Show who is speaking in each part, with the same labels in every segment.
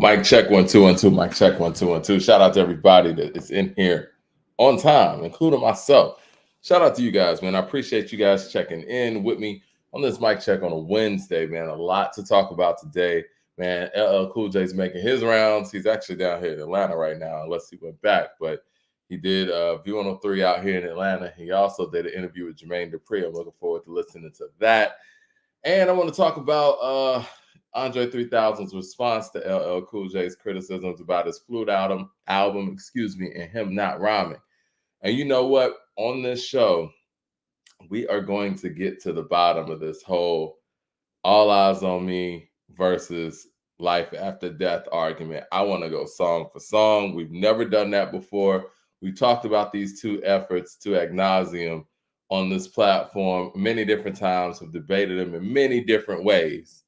Speaker 1: Mic check 1 2 1 2. Mic check 1 2 1 2. Shout out to everybody that is in here on time, including myself. Shout out to you guys, man. I appreciate you guys checking in with me on this mic check on a Wednesday, man. A lot to talk about today, man. LL Cool J's making his rounds. He's actually down here in Atlanta right now, unless he went back. But he did View 103 out here in Atlanta. He also did an interview with Jermaine Dupri. I'm looking forward to listening to that. And I want to talk about Andre 3000's response to LL Cool J's criticisms about his Flute album, and him not rhyming. And you know what? On this show, we are going to get to the bottom of this whole All Eyes on Me versus Life After Death argument. I want to go song for song. We've never done that before. We talked about these two efforts to ad nauseum on this platform many different times. We've debated them in many different ways.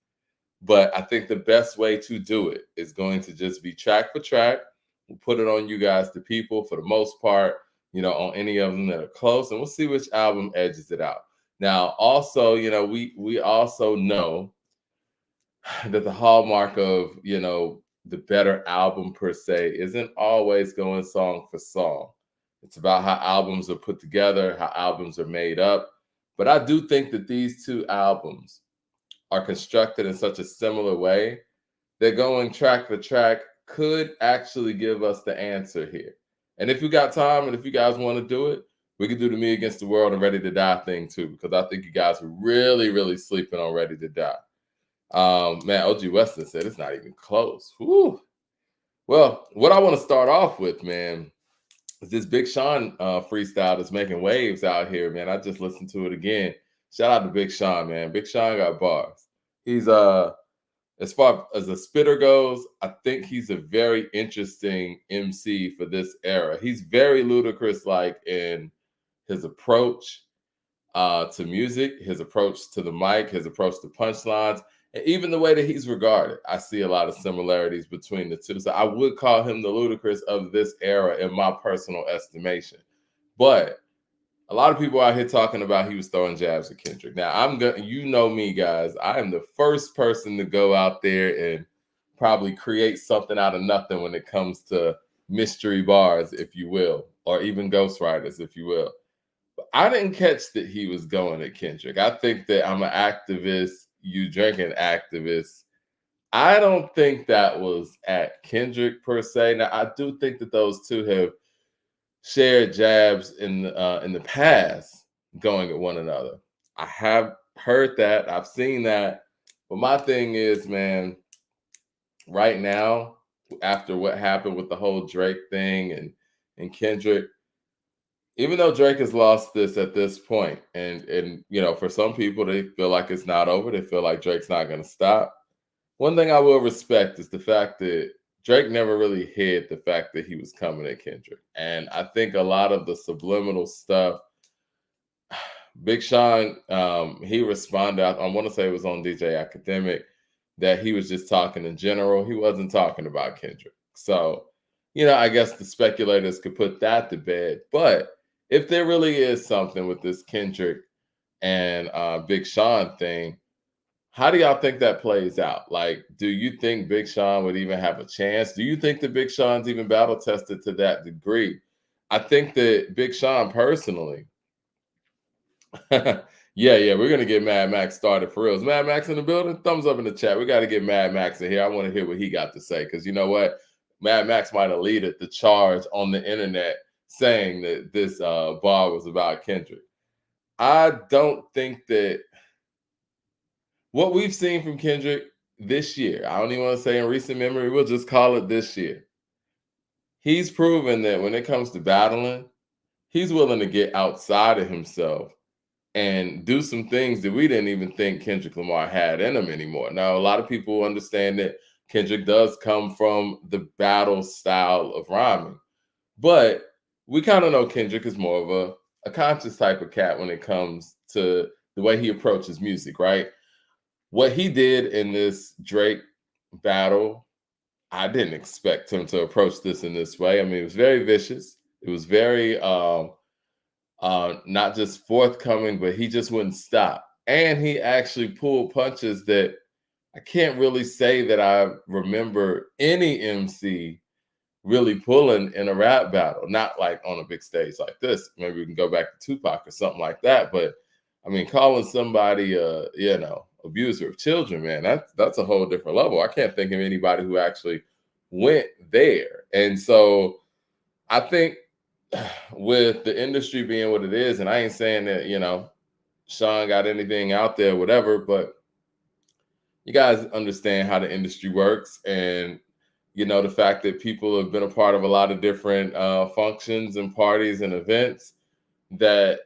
Speaker 1: But I think the best way to do it is going to just be track for track. We'll put it on you guys, the people, for the most part, on any of them that are close, and we'll see which album edges it out. Now, also, we also know that the hallmark of, the better album per se isn't always going song for song. It's about how albums are put together, how albums are made up. But I do think that these two albums are constructed in such a similar way that going track for track could actually give us the answer here. And if you got time and if you guys want to do it, we could do the Me Against the World and Ready to Die thing too, because I think you guys are really, really sleeping on Ready to Die. Man, OG Weston said it's not even close. Whew. Well, what I want to start off with, man, is this Big Sean freestyle that's making waves out here, man. I just listened to it again. Shout out to Big Sean, man. Big Sean got bars. He's as far as a spitter goes, I think he's a very interesting MC for this era. He's very ludicrous, like in his approach to music, his approach to the mic, his approach to punchlines, and even the way that he's regarded. I see a lot of similarities between the two. So I would call him the Ludacris of this era in my personal estimation. But a lot of people out here talking about he was throwing jabs at Kendrick. Now, you know me, guys. I am the first person to go out there and probably create something out of nothing when it comes to mystery bars, if you will, or even ghostwriters, if you will. But I didn't catch that he was going at Kendrick. I think that I'm an activist, you drinking activist. I don't think that was at Kendrick per se. Now, I do think that those two have shared jabs in the past going at one another. I have heard that. I've seen that. But my thing is, man, right now, after what happened with the whole Drake thing and Kendrick, even though Drake has lost this at this point, and for some people, they feel like it's not over. They feel like Drake's not going to stop. One thing I will respect is the fact that Drake never really hid the fact that he was coming at Kendrick. And I think a lot of the subliminal stuff, Big Sean, he responded, I want to say it was on DJ Academic, that he was just talking in general. He wasn't talking about Kendrick. So, I guess the speculators could put that to bed. But if there really is something with this Kendrick and Big Sean thing, how do y'all think that plays out? Like, do you think Big Sean would even have a chance? Do you think that Big Sean's even battle tested to that degree? I think that Big Sean personally, yeah, we're going to get Mad Max started for real. Is Mad Max in the building? Thumbs up in the chat. We got to get Mad Max in here. I want to hear what he got to say, because you know what? Mad Max might have led the charge on the internet saying that this bar was about Kendrick. I don't think that what we've seen from Kendrick this year, I don't even want to say in recent memory, we'll just call it this year. He's proven that when it comes to battling, he's willing to get outside of himself and do some things that we didn't even think Kendrick Lamar had in him anymore. Now, a lot of people understand that Kendrick does come from the battle style of rhyming, but we kind of know Kendrick is more of a conscious type of cat when it comes to the way he approaches music, right? What he did in this Drake battle, I didn't expect him to approach this in this way. I mean, it was very vicious. It was very not just forthcoming, but he just wouldn't stop. And he actually pulled punches that I can't really say that I remember any MC really pulling in a rap battle, not like on a big stage like this. Maybe we can go back to Tupac or something like that. But I mean, calling somebody abuser of children, man, that's a whole different level. I can't think of anybody who actually went there. And so I think with the industry being what it is, and I ain't saying that, Sean got anything out there, whatever, but you guys understand how the industry works, and the fact that people have been a part of a lot of different functions and parties and events, that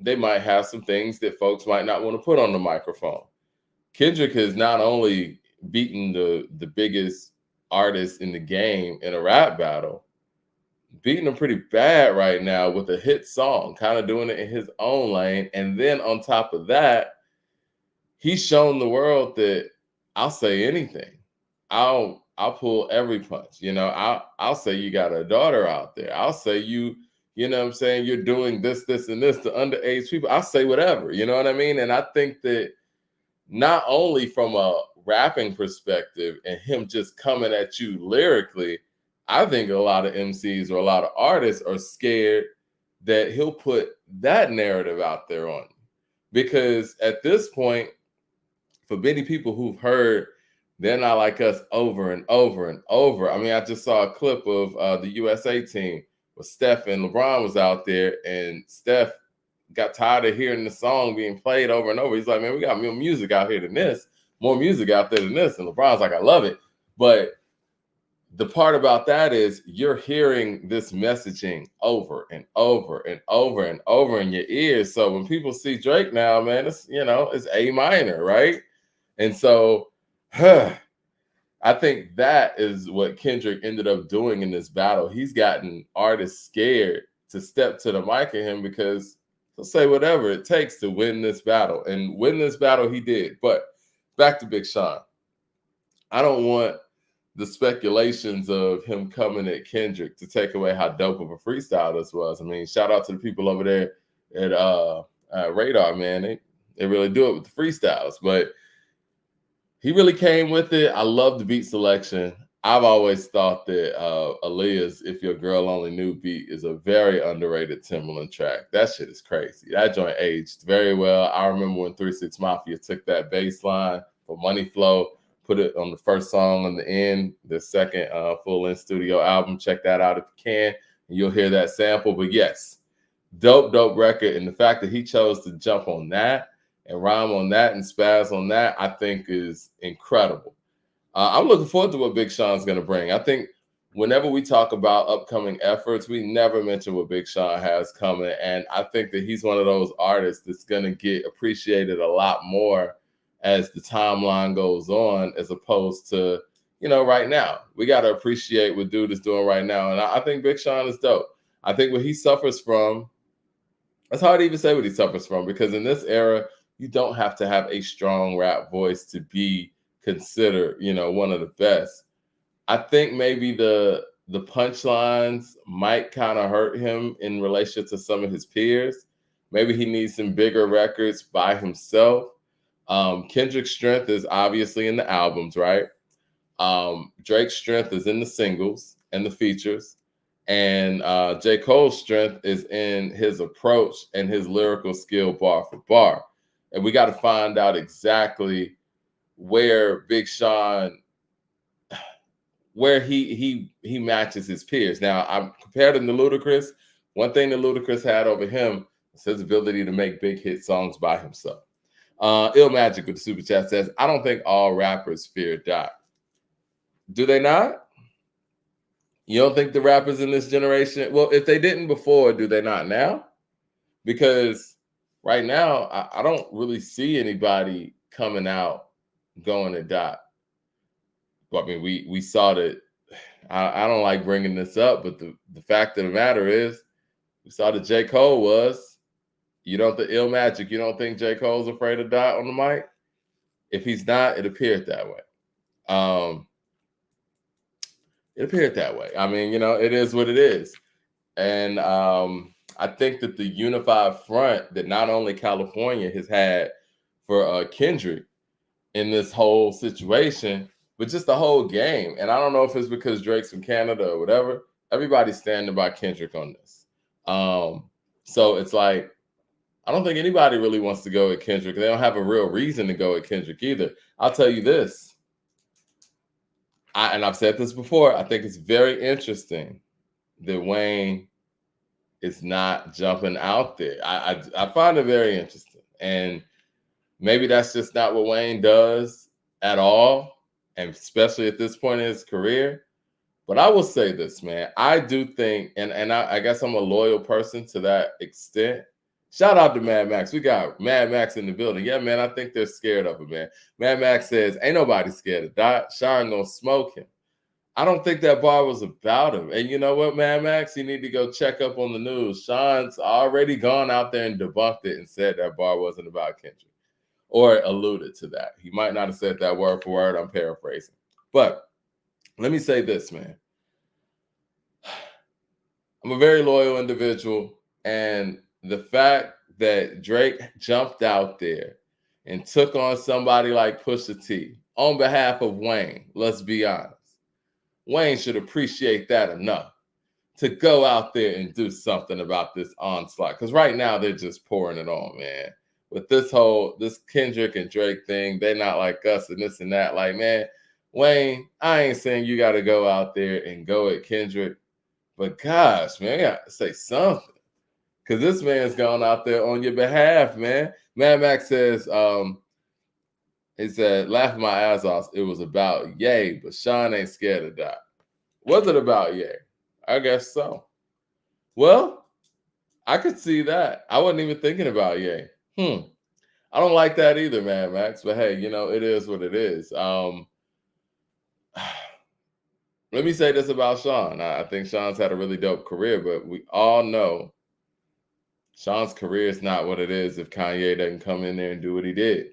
Speaker 1: they might have some things that folks might not want to put on the microphone. Kendrick has not only beaten the biggest artist in the game in a rap battle, beating them pretty bad right now with a hit song, kind of doing it in his own lane. And then on top of that, he's shown the world that I'll say anything. I'll pull every punch. I'll say you got a daughter out there. I'll say you know what I'm saying, you're doing this, this, and this to underage people. I'll say whatever, you know what I mean? And I think that not only from a rapping perspective and him just coming at you lyrically, I think a lot of MCs or a lot of artists are scared that he'll put that narrative out there on you. Because at this point, for many people who've heard They're Not Like Us over and over and over. I mean, I just saw a clip of the USA team where Steph and LeBron was out there, and Steph got tired of hearing the song being played over and over. He's like, man, we got more music out here than this, more music out there than this. And LeBron's like, I love it. But the part about that is you're hearing this messaging over and over and over and over in your ears. So when people see Drake now, man, it's A minor, right? And so I think that is what Kendrick ended up doing in this battle. He's gotten artists scared to step to the mic at him because he'll say whatever it takes to win this battle. And win this battle he did. But back to Big Sean. I don't want the speculations of him coming at Kendrick to take away how dope of a freestyle this was. I mean, shout out to the people over there at Radar, man. They really do it with the freestyles. But he really came with it. I love the beat selection. I've always thought that Eyez, If Your Girl Only Knew beat is a very underrated Timbaland track. That shit is crazy. That joint aged very well. I remember when 3 6 Mafia took that bass line for Money Flow, put it on the first song on the end, the second full-length studio album. Check that out if you can, and you'll hear that sample. But yes, dope record. And the fact that he chose to jump on that and rhyme on that and spaz on that, I think is incredible. I'm looking forward to what Big Sean's going to bring. I think whenever we talk about upcoming efforts, we never mention what Big Sean has coming. And I think that he's one of those artists that's going to get appreciated a lot more as the timeline goes on, as opposed to, right now. We got to appreciate what dude is doing right now. And I think Big Sean is dope. I think what he suffers from, it's hard to even say what he suffers from, because in this era, you don't have to have a strong rap voice to be considered, one of the best. I think maybe the punchlines might kind of hurt him in relation to some of his peers. Maybe he needs some bigger records by himself. Kendrick's strength is obviously in the albums, right? Drake's strength is in the singles and the features. And J. Cole's strength is in his approach and his lyrical skill bar for bar. And we got to find out exactly where Big Sean, where he matches his peers. Now, I'm compared him to Ludacris. One thing that Ludacris had over him is his ability to make big hit songs by himself. Ill Magic with the super chat says, I don't think all rappers fear Doc. Do they not? You don't think the rappers in this generation, well, if they didn't before, do they not now? Because right now, I don't really see anybody coming out going to Doc. Well, I mean, we saw that. I don't like bringing this up, but the fact of the matter is, we saw that J. Cole was. You don't think Ill Magic, you don't think J. Cole's afraid of Doc on the mic? If he's not, it appeared that way. It appeared that way. I mean, it is what it is. And I think that the unified front that not only California has had for Kendrick in this whole situation, but just the whole game. And I don't know if it's because Drake's from Canada or whatever. Everybody's standing by Kendrick on this. So it's like, I don't think anybody really wants to go at Kendrick. They don't have a real reason to go at Kendrick either. I'll tell you this. And I've said this before, I think it's very interesting that Wayne is not jumping out there. I find it very interesting. And maybe that's just not what Wayne does at all, and especially at this point in his career. But I will say this, man. I do think, and I guess I'm a loyal person to that extent. Shout out to Mad Max. We got Mad Max in the building. Yeah, man, I think they're scared of him, man. Mad Max says, ain't nobody scared of Dot. Sean gonna smoke him. I don't think that bar was about him. And you know what, Mad Max? You need to go check up on the news. Sean's already gone out there and debunked it and said that bar wasn't about Kendrick, or alluded to that. He might not have said that word for word. I'm paraphrasing. But let me say this, man. I'm a very loyal individual. And the fact that Drake jumped out there and took on somebody like Pusha T on behalf of Wayne, let's be honest, Wayne should appreciate that enough to go out there and do something about this onslaught. Because right now they're just pouring it on, man. With this Kendrick and Drake thing, they're not like us and this and that. Like, man, Wayne, I ain't saying you got to go out there and go at Kendrick, but gosh, man, you got to say something. Because this man's gone out there on your behalf, man. Mad Max says, he said, laughing my ass off, it was about Ye, but Sean ain't scared of Dot. Was it about Ye? I guess so. Well, I could see that. I wasn't even thinking about Ye. I don't like that either, Mad Max. But hey, you know, it is what it is. Let me say this about Sean. I think Sean's had a really dope career, but we all know Sean's career is not what it is if Kanye doesn't come in there and do what he did.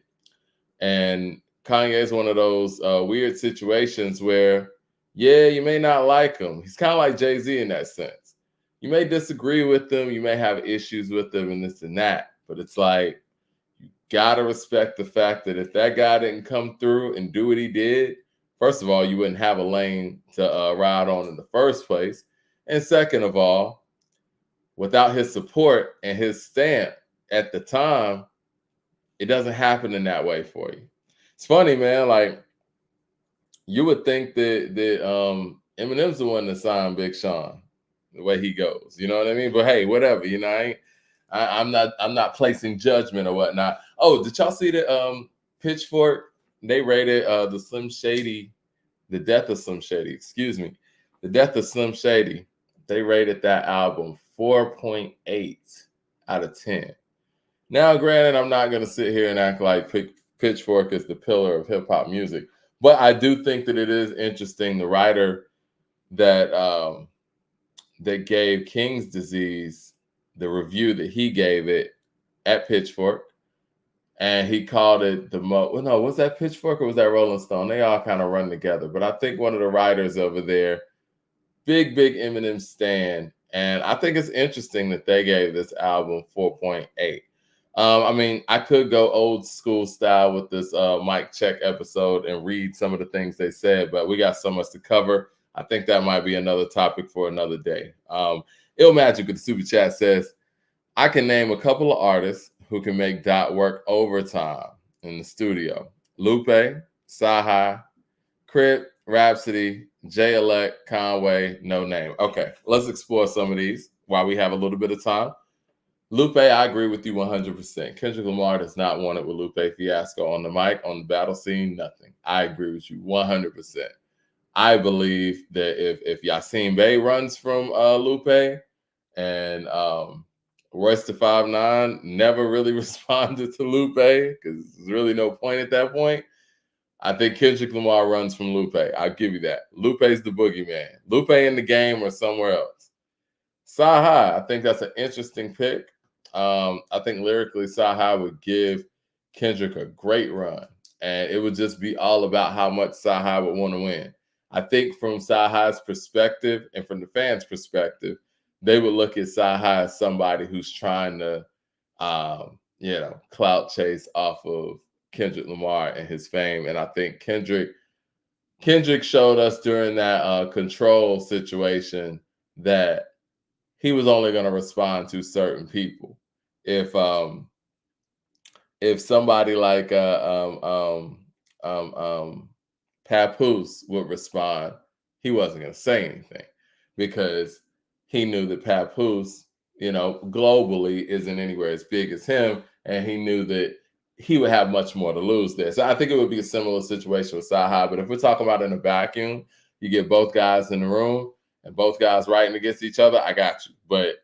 Speaker 1: And Kanye is one of those weird situations where, yeah, you may not like him. He's kind of like Jay-Z in that sense. You may disagree with him. You may have issues with him and this and that. But it's like, you got to respect the fact that if that guy didn't come through and do what he did, first of all, you wouldn't have a lane to ride on in the first place. And second of all, without his support and his stamp at the time, it doesn't happen in that way for you. It's funny, man. Like, you would think that Eminem's the one that signed Big Sean, the way he goes. You know what I mean? But hey, whatever. You know, I'm not placing judgment or whatnot. Oh, did y'all see the Pitchfork? They rated the death of Slim Shady. Excuse me, the death of Slim Shady. They rated that album 4.8 out of 10. Now, granted, I'm not going to sit here and act like Pitchfork is the pillar of hip hop music, but I do think that it is interesting. The writer that that gave King's Disease, the review that he gave it at Pitchfork, and he called it was that Pitchfork or was that Rolling Stone? They all kind of run together, but I think one of the writers over there, big Eminem stan, and I think it's interesting that they gave this album 4.8. I mean, I could go old school style with this mic check episode and read some of the things they said, but we got so much to cover. I think that might be another topic for another day. Ill Magic with the super chat says, I can name a couple of artists who can make Dot work overtime in the studio. Lupe, Saha, Crip, Rhapsody, J-Elect, Conway, No Name. Okay, let's explore some of these while we have a little bit of time. Lupe, I agree with you 100%. Kendrick Lamar does not want it with Lupe Fiasco on the mic, on the battle scene, nothing. I agree with you 100%. I believe that if Yasin Bey runs from Lupe and Royce da 5'9" never really responded to Lupe because there's really no point at that point, I think Kendrick Lamar runs from Lupe. I'll give you that. Lupe's the boogeyman. Lupe in the game or somewhere else. Saha, I think that's an interesting pick. I think lyrically, Saha would give Kendrick a great run, and it would just be all about how much Saha would want to win. I think from Saha's perspective and from the fans' perspective, they would look at Saha as somebody who's trying to, clout chase off of Kendrick Lamar and his fame. And I think Kendrick showed us during that control situation that he was only going to respond to certain people. If somebody like Papoose would respond, he wasn't going to say anything because he knew that Papoose, globally isn't anywhere as big as him, and he knew that he would have much more to lose there. So I think it would be a similar situation with Saha. But if we're talking about in a vacuum, you get both guys in the room and both guys writing against each other, I got you. But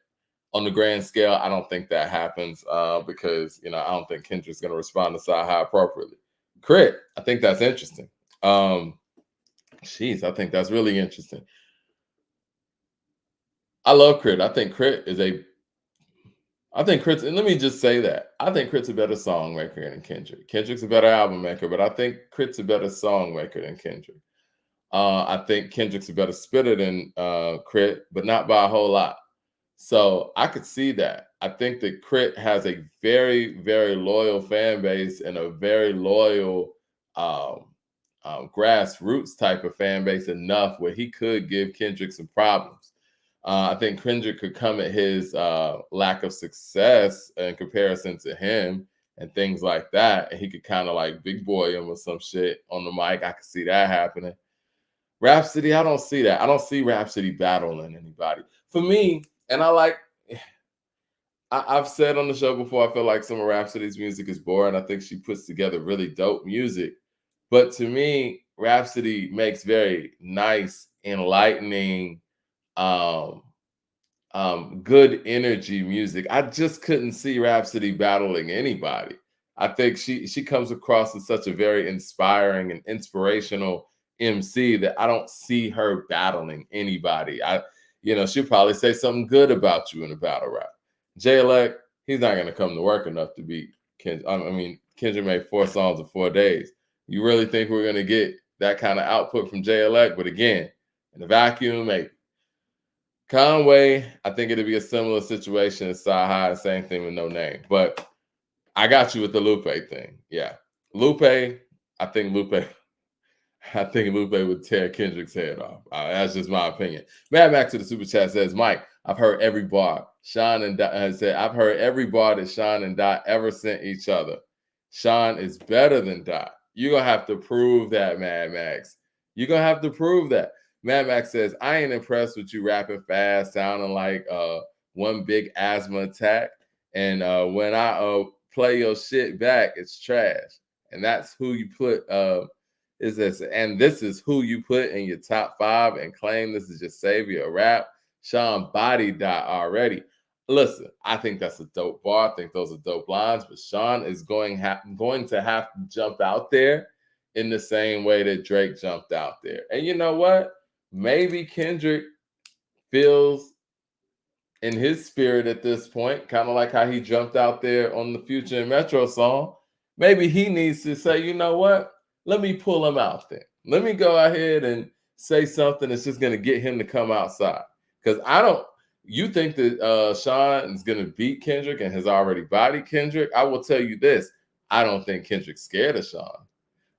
Speaker 1: on the grand scale, I don't think that happens because, I don't think Kendrick's going to respond to Saha appropriately. Crit, I think that's interesting. I think that's really interesting. I love Crit. I think Crit's, and let me just say that. I think Crit's a better songmaker than Kendrick. Kendrick's a better album maker, but I think Crit's a better songmaker than Kendrick. I think Kendrick's a better spitter than Crit, but not by a whole lot. So I could see that. I think that Crit has a very, very loyal fan base and a very loyal grassroots type of fan base enough where he could give Kendrick some problems. I think Kendrick could come at his lack of success in comparison to him and things like that. And he could kind of like big boy him or some shit on the mic. I could see that happening. Rhapsody, I don't see that. I don't see Rhapsody battling anybody. For me, and I've said on the show before, I feel like some of Rhapsody's music is boring. I think she puts together really dope music. But to me, Rhapsody makes very nice, enlightening, good energy music. I just couldn't see Rhapsody battling anybody. I think she comes across as such a very inspiring and inspirational MC that I don't see her battling anybody. She'll probably say something good about you in a battle rap. J-Elect, he's not going to come to work enough to beat Kendrick. Kendrick made 4 songs in 4 days. You really think we're going to get that kind of output from J-Elect? But again, in a vacuum, maybe. Conway, I think it'd be a similar situation as Saha, same thing with No Name. But I got you with the Lupe thing. Yeah. Lupe, I think Lupe would tear Kendrick's head off. That's just my opinion. Mad Max to the super chat says, Mike, I've heard every bar. Sean and Dot has said, I've heard every bar that Sean and Dot ever sent each other. Sean is better than Dot. You're going to have to prove that, Mad Max. You're going to have to prove that. Mad Max says, I ain't impressed with you rapping fast, sounding like one big asthma attack. And when I play your shit back, it's trash. And that's who you put this is who you put in your top 5 and claim this is your savior of rap. Sean body Dot already. Listen, I think that's a dope bar. I think those are dope lines, but Sean is going to have to jump out there in the same way that Drake jumped out there. And you know what? Maybe Kendrick feels in his spirit at this point, kind of like how he jumped out there on the Future and Metro song. Maybe he needs to say, you know what? Let me pull him out there. Let me go ahead and say something that's just going to get him to come outside. Because you think that Sean is going to beat Kendrick and has already bodied Kendrick? I will tell you this. I don't think Kendrick's scared of Sean.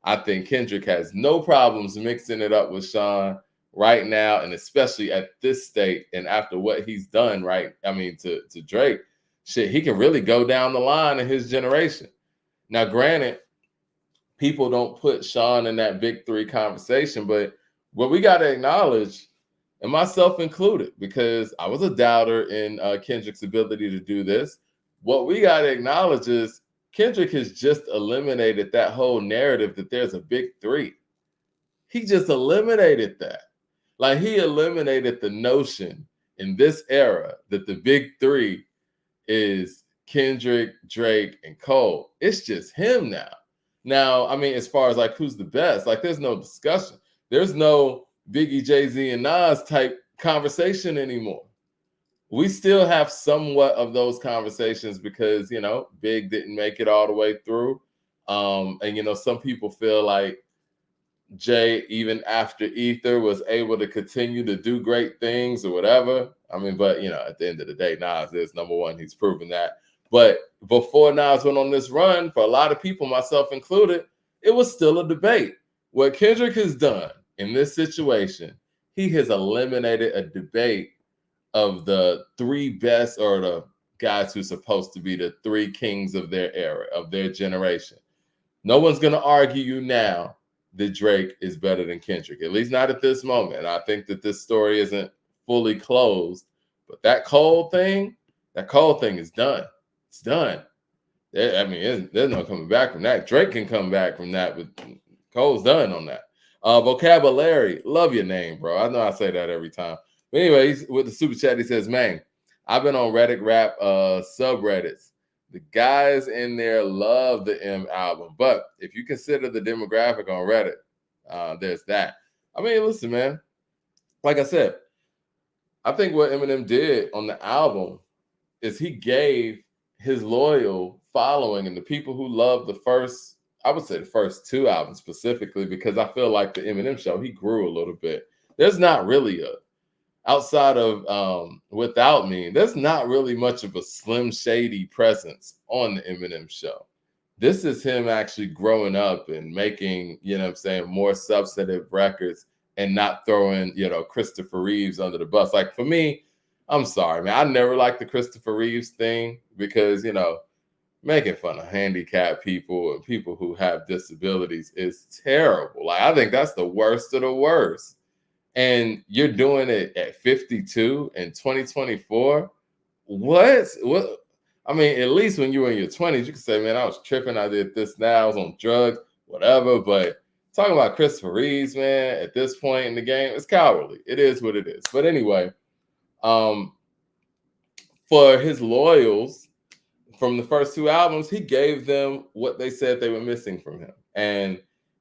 Speaker 1: I think Kendrick has no problems mixing it up with Sean right now, and especially at this state and after what he's done, to Drake, shit, he can really go down the line in his generation. Now, granted, people don't put Sean in that big 3 conversation, but what we got to acknowledge, and myself included, because I was a doubter in Kendrick's ability to do this, what we got to acknowledge is Kendrick has just eliminated that whole narrative that there's a big 3. He just eliminated that. Like, he eliminated the notion in this era that the big 3 is Kendrick, Drake, and Cole. It's just him now. Now, as far as like who's the best, like there's no discussion. There's no Biggie, Jay-Z, and Nas type conversation anymore. We still have somewhat of those conversations because, Big didn't make it all the way through. And, some people feel like Jay, even after Ether, was able to continue to do great things or whatever. But, at the end of the day, Nas is number 1. He's proven that. But before Nas went on this run, for a lot of people, myself included, it was still a debate. What Kendrick has done in this situation, he has eliminated a debate of the three best, or the guys who's supposed to be the three kings of their era, of their generation. No one's going to argue you now that Drake is better than Kendrick, at least not at this moment. I think that this story isn't fully closed, but that Cole thing is done. It's done. I mean, there's no coming back from that. Drake can come back from that, but Cole's done on that. Vocabulary, love your name, bro. I know I say that every time. But anyways, with the super chat, he says, man, I've been on Reddit rap subreddits. The guys in there love the M album. But if you consider the demographic on Reddit, there's that. I mean, listen, man. Like I said, I think what Eminem did on the album is he gave his loyal following and the people who love the first, I would say the first two albums specifically, because I feel like the Eminem show, he grew a little bit. There's not really outside of Without Me, there's not really much of a Slim Shady presence on the Eminem show. This is him actually growing up and making, more substantive records and not throwing, Christopher Reeves under the bus. Like for me, I'm sorry, man. I never liked the Christopher Reeves thing because, making fun of handicapped people and people who have disabilities is terrible. Like I think that's the worst of the worst. And you're doing it at 52 in 2024. What? I mean, at least when you were in your 20s, you could say, man, I was tripping. I did this now. I was on drugs, whatever. But talking about Christopher Reeves, man, at this point in the game, it's cowardly. It is what it is. But anyway, for his loyals from the first two albums, he gave them what they said they were missing from him. And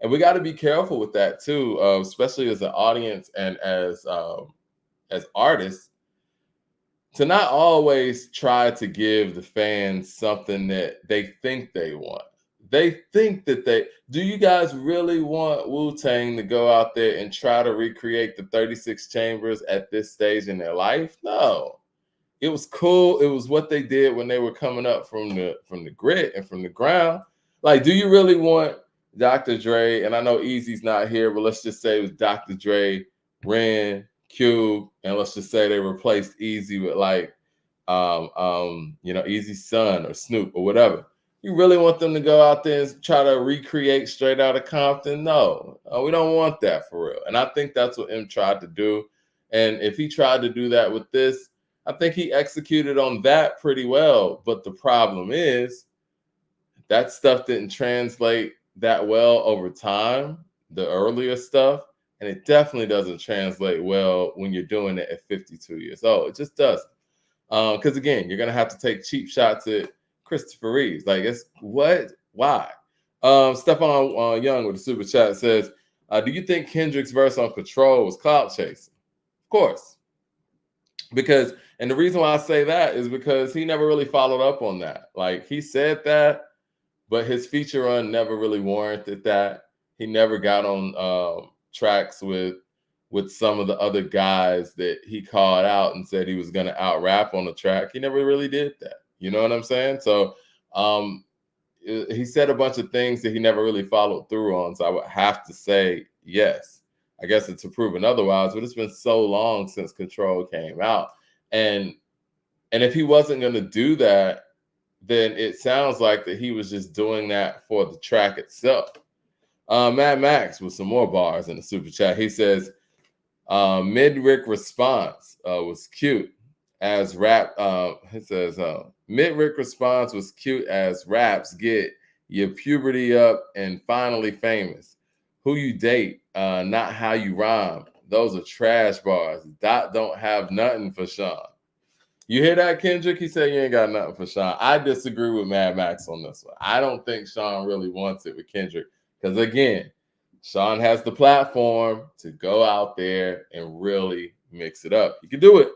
Speaker 1: we got to be careful with that too, especially as an audience and as artists, to not always try to give the fans something that they think they want. They think that do you guys really want Wu-Tang to go out there and try to recreate the 36 chambers at this stage in their life? No. It was cool. It was what they did when they were coming up from the grit and from the ground. Like, do you really want Dr. Dre, and I know Eazy's not here, but let's just say it was Dr. Dre, Ren, Cube, and let's just say they replaced Eazy with like, Eazy's son or Snoop or whatever. You really want them to go out there and try to recreate Straight Outta Compton? No, we don't want that for real. And I think that's what M tried to do. And if he tried to do that with this, I think he executed on that pretty well. But the problem is that stuff didn't translate that well over time, the earlier stuff. And it definitely doesn't translate well when you're doing it at 52 years old. It just doesn't. Because again, you're going to have to take cheap shots at Christopher Reeves. Like, it's what? Why? Stephon Young with the super chat says, do you think Kendrick's verse on Control was clout chasing? Of course. Because, and the reason why I say that is because he never really followed up on that. Like, he said that, but his feature run never really warranted that. He never got on tracks with some of the other guys that he called out and said he was going to out rap on the track. He never really did that. You know what I'm saying? So he said a bunch of things that he never really followed through on. So I would have to say yes. I guess it's proven otherwise, but it's been so long since Control came out. And if he wasn't going to do that, then it sounds like that he was just doing that for the track itself. Mad Max with some more bars in the super chat. He says, mid-Rick response was cute as rap. He says, mid-Rick response was cute as raps get your puberty up and finally famous. Who you date, not how you rhyme. Those are trash bars. Dot don't have nothing for Sean. You hear that, Kendrick? He said you ain't got nothing for Sean. I disagree with Mad Max on this one. I don't think Sean really wants it with Kendrick. Because again, Sean has the platform to go out there and really mix it up. You can do it.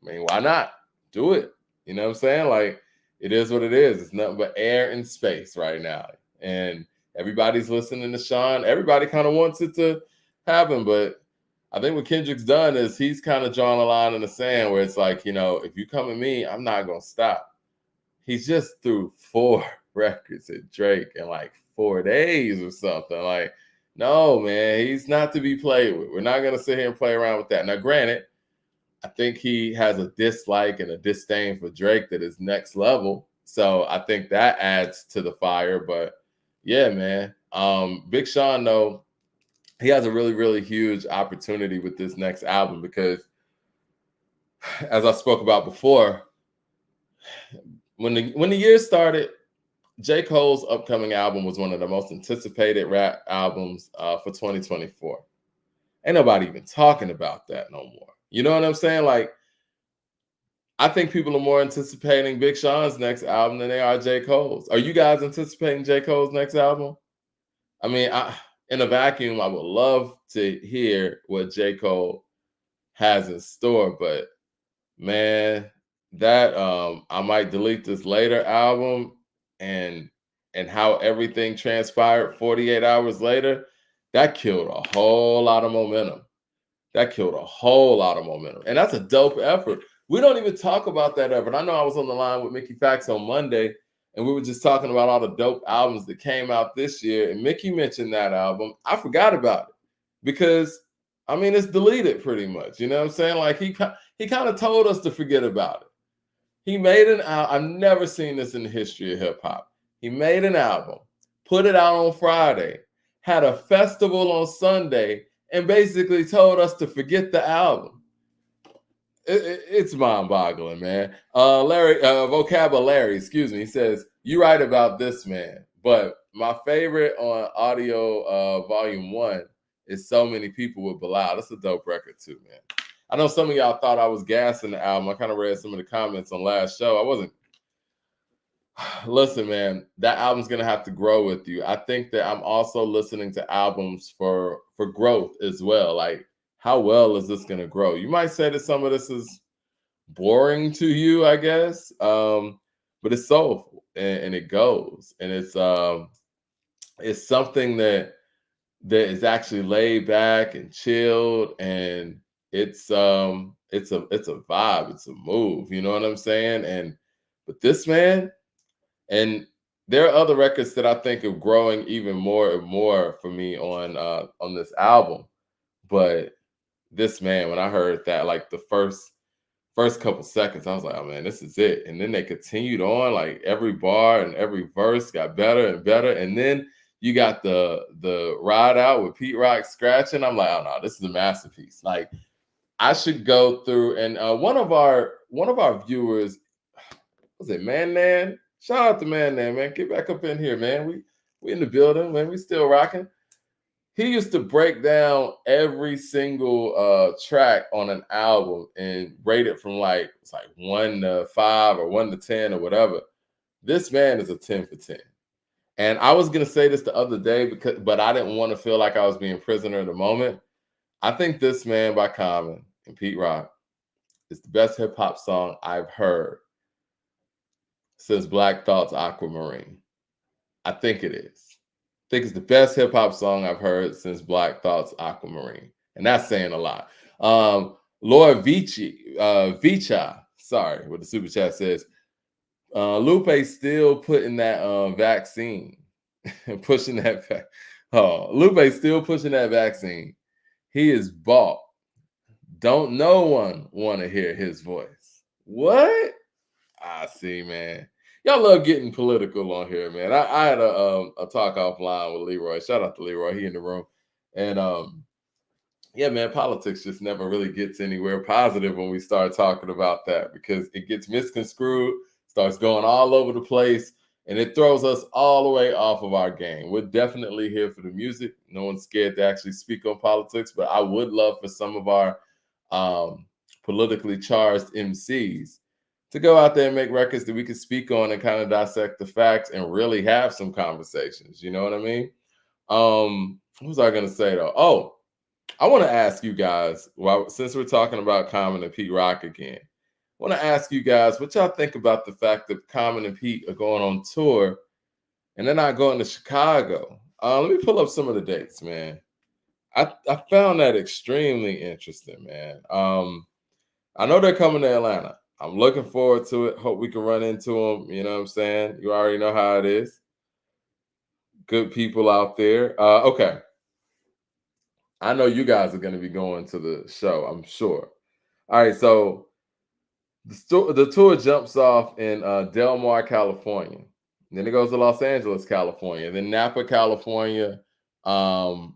Speaker 1: I mean, why not? Do it. You know what I'm saying? Like, it is what it is. It's nothing but air and space right now. And everybody's listening to Sean. Everybody kind of wants it to happen. But I think what Kendrick's done is he's kind of drawn a line in the sand where it's like, if you come at me, I'm not going to stop. he just threw 4 records at Drake in like 4 days or something. Like, no, man, he's not to be played with. We're not gonna sit here and play around with that. Now, granted, I think he has a dislike and a disdain for Drake that is next level. So I think that adds to the fire. But yeah, man. Big Sean, though, he has a really, really huge opportunity with this next album because, as I spoke about before, when the year started, J. Cole's upcoming album was one of the most anticipated rap albums for 2024. Ain't nobody even talking about that no more. You know what I'm saying? Like, I think people are more anticipating Big Sean's next album than they are J. Cole's. Are you guys anticipating J. Cole's next album? I mean, in a vacuum, I would love to hear what J. Cole has in store, but man, that I might delete this later album and how everything transpired 48 hours later, that killed a whole lot of momentum. That killed a whole lot of momentum. And that's a dope effort. We don't even talk about that effort. I know I was on the line with Mickey Fax on Monday, and we were just talking about all the dope albums that came out this year. And Mickey mentioned that album. I forgot about it because, I mean, it's deleted pretty much. You know what I'm saying? Like, he kind of told us to forget about it. He made an album. I've never seen this in the history of hip hop. He made an album, put it out on Friday, had a festival on Sunday, and basically told us to forget the album. It's mind-boggling, man. Larry, vocabulary, excuse me. He says, "You right about this, man. But my favorite on audio volume 1 is So Many People with Bilal." That's a dope record too, man. I know some of y'all thought I was gassing the album. I kind of read some of the comments on last show. I wasn't. Listen, man, that album's gonna have to grow with you. I think that I'm also listening to albums for growth as well. Like, how well is this gonna grow? You might say that some of this is boring to you, I guess, but it's soulful and it goes, and it's something that is actually laid back and chilled, and it's a vibe, it's a move. You know what I'm saying? And but this man. And there are other records that I think are growing even more and more for me on this album. But this, man, when I heard that, like the first couple seconds, I was like, oh man, this is it. And then they continued on, like every bar and every verse got better and better. And then you got the ride out with Pete Rock scratching. I'm like, oh no, this is a masterpiece. Like, I should go through, and one of our viewers, was it Man? Shout out to Man, man. Get back up in here, man. We in the building, man. We still rocking. He used to break down every single track on an album and rate it from like 1 to 5 or 1 to 10 or whatever. This man is a 10 for 10. And I was gonna say this the other day but I didn't want to feel like I was being prisoner of the moment. I think This Man by Common and Pete Rock is the best hip hop song I've heard since Black Thought's Aquamarine. I think it is. I think it's the best hip hop song I've heard since Black Thought's Aquamarine. And that's saying a lot. Laura Vicha, sorry, what the super chat says. Lupe still putting that vaccine, pushing that. Lupe still pushing that vaccine. He is bought. Don't no one want to hear his voice. What? I see, man. Y'all love getting political on here, man. I had a talk offline with Leroy. Shout out to Leroy. He in the room. And yeah, man, politics just never really gets anywhere positive when we start talking about that because it gets misconstrued, starts going all over the place, and it throws us all the way off of our game. We're definitely here for the music. No one's scared to actually speak on politics, but I would love for some of our politically charged MCs to go out there and make records that we could speak on and kind of dissect the facts and really have some conversations. You know what I mean? What was I going to say though? Oh, I want to ask you guys, well, since we're talking about Common and Pete Rock again, I want to ask you guys what y'all think about the fact that Common and Pete are going on tour and they're not going to Chicago. Let me pull up some of the dates, man. I found that extremely interesting, man. I know they're coming to Atlanta. I'm looking forward to it. Hope we can run into them. You know what I'm saying? You already know how it is. Good people out there. Okay. I know you guys are going to be going to the show, I'm sure. All right. So the tour jumps off in Del Mar, California. Then it goes to Los Angeles, California. Then Napa, California. Then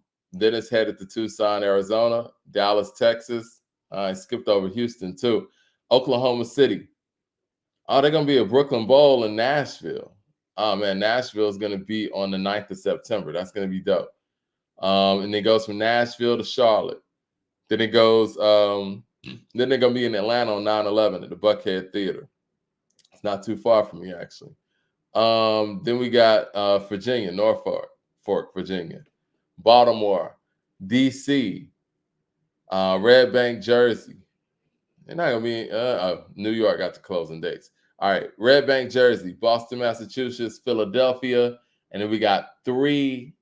Speaker 1: it's headed to Tucson, Arizona, Dallas, Texas. I skipped over Houston, too. Oklahoma City. Oh, they're going to be a Brooklyn Bowl in Nashville. Oh, man, Nashville is going to be on the 9th of September. That's going to be dope. And it goes from Nashville to Charlotte. Then it goes, then they're going to be in Atlanta on 9/11 at the Buckhead Theater. It's not too far from me, actually. Then we got Virginia, Norfolk, Virginia, Baltimore, D.C., Red Bank, Jersey. They're not going to be, New York got the closing dates. All right, Red Bank, Jersey, Boston, Massachusetts, Philadelphia, and then we got 3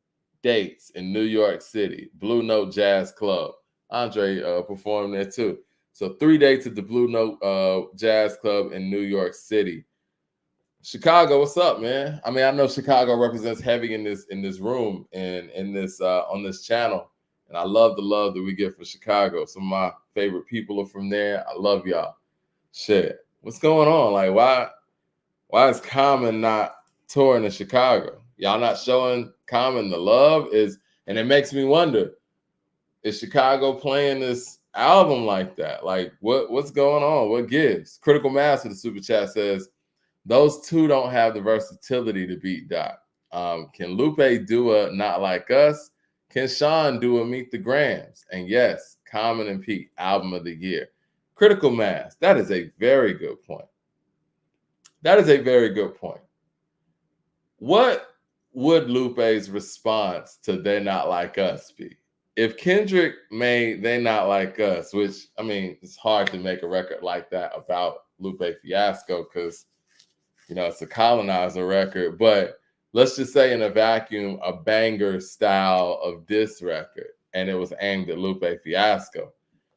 Speaker 1: dates in New York City, Blue Note Jazz Club. Andre performed there too. So 3 dates at the Blue Note Jazz Club in New York City. Chicago, what's up, man? I mean, I know Chicago represents heavy in this room and in this on this channel, and I love the love that we get from Chicago. Some of my favorite people are from there. I love y'all. Shit, what's going on? Like, why is Common not touring in Chicago? Y'all not showing Common the love? And it makes me wonder, is Chicago playing this album like that? Like, what's going on? What gives? Critical Mass with the super chat says, those two don't have the versatility to beat Doc. Can Lupe do a Not Like Us? Can Sean do a Meet the Grams? And yes, Common and Pete, album of the year. Critical Mass, that is a very good point. That is a very good point. What would Lupe's response to They Not Like Us be? If Kendrick made They Not Like Us, which, I mean, it's hard to make a record like that about Lupe Fiasco because, you know, it's a colonizer record, but let's just say in a vacuum, a banger style of diss record, and it was aimed at Lupe Fiasco.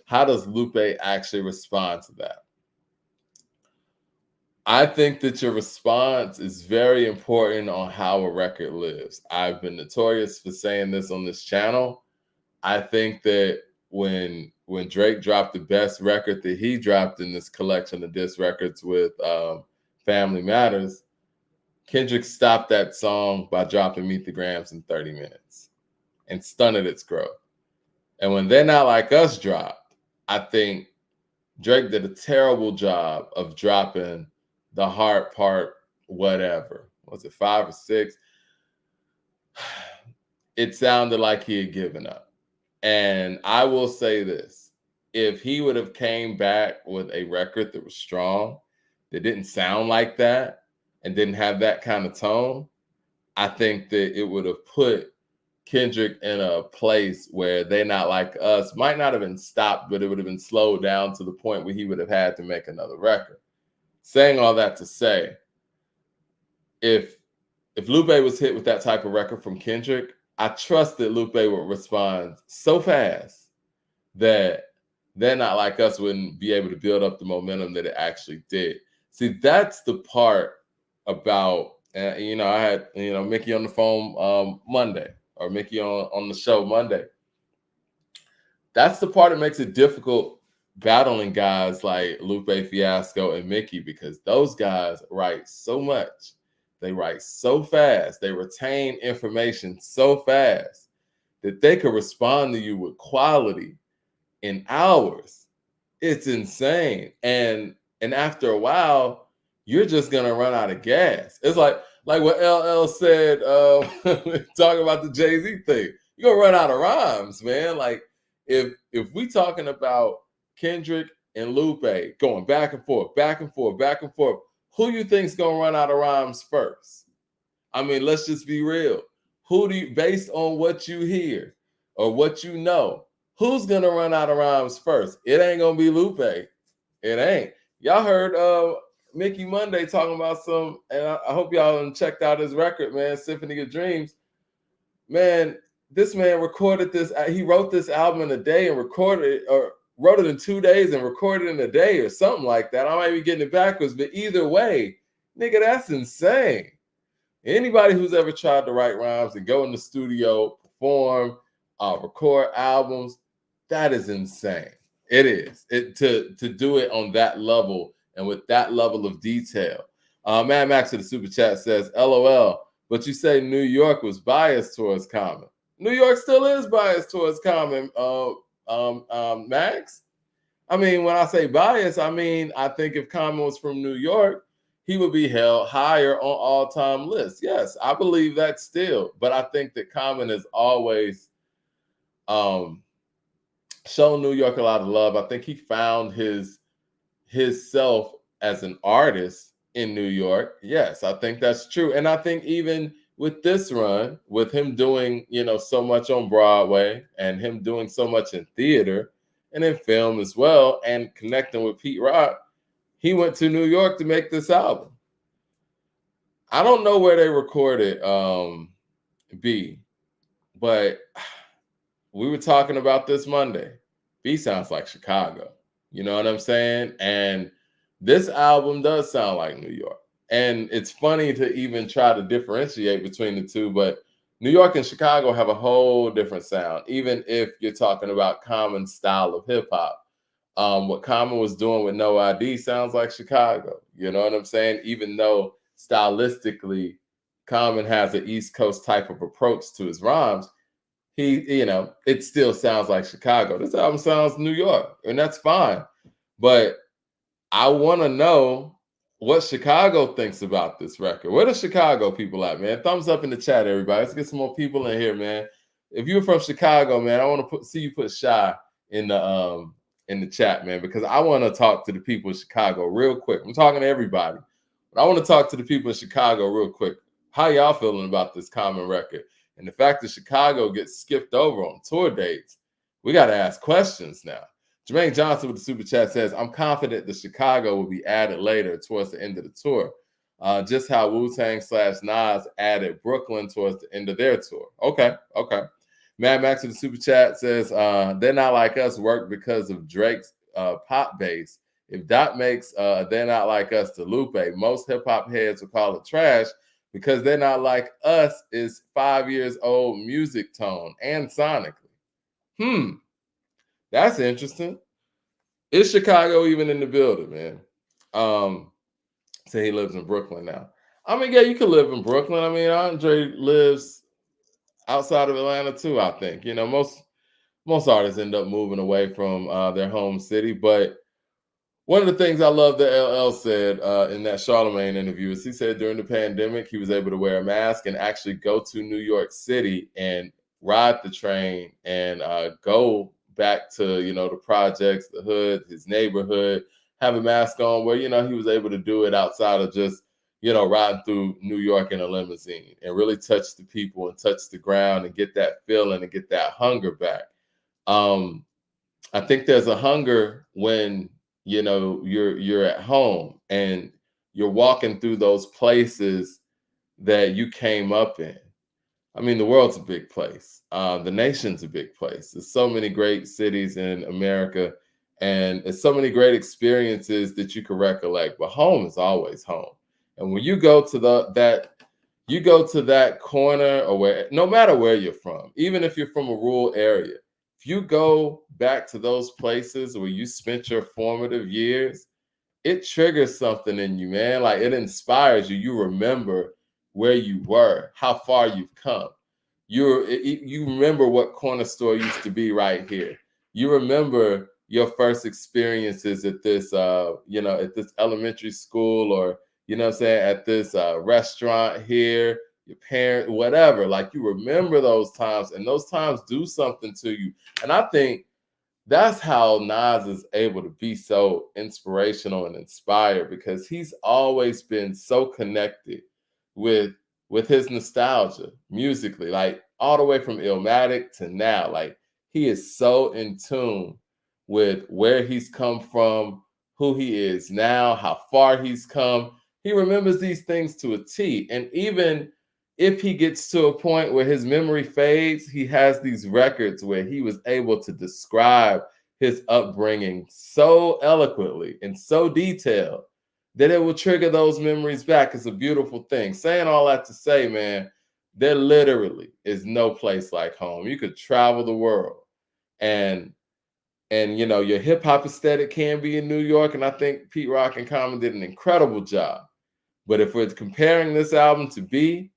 Speaker 1: How does Lupe actually respond to that? I think that your response is very important on how a record lives. I've been notorious for saying this on this channel. I think that when Drake dropped the best record that he dropped in this collection of diss records with Family Matters, Kendrick stopped that song by dropping Meet the Grams in 30 minutes and stunted its growth. And when They're Not Like Us dropped, I think Drake did a terrible job of dropping the hard part, whatever. Was it 5 or 6? It sounded like he had given up. And I will say this, if he would have came back with a record that was strong, that didn't sound like that, and didn't have that kind of tone, I think that it would have put Kendrick in a place where They Not Like Us might not have been stopped, but it would have been slowed down to the point where he would have had to make another record. Saying all that to say, if Lupe was hit with that type of record from Kendrick, I trust that Lupe would respond so fast that They're Not Like Us wouldn't be able to build up the momentum that it actually did. See, that's the part about, you know, I had, you know, Mickey on the phone Monday, or Mickey on the show Monday. That's the part that makes it difficult battling guys like Lupe Fiasco and Mickey, because those guys write so much. They write so fast. They retain information so fast that they could respond to you with quality in hours. It's insane. And after a while, you're just gonna run out of gas. It's like what LL said, talking about the Jay-Z thing. You're gonna run out of rhymes, man. Like if we talking about Kendrick and Lupe going back and forth, back and forth, back and forth, who you think's gonna run out of rhymes first? I mean, let's just be real. Who do you, based on what you hear or what you know, who's gonna run out of rhymes first? It ain't gonna be Lupe. It ain't. Y'all heard Mickey Monday talking about some, and I hope y'all checked out his record, man, Symphony of Dreams. Man, this man recorded this. He wrote this album in a day and recorded it, or wrote it in 2 days and recorded it in a day or something like that. I might be getting it backwards, but either way, nigga, that's insane. Anybody who's ever tried to write rhymes and go in the studio, perform, record albums, that is insane. It is. To do it on that level and with that level of detail. Mad Max in the super chat says, LOL, but you say New York was biased towards Common. New York still is biased towards Common, Max. I mean, when I say bias, I mean, I think if Common was from New York, he would be held higher on all-time lists. Yes, I believe that still. But I think that Common has always shown New York a lot of love. I think he found his self as an artist in New York. Yes, I think that's true. And I think even with this run, with him doing, so much on Broadway and him doing so much in theater and in film as well, and connecting with Pete Rock, he went to New York to make this album. I don't know where they recorded B, but we were talking about this Monday. B sounds like Chicago. You know what I'm saying? And this album does sound like New York. And it's funny to even try to differentiate between the two, but New York and Chicago have a whole different sound, even if you're talking about Common style of hip hop. What Common was doing with No ID sounds like Chicago. You know what I'm saying? Even though stylistically, Common has an East Coast type of approach to his rhymes, it still sounds like Chicago. This album sounds New York, and that's fine. But I want to know what Chicago thinks about this record. Where the Chicago people at, man? Thumbs up in the chat, everybody. Let's get some more people in here, man. If you're from Chicago, man, I want to see you put Shy in the chat, man, because I want to talk to the people in Chicago real quick. I'm talking to everybody, but I want to talk to the people in Chicago real quick. How y'all feeling about this Common record? And the fact that Chicago gets skipped over on tour dates, we got to ask questions now. Jermaine Johnson with the super chat says, I'm confident the Chicago will be added later towards the end of the tour. Just how Wu-Tang / Nas added Brooklyn towards the end of their tour. Okay. Mad Max with the super chat says, They're Not Like Us work because of Drake's pop bass. If Dot makes They're Not Like Us to Lupe, most hip-hop heads will call it trash because They're Not Like Us is 5 years old music tone and sonically. That's interesting. Is Chicago even in the building, man? Say he lives in Brooklyn now. I mean, yeah, you could live in Brooklyn. I mean, Andre lives outside of Atlanta too, I think. Most artists end up moving away from their home city. But one of the things I love that LL said in that Charlemagne interview is he said during the pandemic, he was able to wear a mask and actually go to New York City and ride the train and go back to, the projects, the hood, his neighborhood, have a mask on where, he was able to do it outside of just, riding through New York in a limousine and really touch the people and touch the ground and get that feeling and get that hunger back. I think there's a hunger when, you're at home and you're walking through those places that you came up in. I mean, the world's a big place. The nation's a big place. There's so many great cities in America, and it's so many great experiences that you can recollect. But home is always home. And when you go to that corner or where, no matter where you're from, even if you're from a rural area, if you go back to those places where you spent your formative years, it triggers something in you, man. Like it inspires you. You remember where you were, how far you've come. You remember what corner store used to be right here. You remember your first experiences at this, at this elementary school, or at this restaurant here. Your parent, whatever. Like you remember those times, and those times do something to you. And I think that's how Nas is able to be so inspirational and inspired, because he's always been so connected with his nostalgia musically, like all the way from Illmatic to now. Like he is so in tune with where he's come from, who he is now, how far he's come. He remembers these things to a T. And even if he gets to a point where his memory fades, he has these records where he was able to describe his upbringing so eloquently and so detailed that it will trigger those memories back. It's a beautiful thing. Saying all that to say, man, there literally is no place like home. You could travel the world, and you know, your hip hop aesthetic can be in New York, and I think Pete Rock and Common did an incredible job. But if we're comparing this album to B,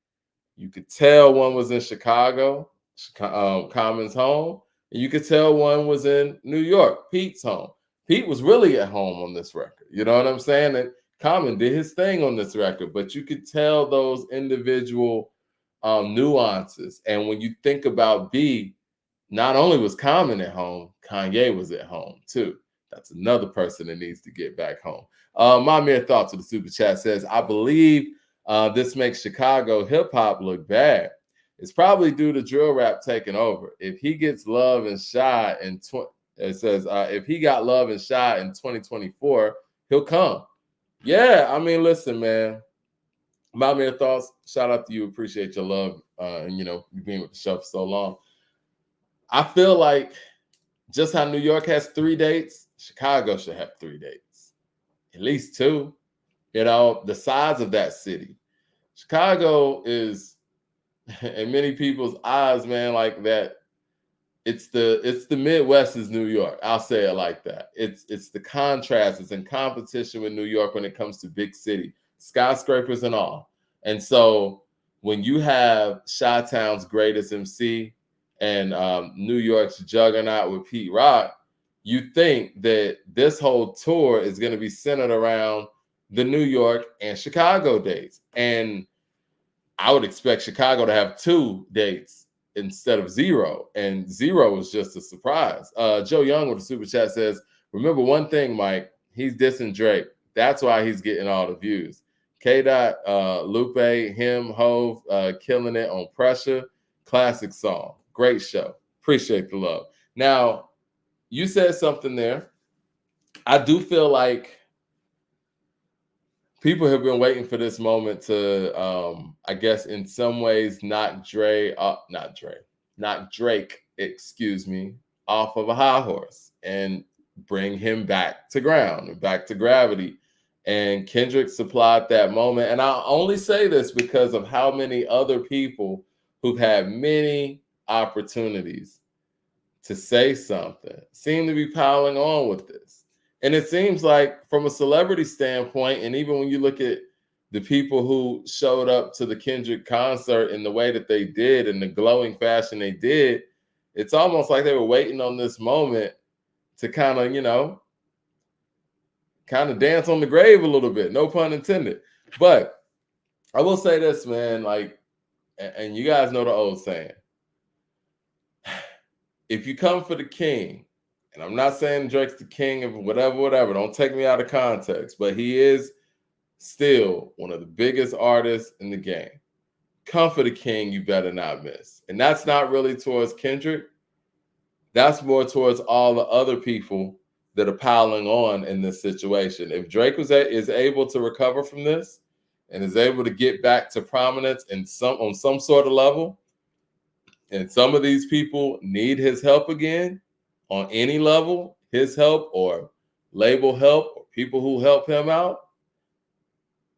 Speaker 1: you could tell one was in Chicago, Common's home, and you could tell one was in New York, Pete's home. Pete was really at home on this record. You know what I'm saying? And Common did his thing on this record, but you could tell those individual nuances. And when you think about B, not only was Common at home, Kanye was at home too. That's another person that needs to get back home. My mere thoughts of the super chat says, I believe this makes Chicago hip hop look bad. It's probably due to drill rap taking over. If he gets love and shy in it says if he got love and shy in 2024, he'll come. Yeah, I mean, listen, man. My mere thoughts. Shout out to you. Appreciate your love and you know, being with the show for so long. I feel like just how New York has 3 dates, Chicago should have 3 dates, at least 2. You know, the size of that city. Chicago is, in many people's eyes, man, like that. It's the Midwest is New York. I'll say it like that. It's the contrast. It's in competition with New York when it comes to big city, skyscrapers and all. And so when you have Chi-Town's greatest MC and New York's juggernaut with Pete Rock, you think that this whole tour is going to be centered around the New York and Chicago dates. And I would expect Chicago to have 2 dates instead of 0. And 0 was just a surprise. Joe Young with the super chat says, remember one thing, Mike, he's dissing Drake. That's why he's getting all the views. K-Dot, Lupe, him, Hove, killing it on Pressure. Classic song. Great show. Appreciate the love. Now, you said something there. I do feel like people have been waiting for this moment to, I guess, in some ways, knock Drake, excuse me, off of a high horse and bring him back to ground and back to gravity. And Kendrick supplied that moment. And I only say this because of how many other people who've had many opportunities to say something seem to be piling on with this. And it seems like from a celebrity standpoint, and even when you look at the people who showed up to the Kendrick concert in the way that they did, in the glowing fashion they did, it's almost like they were waiting on this moment to kind of, you know, kind of dance on the grave a little bit, no pun intended. But I will say this, man, like, and you guys know the old saying, if you come for the king, and I'm not saying Drake's the king of whatever, don't take me out of context, but he is still one of the biggest artists in the game. Come for the king, you better not miss. And that's not really towards Kendrick. That's more towards all the other people that are piling on in this situation. If Drake is able to recover from this and is able to get back to prominence on some sort of level, and some of these people need his help again on any level, his help or label help or people who help him out,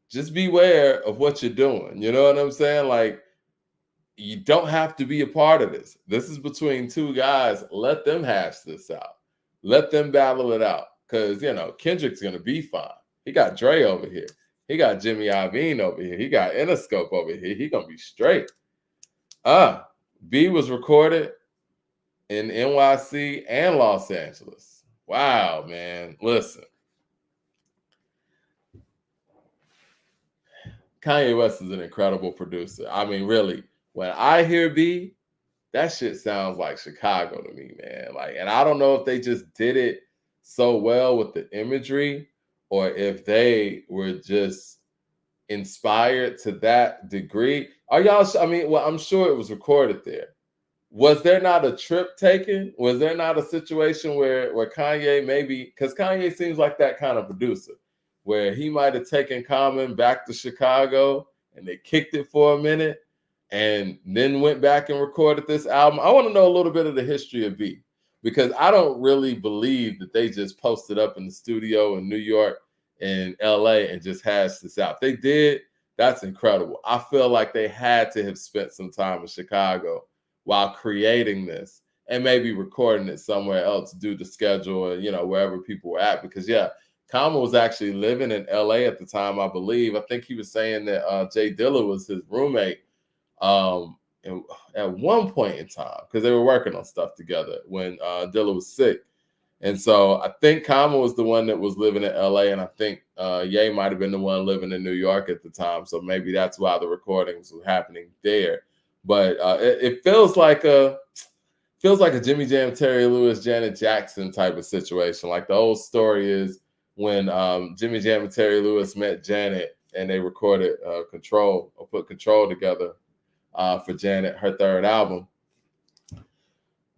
Speaker 1: just beware of what you're doing. You know what I'm saying? Like, you don't have to be a part of this. This is between 2 guys. Let them hash this out. Let them battle it out. Because, you know, Kendrick's going to be fine. He got Dre over here. He got Jimmy Iovine over here. He got Interscope over here. He going to be straight. B was recorded in NYC and Los Angeles. Wow, man. Listen. Kanye West is an incredible producer. I mean, really, when I hear B, that shit sounds like Chicago to me, man. Like, and I don't know if they just did it so well with the imagery or if they were just inspired to that degree. Are y'all, I mean, well, I'm sure it was recorded there. Was there not a trip taken? Was there not a situation where Kanye maybe, because Kanye seems like that kind of producer, where he might have taken Common back to Chicago and they kicked it for a minute and then went back and recorded this album? I want to know a little bit of the history of B, because I don't really believe that they just posted up in the studio in New York and LA and just hashed this out. If they did, that's incredible. I feel like they had to have spent some time in Chicago while creating this and maybe recording it somewhere else due to schedule and, wherever people were at. Because, yeah, Common was actually living in LA at the time, I believe. I think he was saying that Jay Dilla was his roommate at one point in time because they were working on stuff together when Dilla was sick. And so I think Common was the one that was living in LA, and I think Ye might have been the one living in New York at the time. So maybe that's why the recordings were happening there. But it feels like a Jimmy Jam, Terry Lewis, Janet Jackson type of situation. Like the old story is when Jimmy Jam and Terry Lewis met Janet and they recorded Control or put Control together for Janet, her third album.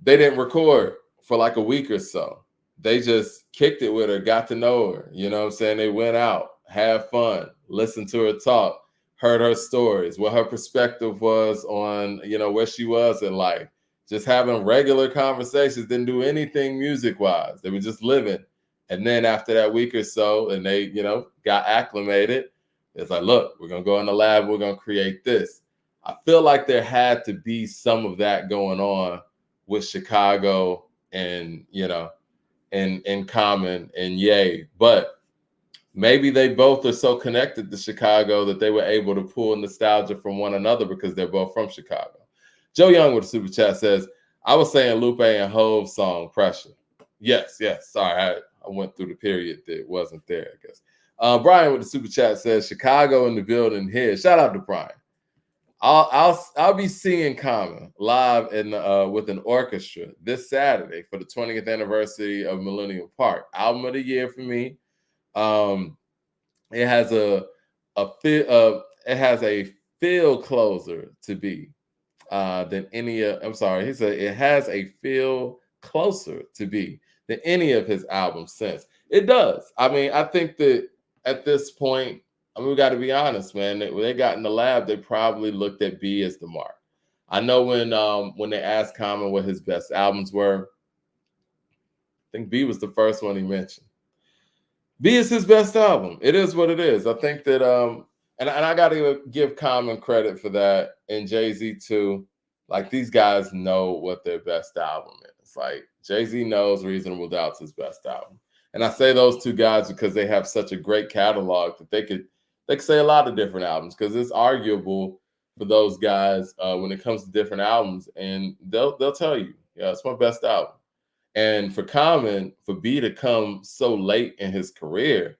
Speaker 1: They didn't record for like a week or so. They just kicked it with her, got to know her. You know what I'm saying? They went out, had fun, listened to her talk, heard her stories, what her perspective was on, where she was in life. Just having regular conversations, didn't do anything music-wise. They were just living. And then after that week or so, and they, got acclimated, it's like, look, we're going to go in the lab, we're going to create this. I feel like there had to be some of that going on with Chicago and, and Common and Ye. But maybe they both are so connected to Chicago that they were able to pull nostalgia from one another because they're both from Chicago. Joe Young with a super chat says, I was saying Lupe and Hove's song Pressure. Yes. Sorry, I went through the period that wasn't there, I guess. Brian with the super chat says, Chicago in the building here. Shout out to Brian. I'll be seeing Common live in with an orchestra this Saturday for the 20th anniversary of Millennium Park. Album of the year for me. It has a feel closer to be than any. I'm sorry, he said it has a feel closer to be than any of his albums since. It does. I mean, I think that at this point, we got to be honest, man. When they got in the lab, they probably looked at B as the mark. I know when they asked Common what his best albums were, I think B was the first one he mentioned. B is his best album. It is what it is. I think that and I got to give Common credit for that, and Jay-Z too. Like these guys know what their best album is. Like Jay-Z knows Reasonable Doubt's his best album. And I say those two guys because they have such a great catalog that they could say a lot of different albums because it's arguable for those guys when it comes to different albums, and they'll tell you, yeah, it's my best album. And for Common, for B to come so late in his career,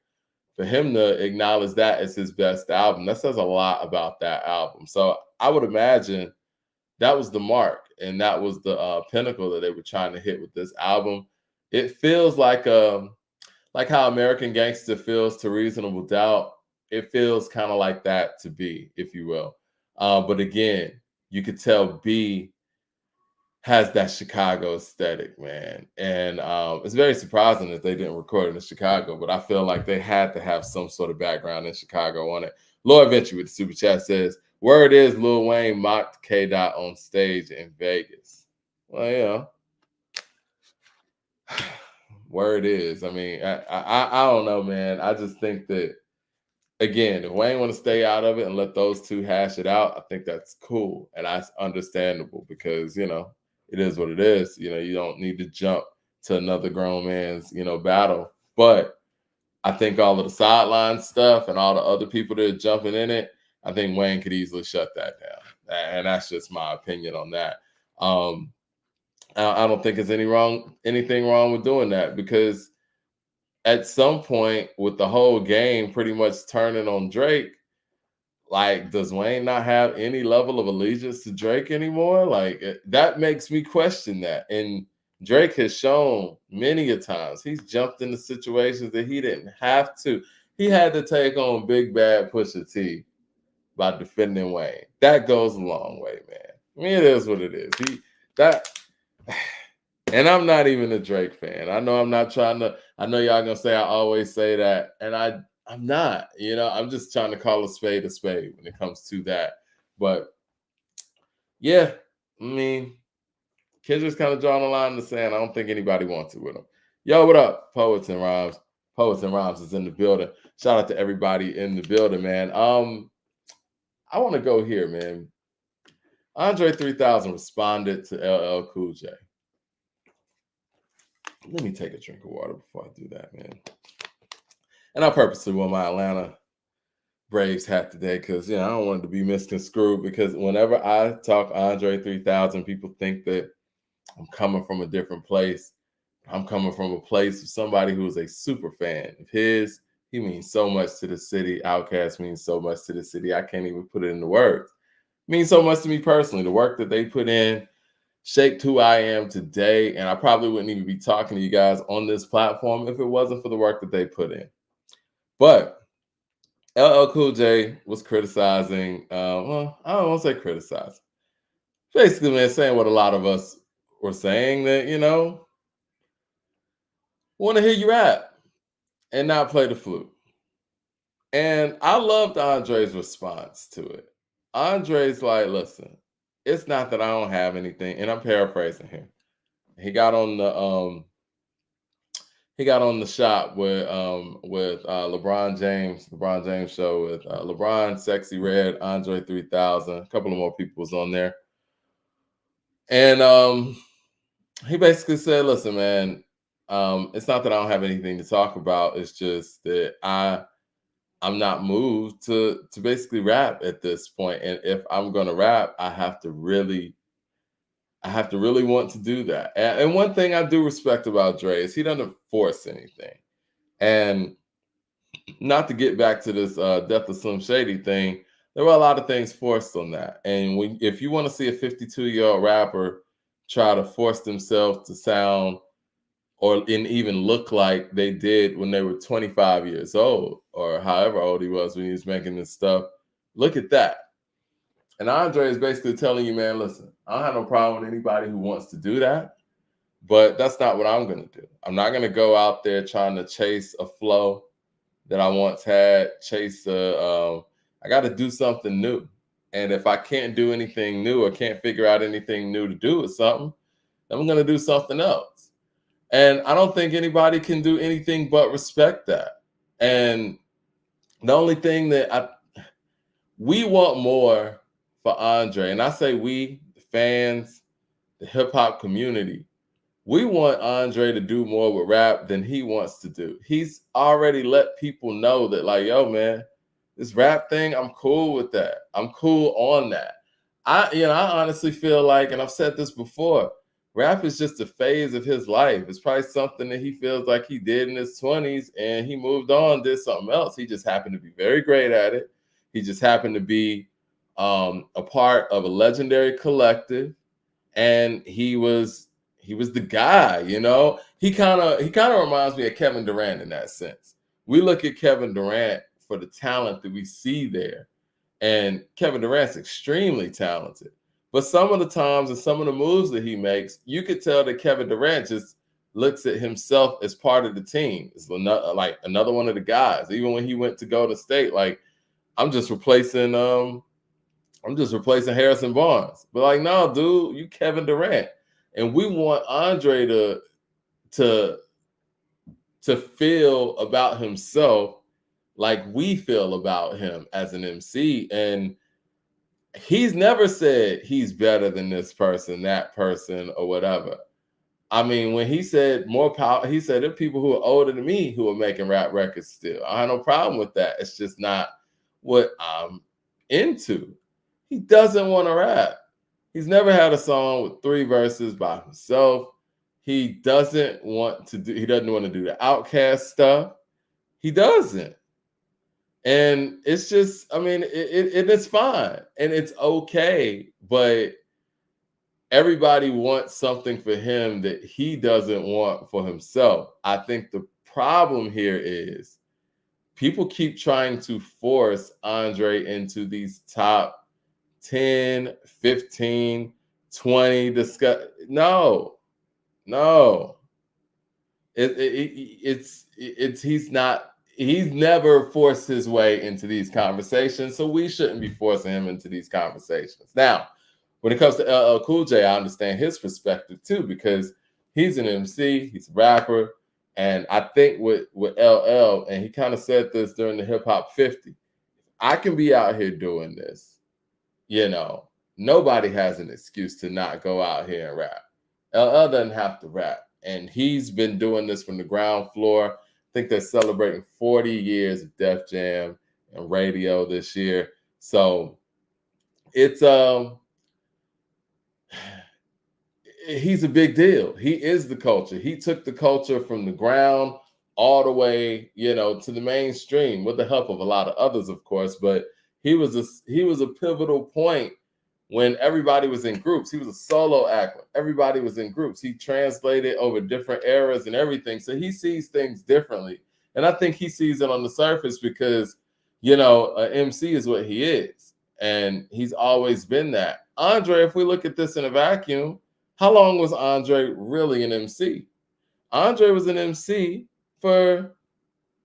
Speaker 1: for him to acknowledge that as his best album, that says a lot about that album. So I would imagine that was the mark, and that was the pinnacle that they were trying to hit with this album. It feels like how American Gangster feels to Reasonable Doubt. It feels kind of like that to B, if you will. But again, you could tell B has that Chicago aesthetic, man. And it's very surprising that they didn't record it in Chicago, but I feel like they had to have some sort of background in Chicago on it. Lord Venture with the super chat says, word is Lil Wayne mocked K-Dot on stage in Vegas. Well, word is. I mean, I don't know, man. I just think that, again, if Wayne want to stay out of it and let those two hash it out, I think that's cool. And that's understandable because, it is what it is. You don't need to jump to another grown man's, battle. But I think all of the sideline stuff and all the other people that are jumping in it, I think Wayne could easily shut that down. And that's just my opinion on that. I don't think there's anything wrong with doing that because at some point with the whole game pretty much turning on Drake, like, does Wayne not have any level of allegiance to Drake anymore? Like, that makes me question that. And Drake has shown many a times he's jumped into situations that he didn't have to. He had to take on Big Bad Pusha T by defending Wayne. That goes a long way, man. I mean, it is what it is. And I'm not even a Drake fan. I know I'm not trying to. I know y'all gonna say I always say that, and I'm not. I'm just trying to call a spade when it comes to that. But yeah, I mean, Kendrick's kind of drawing a line in the sand. I don't think anybody wants it with him. Yo, what up? Poets and Rhymes. Poets and Rhymes is in the building. Shout out to everybody in the building, man. I want to go here, man. Andre 3000 responded to LL Cool J. Let me take a drink of water before I do that, man. And I purposely wore my Atlanta Braves hat today because, I don't want it to be misconstrued, because whenever I talk Andre 3000, people think that I'm coming from a different place. I'm coming from a place of somebody who is a super fan of his. He means so much to the city. Outkast means so much to the city. I can't even put it into words. It means so much to me personally. The work that they put in shaped who I am today. And I probably wouldn't even be talking to you guys on this platform if it wasn't for the work that they put in. But LL Cool J was criticizing, well, I don't want to say criticizing. Basically, man, saying what a lot of us were saying, that, want to hear you rap and not play the flute. And I loved Andre's response to it. Andre's like, listen, it's not that I don't have anything, and I'm paraphrasing here. He got on the shot with LeBron James show with LeBron, Sexy Red, Andre 3000, a couple of more people was on there. And he basically said, listen, man, it's not that I don't have anything to talk about. It's just that I'm not moved to basically rap at this point. And if I'm gonna rap, I have to really want to do that. And one thing I do respect about Dre is he doesn't force anything. And not to get back to this Death of Slim Shady thing, there were a lot of things forced on that. And if you want to see a 52-year-old rapper try to force themselves to sound or even look like they did when they were 25 years old, or however old he was when he was making this stuff, look at that. And Andre is basically telling you, man, listen, I don't have no problem with anybody who wants to do that, but that's not what I'm going to do. I'm not going to go out there trying to chase a flow that I once had, I got to do something new. And if I can't do anything new or can't figure out anything new to do with something, then I'm going to do something else. And I don't think anybody can do anything but respect that. And the only thing that we want more for Andre, and I say we, the fans, the hip hop community, we want Andre to do more with rap than he wants to do. He's already let people know that, like, yo, man, this rap thing, I'm cool with that. I'm cool on that. I honestly feel like, and I've said this before, rap is just a phase of his life. It's probably something that he feels like he did in his 20s and he moved on, did something else. He just happened to be very great at it. He just happened to be a part of a legendary collective, and he was the guy. He kind of reminds me of Kevin Durant in that sense. We look at Kevin Durant for the talent that we see there, and Kevin Durant's extremely talented. But some of the times and some of the moves that he makes, you could tell that Kevin Durant just looks at himself as part of the team. It's like another one of the guys. Even when he went to Golden State, like, I'm just replacing Harrison Barnes. But like, no, dude, you Kevin Durant. And we want Andre to feel about himself like we feel about him as an MC. And he's never said he's better than this person, that person, or whatever. I mean, when he said more power, he said there are people who are older than me who are making rap records still. I have no problem with that. It's just not what I'm into. He doesn't want to rap. He's never had a song with 3 verses by himself. He doesn't want to do the Outkast stuff. He doesn't. And it's just, I mean, it's fine and it's okay, but everybody wants something for him that he doesn't want for himself. I think the problem here is people keep trying to force Andre into these top 10, 15, 20 discuss. No. He's never forced his way into these conversations, so we shouldn't be forcing him into these conversations. Now, When it comes to LL Cool J, I understand his perspective too, because he's an MC, he's a rapper, and I think with LL, and he kind of said this during the Hip Hop 50, I can be out here doing this, you know, nobody has an excuse to not go out here and rap. LL doesn't have to rap, and he's been doing this from the ground floor. I think they're celebrating 40 years of Def Jam and radio this year, so it's he's a big deal. He is the culture. He took the culture from the ground all the way, you know, to the mainstream with the help of a lot of others, of course. But he was a pivotal point when everybody was in groups. He was a solo act. When everybody was in groups. He translated over different eras and everything. So he sees things differently. And I think he sees it on the surface because, you know, an MC is what he is. And he's always been that. Andre, if we look at this in a vacuum, how long was Andre really an MC? Andre was an MC for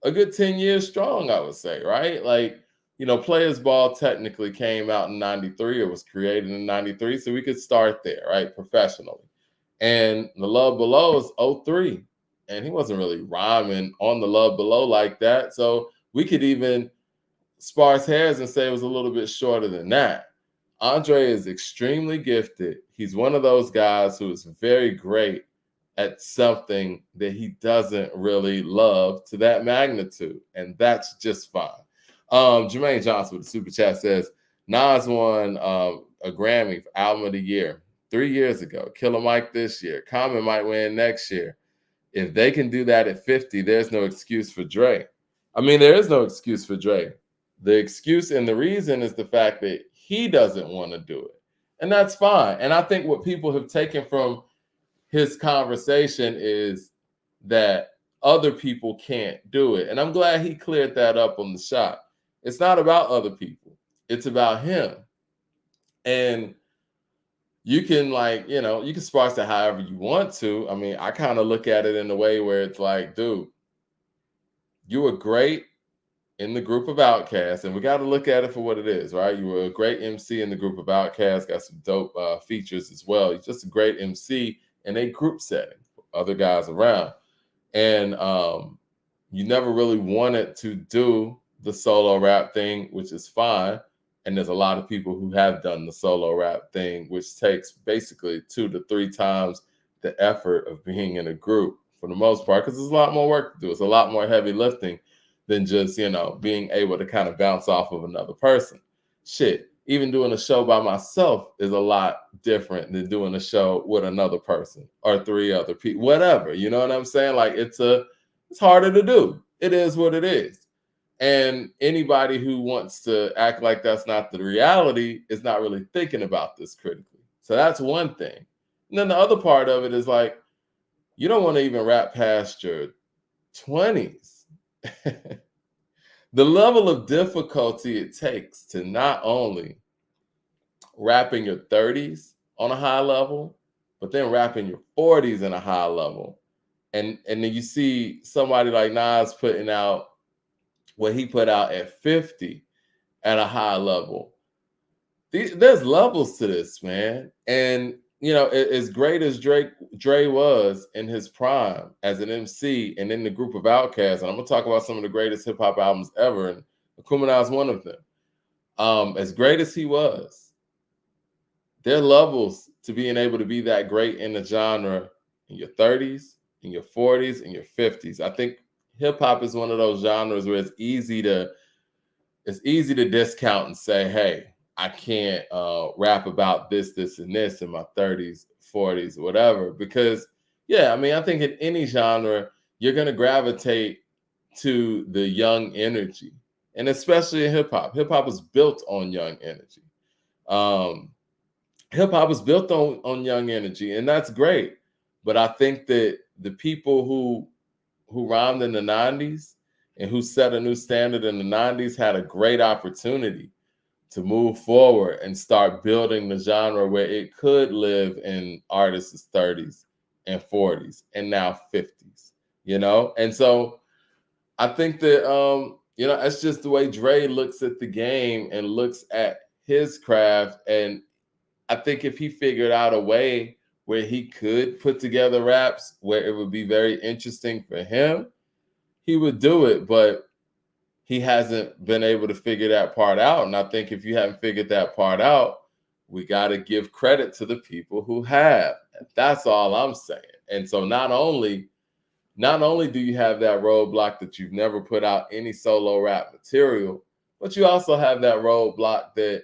Speaker 1: a good 10 years strong, I would say, right? Like, you know, Players Ball technically came out in 93 or was created in 93. So we could start there, right? Professionally. And The Love Below is '03. And he wasn't really rhyming on The Love Below like that. So we could even sparse hairs and say it was a little bit shorter than that. Andre is extremely gifted. He's one of those guys who is very great at something that he doesn't really love to that magnitude, and that's just fine. Jermaine Johnson with the super chat says Nas won a Grammy for Album of the Year 3 years ago. Killer Mike this year. Common might win next year. If they can do that at 50, there's no excuse for Dre. I mean, there is no excuse for Dre. The excuse and the reason is the fact that he doesn't want to do it. And that's fine. And I think what people have taken from his conversation is that other people can't do it. And I'm glad he cleared that up on the shot. It's not about other people. It's about him. And you can, like, you know, you can sparse it however you want to. I mean, I kind of look at it in a way where it's like, dude, you were great in the group of Outcasts, and we got to look at it for what it is, right? You were a great MC in the group of Outcasts, got some dope features as well. You're just a great MC in a group setting, other guys around. And you never really wanted to do the solo rap thing, which is fine. And there's a lot of people who have done the solo rap thing, which takes basically 2 to 3 times the effort of being in a group for the most part, because there's a lot more work to do. It's a lot more heavy lifting than just, you know, being able to kind of bounce off of another person. Shit, even doing a show by myself is a lot different than doing a show with another person or 3 other people, whatever. You know what I'm saying? Like, it's harder to do. It is what it is. And anybody who wants to act like that's not the reality is not really thinking about this critically. So that's one thing. And then the other part of it is like, you don't want to even rap past your 20s. The level of difficulty it takes to not only rap in your 30s on a high level, but then rap in your 40s in a high level. And then you see somebody like Nas putting out what he put out at 50 at a high level. There's levels to this, man. And, you know, as great as Dre was in his prime as an MC and in the group of Outcasts, and I'm going to talk about some of the greatest hip-hop albums ever, and Kumina is one of them. As great as he was, there are levels to being able to be that great in the genre in your 30s, in your 40s, and your 50s. I think hip-hop is one of those genres where it's easy to discount and say, hey, I can't rap about this, and this in my 30s, 40s, whatever. Because, yeah, I mean, I think in any genre, you're going to gravitate to the young energy. And especially in hip-hop. Hip-hop is built on young energy. Hip-hop is built on young energy, and that's great. But I think that the people who rhymed in the 90s and who set a new standard in the 90s had a great opportunity to move forward and start building the genre where it could live in artists' 30s and 40s and now 50s, you know? And so I think that, you know, that's just the way Dre looks at the game and looks at his craft. And I think if he figured out a way where he could put together raps where it would be very interesting for him, he would do it. But he hasn't been able to figure that part out. And I think if you haven't figured that part out, we got to give credit to the people who have. That's all I'm saying. And so not only do you have that roadblock that you've never put out any solo rap material, but you also have that roadblock that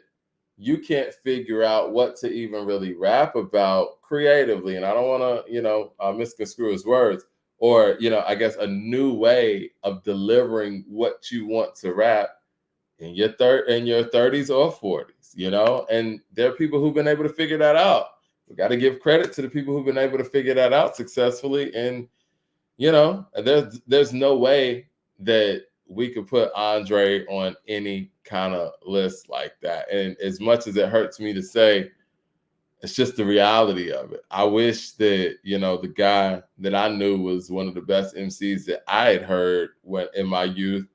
Speaker 1: you can't figure out what to even really rap about creatively. And I don't want to, misconstrue his words, or, I guess a new way of delivering what you want to rap in your 30s or 40s, and there are people who've been able to figure that out. We got to give credit to the people who've been able to figure that out successfully. And there's no way that we could put Andre on any kind of list like that. And as much as it hurts me to say, it's just the reality of it. I wish that, the guy that I knew was one of the best MCs that I had heard in my youth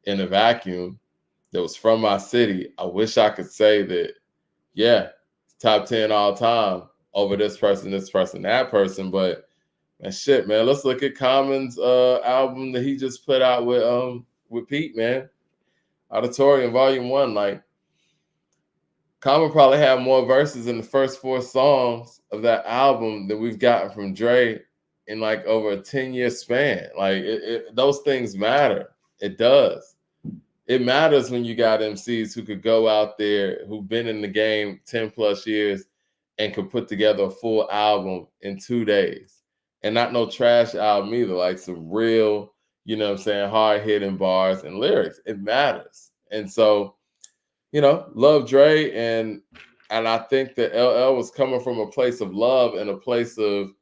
Speaker 1: in a vacuum that was from my city. I wish I could say that, yeah, top 10 all time over this person, that person. But man, shit, man, let's look at Common's album that he just put out with Pete, man. Auditorium Volume 1. Like, Common probably had more verses in the first 4 songs of that album than we've gotten from Dre in like over a 10-year span. Like, those things matter. It does. It matters when you got MCs who could go out there, who've been in the game 10 plus years and could put together a full album in 2 days. And not no trash album either, like some real, hard hitting bars and lyrics. It matters. And so, love Dre, and I think that LL was coming from a place of love and a place of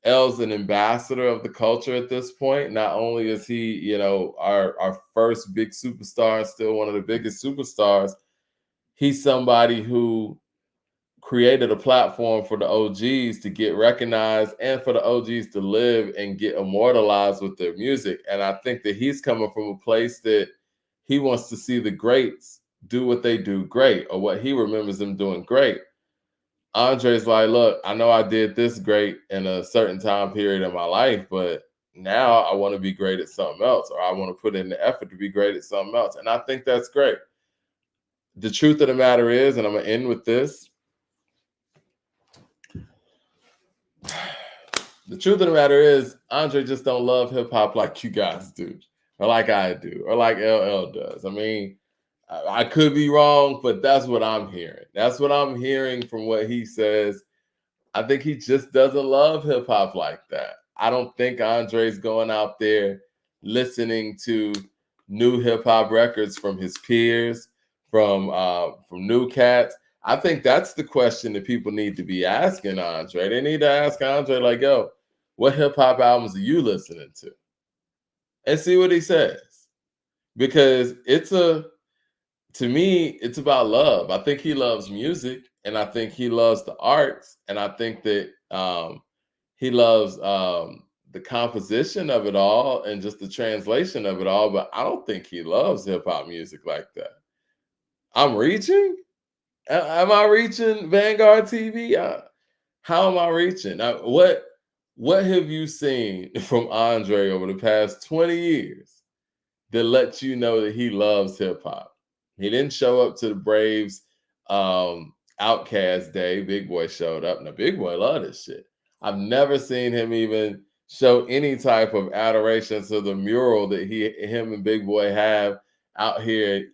Speaker 1: L's an ambassador of the culture at this point. Not only is he, our first big superstar and still one of the biggest superstars, he's somebody who created a platform for the OGs to get recognized and for the OGs to live and get immortalized with their music. And I think that he's coming from a place that he wants to see the greats do what they do great, or what he remembers them doing great. Andre's like, look, I know I did this great in a certain time period in my life, but now I want to be great at something else, or I want to put in the effort to be great at something else. And I think that's great. The truth of the matter is, and I'm going to end with this, the truth of the matter is, Andre just don't love hip hop like you guys do, or like I do, or like LL does. I mean, I could be wrong, but that's what I'm hearing. That's what I'm hearing from what he says. I think he just doesn't love hip hop like that. I don't think Andre's going out there listening to new hip hop records from his peers, from new cats. I think that's the question that people need to be asking Andre. They need to ask Andre, like, yo, what hip hop albums are you listening to? And see what he says. Because to me, it's about love. I think he loves music, and I think he loves the arts, and I think that he loves the composition of it all and just the translation of it all. But I don't think he loves hip hop music like that. I'm reaching. Am I reaching Vanguard TV? How am I reaching? What have you seen from Andre over the past 20 years that lets you know that he loves hip hop? He didn't show up to the Braves Outcast Day. Big Boy showed up. Now, Big Boy loved this shit. I've never seen him even show any type of adoration to the mural that him and Big Boy have out here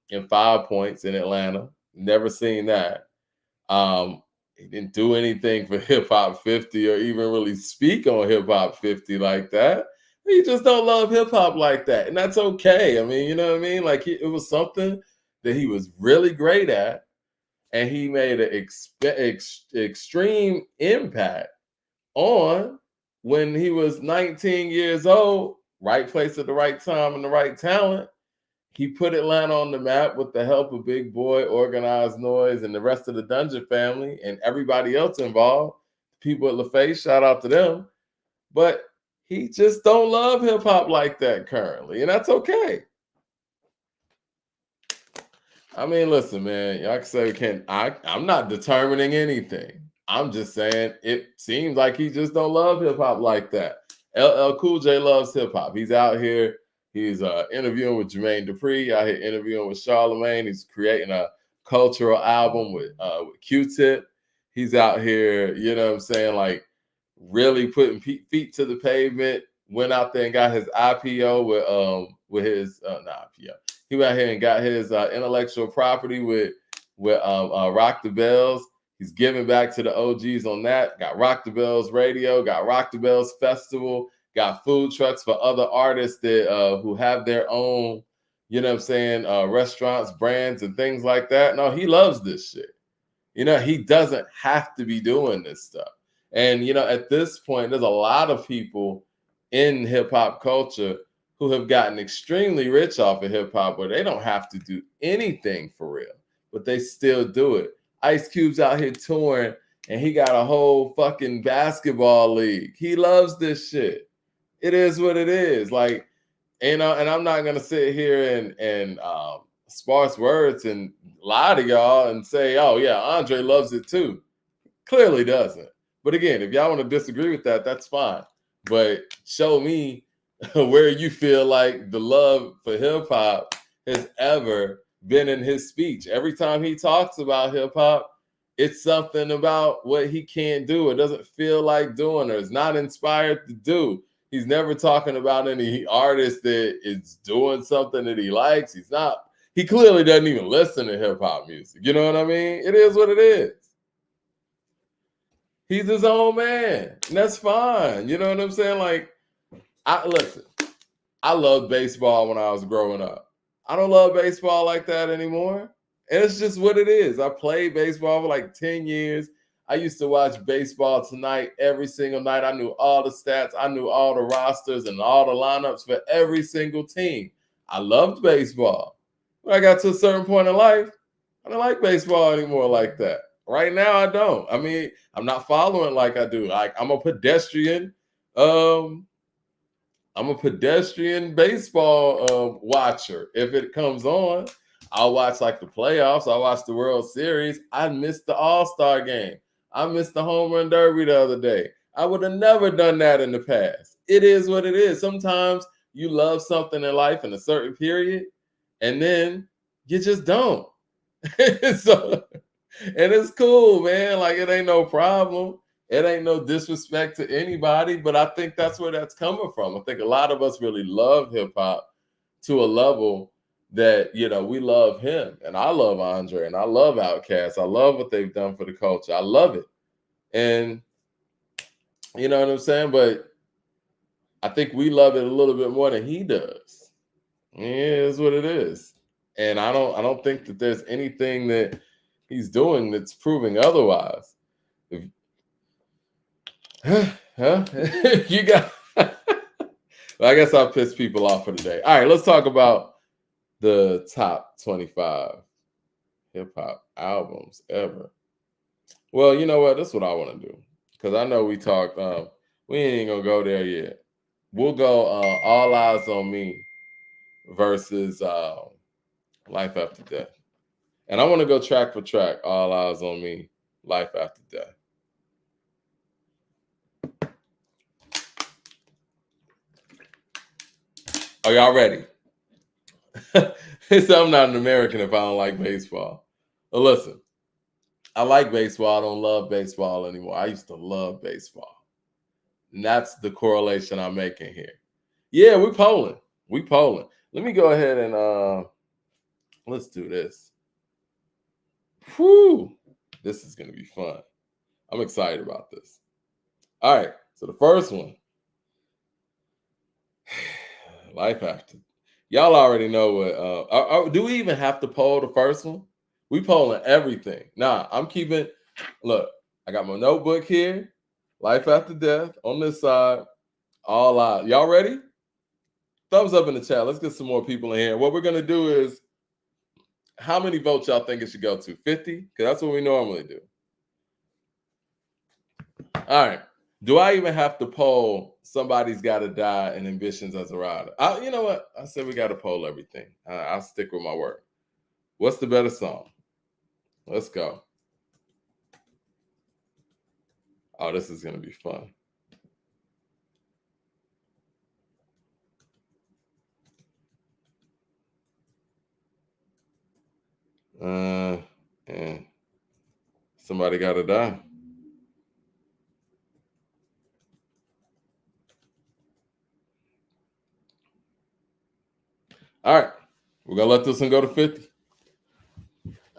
Speaker 1: in 5 Points in Atlanta. Never seen that. He didn't do anything for Hip Hop 50 or even really speak on Hip Hop 50 like that. He just don't love hip hop like that. And that's okay. I mean, you know what I mean? Like, it was something that he was really great at. And he made an extreme impact on when he was 19 years old, right place at the right time and the right talent. He put Atlanta on the map with the help of Big Boy, Organized Noise, and the rest of the Dungeon family and everybody else involved. People at LaFace, shout out to them. But he just don't love hip hop like that currently, and that's okay. I mean, listen, man. Like I say, I'm not determining anything. I'm just saying it seems like he just don't love hip hop like that. LL Cool J loves hip hop. He's out here. He's interviewing with Jermaine Dupri. Out here interviewing with Charlemagne. He's creating a cultural album with Q-Tip. He's out here, you know what I'm saying, like really putting feet to the pavement. Went out there and got his IPO with his not IPO. He went out here and got his intellectual property with Rock the Bells. He's giving back to the OGs on that. Got Rock the Bells Radio, got Rock the Bells Festival, got food trucks for other artists that who have their own, you know what I'm saying, restaurants, brands, and things like that. No, he loves this shit. You know, he doesn't have to be doing this stuff. And, you know, at this point, there's a lot of people in hip hop culture who have gotten extremely rich off of hip hop where they don't have to do anything for real, but they still do it. Ice Cube's out here touring and he got a whole fucking basketball league. He loves this shit. It is what it is. Like, you know, and I'm not going to sit here and sparse words and lie to y'all and say, oh, yeah, Andre loves it too. Clearly doesn't. But again, if y'all want to disagree with that, that's fine. But show me where you feel like the love for hip hop has ever been in his speech. Every time he talks about hip hop, it's something about what he can't do. It doesn't feel like doing or is not inspired to do. He's never talking about any artist that is doing something that he likes. He clearly doesn't even listen to hip hop music. You know what I mean? It is what it is. He's his own man. And that's fine. You know what I'm saying? Like, listen, I loved baseball when I was growing up. I don't love baseball like that anymore. And it's just what it is. I played baseball for like 10 years. I used to watch Baseball Tonight every single night. I knew all the stats. I knew all the rosters and all the lineups for every single team. I loved baseball. When I got to a certain point in life, I don't like baseball anymore like that. Right now, I don't. I mean, I'm not following like I do. Like, I'm a pedestrian. I'm a pedestrian baseball watcher. If it comes on, I'll watch like the playoffs. I'll watch the World Series. I missed the All-Star game. I missed the Home Run Derby the other day. I would have never done that in the past. It is what it is. Sometimes you love something in life in a certain period, and then you just don't. So, and it's cool, man. Like, it ain't no problem. It ain't no disrespect to anybody, but I think that's where that's coming from. I think a lot of us really love hip hop to a level that, you know, we love him. And I love Andre and I love Outkast. I love what they've done for the culture. I love it. And you know what I'm saying? But I think we love it a little bit more than he does. Yeah, it's what it is. And I don't think that there's anything that he's doing that's proving otherwise. You got well, I guess I'll piss people off for today. All right, let's talk about the top 25 hip-hop albums ever. Well, you know what? That's what I want to do. Because I know we talked, we ain't gonna go there yet. We'll go All Eyes on Me versus Life After Death. And I want to go track for track, All Eyes on Me, Life After Death. Are y'all ready? So I'm not an American if I don't like baseball. But listen, I like baseball. I don't love baseball anymore. I used to love baseball. And that's the correlation I'm making here. Yeah, we polling. Let me go ahead and let's do this. Whew. This is going to be fun. I'm excited about this. All right. So the first one, Life After. Y'all already know what. Do we even have to poll the first one? We polling everything. Nah, I'm keeping. Look, I got my notebook here. Life After Death on this side. All out. Y'all ready? Thumbs up in the chat. Let's get some more people in here. What we're gonna do is, how many votes y'all think it should go to? 50? Because that's what we normally do. All right. Do I even have to poll Somebody's Gotta Die and Ambitions as a Rider? You know what? I said we got to poll everything. I'll stick with my word. What's the better song? Let's go. Oh, this is going to be fun. And somebody got to die. All right. We're going to let this one go to 50.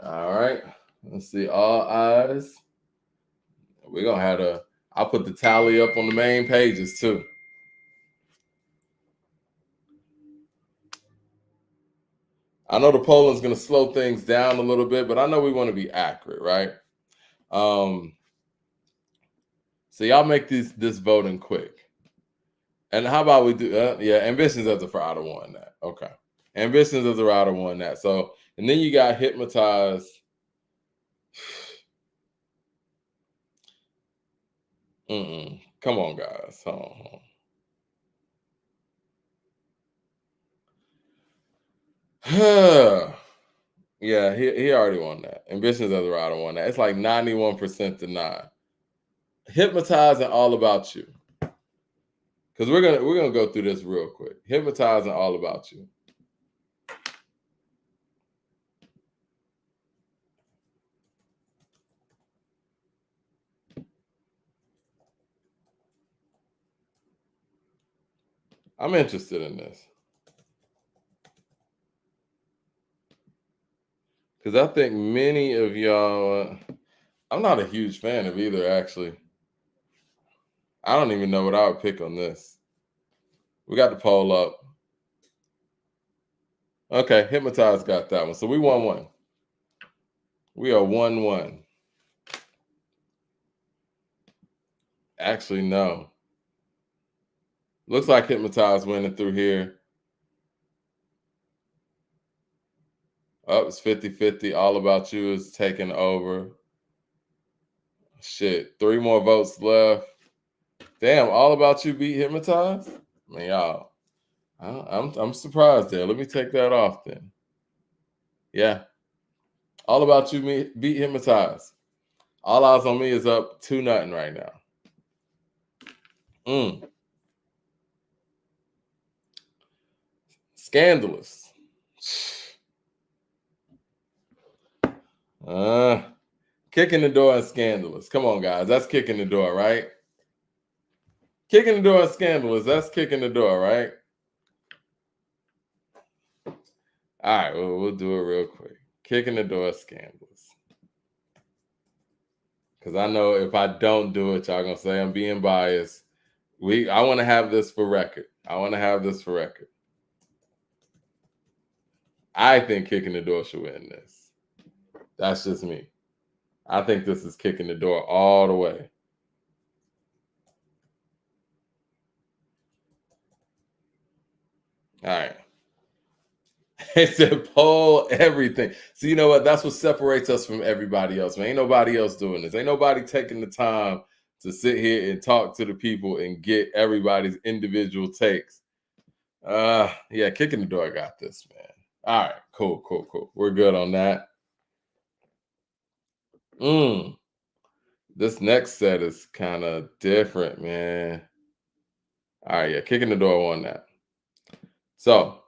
Speaker 1: All right. Let's see. All eyes. We're going to have to, I'll put the tally up on the main pages too. I know the polling's going to slow things down a little bit, but I know we want to be accurate, right? So y'all make this voting quick. And how about we do, Ambitions as a Rider won that. Okay. Ambitions as a Rider won that. So, and then you got Hypnotized. Come on, guys. Hold on. Yeah, he already won that. Ambitions as a Rider won that. It's like 91% to 9. Hypnotized and All About You. Because we're gonna go through this real quick. Hypnotized and All About You. I'm interested in this. Because I think many of y'all, I'm not a huge fan of either, actually. I don't even know what I would pick on this. We got the poll up. Okay, Hypnotized got that one. So we won one. We are 1-1. Actually, no. Looks like Hypnotized winning through here. Oh, it's 50-50. All About You is taking over. Shit, 3 more votes left. Damn, All About You beat Hypnotized? Man, y'all, I'm surprised there. Let me take that off then. Yeah. All About You beat Hypnotized. All Eyes on Me is up 2-0 right now. Scandalous. Kicking the door and Scandalous. Come on, guys. That's kicking the door, right? Kicking the door and Scandalous. That's kicking the door, right? All right, we'll do it real quick. Kicking the door, Scandalous. Because I know if I don't do it, y'all gonna say I'm being biased. I want to have this for record. I think Kicking the Door should win this. That's just me. I think this is Kicking the Door all the way. All right. It said poll everything. So you know what? That's what separates us from everybody else. Man, ain't nobody else doing this. Ain't nobody taking the time to sit here and talk to the people and get everybody's individual takes. Yeah, Kicking the Door got this, man. All right, cool. We're good on that. This next set is kind of different, man. All right, yeah, Kicking the Door won that. So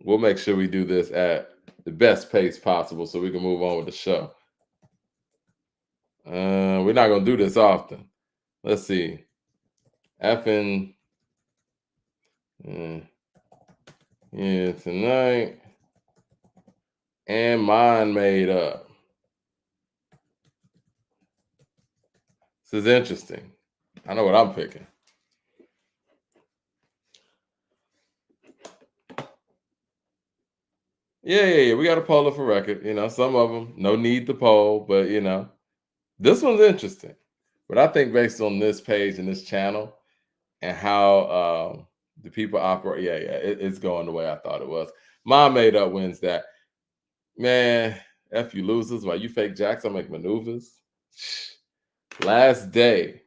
Speaker 1: we'll make sure we do this at the best pace possible so we can move on with the show. We're not gonna do this often. Let's see. Effing yeah, tonight. And Mine Made Up. This is interesting. I know what I'm picking. Yeah. We got to poll it for record. You know, some of them, no need to poll, but you know, this one's interesting. But I think based on this page and this channel and how the people operate, it's going the way I thought it was. Mine Made Up wins that. Man, F you losers, while you fake jacks, I make maneuvers. Last Day.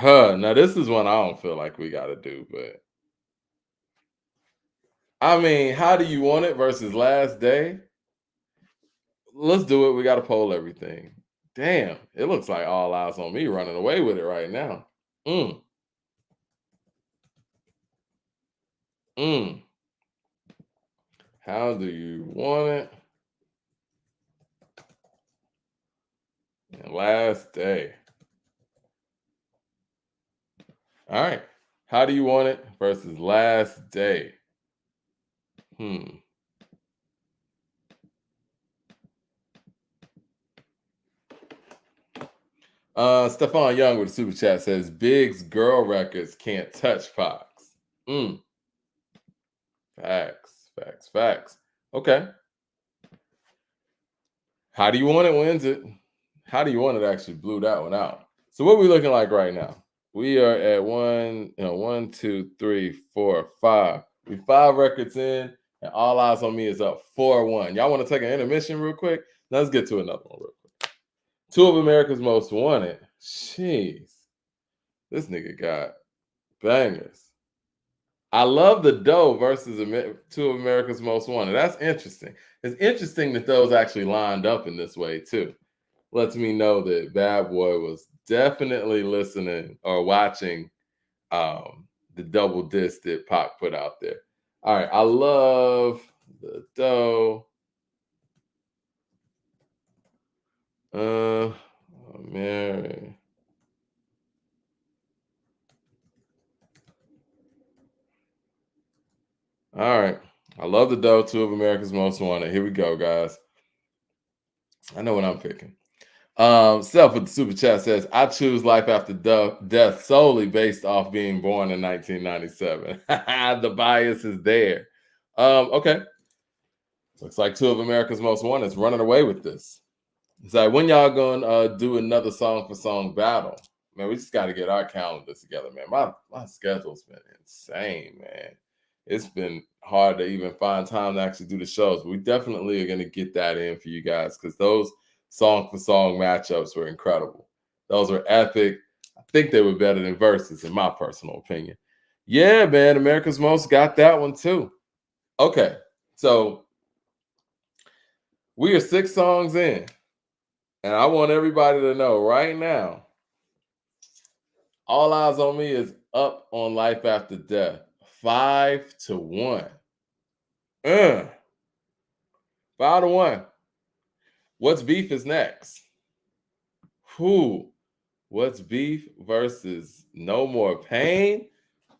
Speaker 1: Now this is one I don't feel like we got to do, but I mean, How Do You Want It versus Last Day? Let's do it. We got to poll everything. Damn, it looks like All Eyes on Me running away with it right now. Mm, mm. How Do You Want It? And Last Day. All right. How Do You Want It versus Last Day? Hmm. Stefan Young with a super chat says Big's girl records can't touch Fox. Mm. Facts, facts, facts. Okay. How Do You Want It wins it. How Do You Want It actually blew that one out. So what are we looking like right now? We are at one, two, three, four, five. We 5 records in, and All Eyes on Me is up 4-1. Y'all want to take an intermission real quick? Let's get to another one real quick. Two of America's Most Wanted. Jeez. This nigga got bangers. I love the Doe versus two of America's Most Wanted. That's interesting. It's interesting that those actually lined up in this way too. Lets me know that Bad Boy was definitely listening or watching the double disc that Pac put out there. All right, I love the Doe. Mary. All right. I love the Doe, two of America's Most Wanted. Here we go, guys. I know what I'm picking. Self with the super chat says, I choose life after death solely based off being born in 1997. The bias is there. Okay. Looks like two of America's Most Wanted is running away with this. It's like, when y'all gonna do another song for song battle? Man, we just got to get our calendars together, man. My schedule's been insane, man. It's been hard to even find time to actually do the shows. We definitely are gonna get that in for you guys because those song for song matchups were incredible. Those were epic. I think they were better than verses, in my personal opinion. Yeah, man, America's Most got that one too. Okay, so we are 6 songs in. And I want everybody to know right now, All Eyes on Me is up on Life After Death, 5-1. 5-1. What's Beef is next. Who? What's Beef versus No More Pain?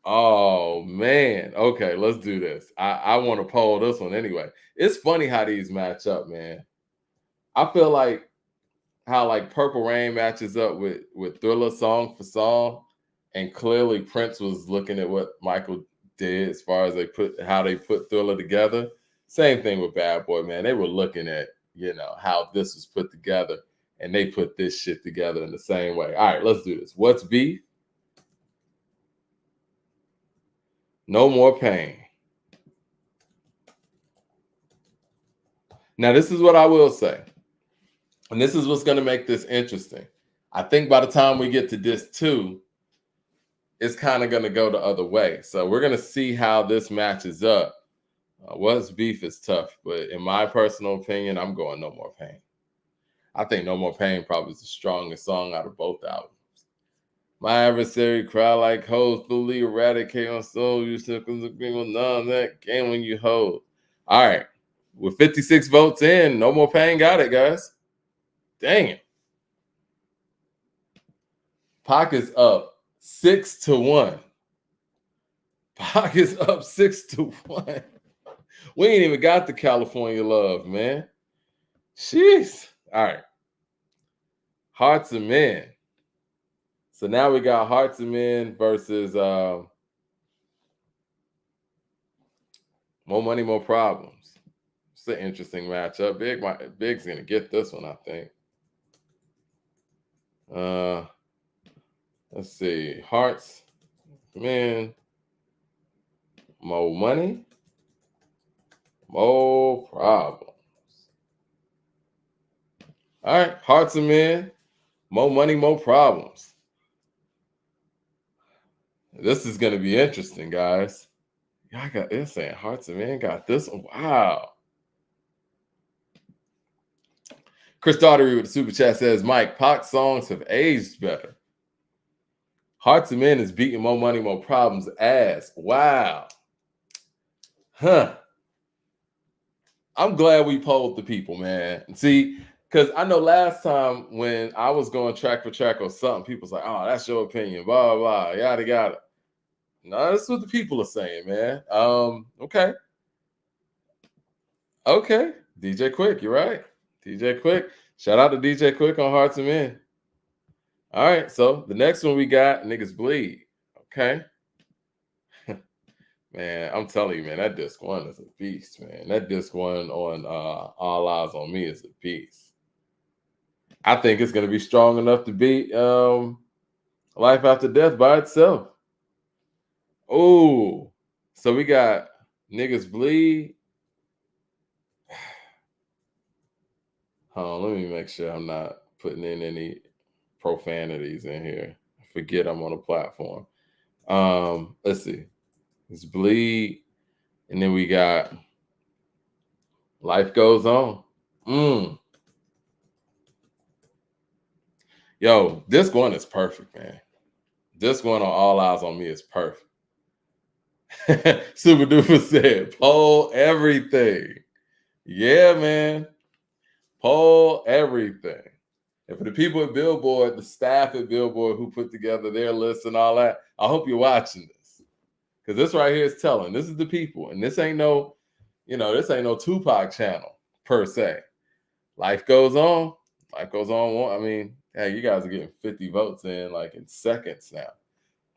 Speaker 1: Oh man. Okay, let's do this. I want to poll this one anyway. It's funny how these match up, man. I feel like how like Purple Rain matches up with Thriller song for song, and clearly Prince was looking at what Michael did as far as how they put Thriller together. Same thing with Bad Boy, man. They were looking at how this was put together, and they put this shit together in the same way. All right, let's do this. What's Beef? No More Pain. Now this is what I will say, and this is what's going to make this interesting. I think by the time we get to disc 2, it's kind of going to go the other way. So we're going to see how this matches up. What's Beef is tough, but in my personal opinion, I'm going No More Pain. I think No More Pain probably is the strongest song out of both albums. My adversary cry like hoes, fully eradicate on soul. You circles agree with none that game when you hold. All right. With 56 votes in, No More Pain got it, guys. Dang it. Pac is up 6-1. Pac is up 6-1. We ain't even got the California love, man. Jeez. All right. Hearts of Men. So now we got Hearts of Men versus More Money, More Problems. It's an interesting matchup. Big's gonna get this one, I think. Let's see. Hearts, Men, More Money, More Problems. All right, Hearts of Men, More Money, More Problems. This is going to be interesting, guys. Y'all got it's saying Hearts of Men got this. Wow. Chris Daughtery with the super chat says, Mike, Pac songs have aged better. Hearts of Men is beating More Money, More Problems ass. Wow. Huh. I'm glad we polled the people, man. See, because I know last time when I was going track for track or something, people was like, oh, that's your opinion, blah, blah, yada, yada. No, that's what the people are saying, man. Okay. Okay. DJ Quick, you're right. DJ Quick. Shout out to DJ Quick on Hearts of Men. All right, so the next one we got, Niggas Bleed. Okay. Man, I'm telling you, man, that disc one is a beast, man. That disc one on All Eyes on Me is a beast. I think it's going to be strong enough to beat Life After Death by itself. Oh, so we got Niggas Bleed. Hold on, let me make sure I'm not putting in any profanities in here. I forget I'm on a platform. Let's see. It's Bleed. And then we got Life Goes On. Yo, this one is perfect, man. This one on All Eyes on Me is perfect. Super Duper said, poll everything. Yeah, man. Poll everything. And for the people at Billboard, the staff at Billboard who put together their list and all that, I hope you're watching this. Because this right here is telling. This is the people. And this ain't no, this ain't no Tupac channel per se. Life goes on. Life goes on. I mean, hey, you guys are getting 50 votes in like in seconds now.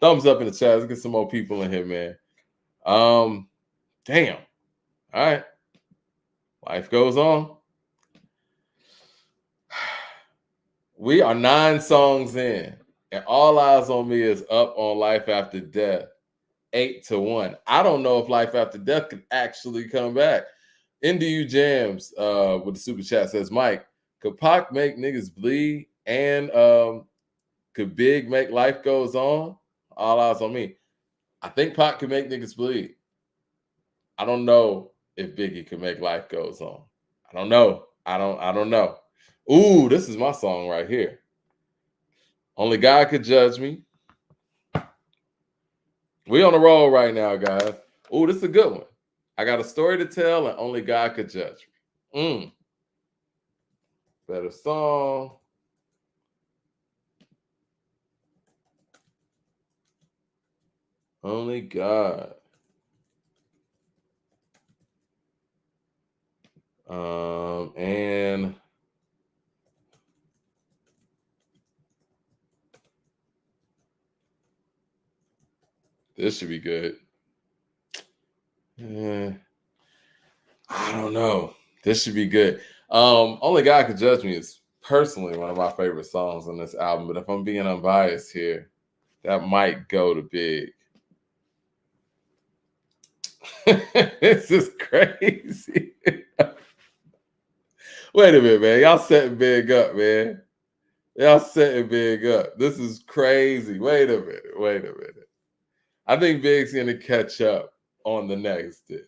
Speaker 1: Thumbs up in the chat. Let's get some more people in here, man. Damn. All right. Life goes on. We are 9 songs in, and All Eyes on Me is up on Life After Death, 8-1. I don't know if Life After Death could actually come back. NDU Jams with the super chat says, Mike, could Pac make Niggas Bleed, and could Big make Life Goes On? All Eyes on Me. I think Pac could make Niggas Bleed. I don't know if Biggie could make Life Goes On. I don't know. I don't know. Ooh, this is my song right here. Only God Could Judge Me. We on the roll right now, guys. Ooh, this is a good one. I got a story to tell, and Only God Could Judge Me. Better song. Only God. And this should be good. I don't know. This should be good. Only God Could Judge Me is personally one of my favorite songs on this album. But if I'm being unbiased here, that might go to Big. This is crazy. Wait a minute, man. Y'all setting Big up, man. Y'all setting Big up. This is crazy. Wait a minute. I think Big's going to catch up on the next disc.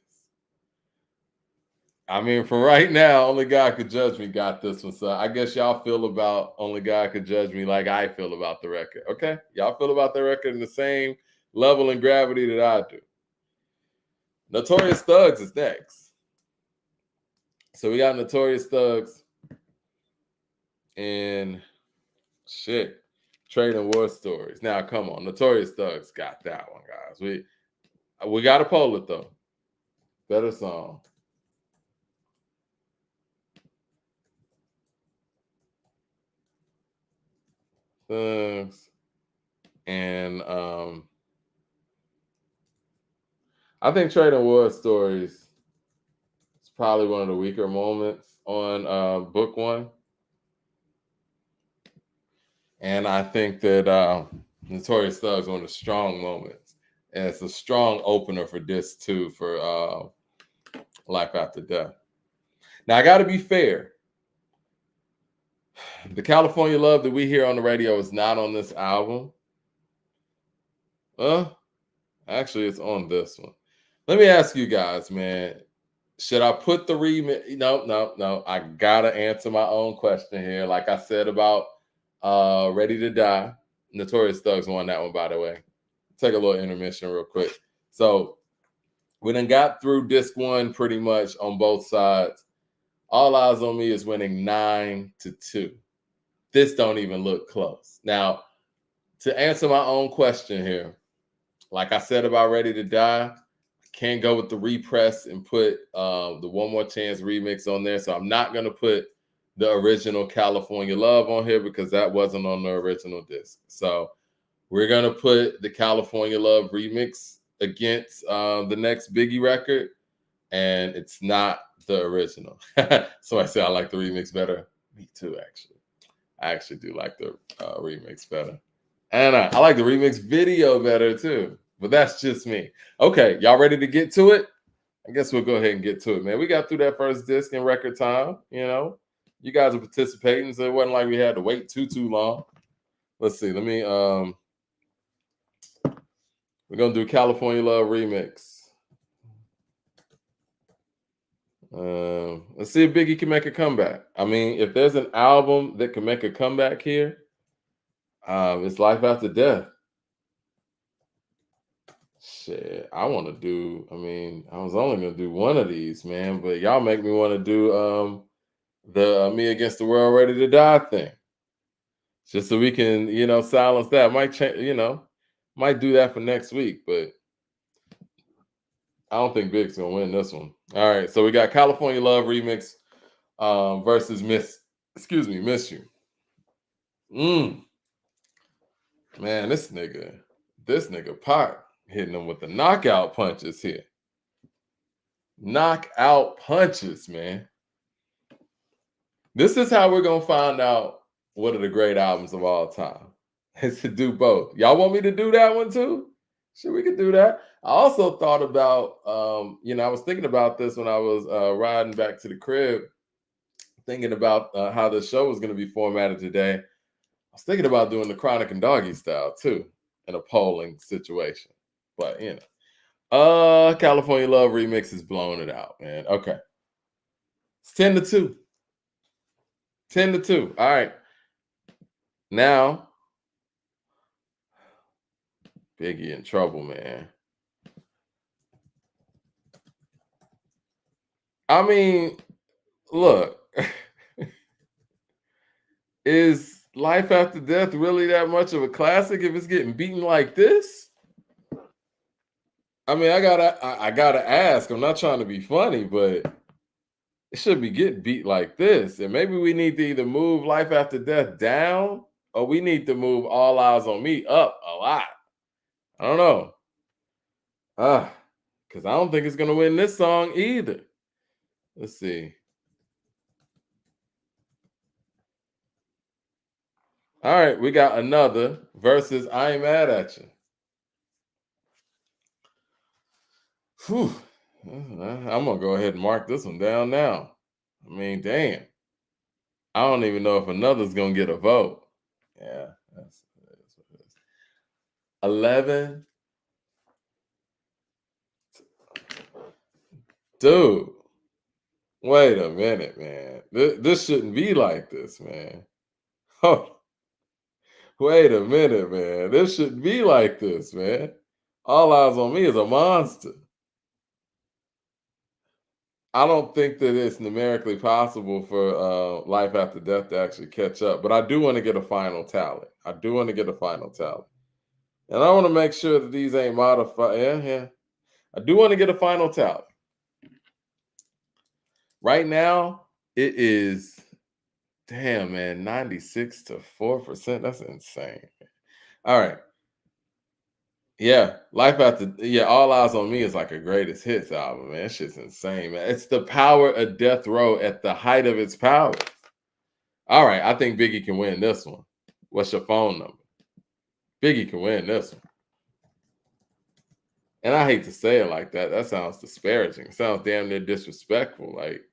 Speaker 1: I mean, for right now, Only God Could Judge Me got this one. So I guess y'all feel about Only God Could Judge Me like I feel about the record. Okay? Y'all feel about the record in the same level and gravity that I do. Notorious Thugs is next. So we got Notorious Thugs and Trade and War Stories. Now, come on. Notorious Thugs got that one, guys. We got to poll it, though. Better song. Thugs. And I think Trade and War Stories is probably one of the weaker moments on book one. And I think that Notorious Thugs is one of the strong moments. And it's a strong opener for disc 2 for Life After Death. Now, I got to be fair. The California Love that we hear on the radio is not on this album. Actually, it's on this one. Let me ask you guys, man. Should I put the remix? No. I gotta answer my own question here. Like I said about Ready to Die. Notorious Thugs won that one, by the way. Take a little intermission real quick. So we done got through disc one pretty much on both sides. All Eyes on Me is winning 9-2. This don't even look close. Now, to answer my own question here, like I said about Ready to Die, can't go with the repress and put the One More Chance remix on there. So I'm not going to put the original California Love on here because that wasn't on the original disc. So we're going to put the California Love remix against the next Biggie record. And it's not the original. So I say I like the remix better. Me too, actually. I actually do like the remix better. And I like the remix video better too. But that's just me. Okay, y'all ready to get to it? I guess we'll go ahead and get to it, man. We got through that first disc in record time. You know, you guys are participating, so it wasn't like we had to wait too long. Let's see. Let me. We're gonna do California Love remix. Let's see if Biggie can make a comeback. I mean, if there's an album that can make a comeback here, it's Life After Death. Shit, I want to do. I mean, I was only gonna do one of these, man, but y'all make me want to do the Me Against the World, Ready to Die thing, just so we can, silence that. Might change, might do that for next week, but I don't think Big's gonna win this one. All right, so we got California Love remix versus Miss You. Man, this nigga Pac hitting them with the knockout punches here. Knockout punches, man. This is how we're gonna find out what are the great albums of all time. Is to do both. Y'all want me to do that one too? Sure, we could do that. I also thought about, I was thinking about this when I was riding back to the crib, thinking about how the show was going to be formatted today. I was thinking about doing the Chronic and Doggy style too in a polling situation. But, California Love remix is blowing it out, man. Okay. It's 10-2. 10-2. All right. Now, Biggie in trouble, man. I mean, look, is Life After Death really that much of a classic if it's getting beaten like this? I mean, I gotta ask. I'm not trying to be funny, but it should be getting beat like this. And maybe we need to either move Life After Death down or we need to move All Eyes on Me up a lot. I don't know. Because I don't think it's gonna win this song either. Let's see. All right, we got another versus I Ain't Mad at You. Whew. I'm gonna go ahead and mark this one down now. I mean, damn. I don't even know if another's gonna get a vote. Yeah, that's what it is. 11. Dude, wait a minute, man. This shouldn't be like this, man. Oh, wait a minute, man. This shouldn't be like this, man. All Eyes on Me is a monster. I don't think that it's numerically possible for Life After Death to actually catch up, but I do want to get a final tally. And I want to make sure that these ain't modified. Yeah. I do want to get a final tally. Right now, it is, damn, man, 96-4%. That's insane. All right. Yeah, All Eyes on Me is like a greatest hits album, man. That shit's insane, man. It's the power of Death Row at the height of its power. All right, I think Biggie can win this one. What's your phone number? Biggie can win this one. And I hate to say it like that. That sounds disparaging. It sounds damn near disrespectful. Like,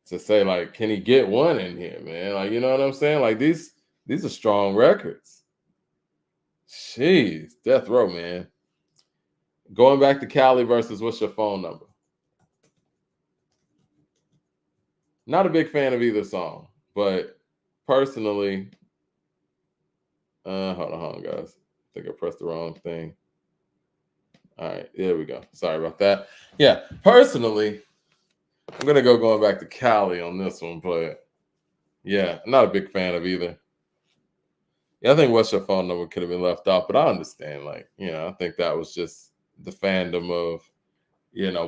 Speaker 1: to say, like, can he get one in here, man? Like, you know what I'm saying? Like, these are strong records. Jeez, Death Row, man. Going back to Cali versus What's Your Phone Number? Not a big fan of either song, but personally, hold on, guys. I think I pressed the wrong thing. All right, there we go. Sorry about that. Yeah, personally, I'm gonna go going back to Cali on this one, but yeah, I'm not a big fan of either. Yeah, I think What's Your Phone Number could have been left off, but I understand. Like, I think that was just the fandom of,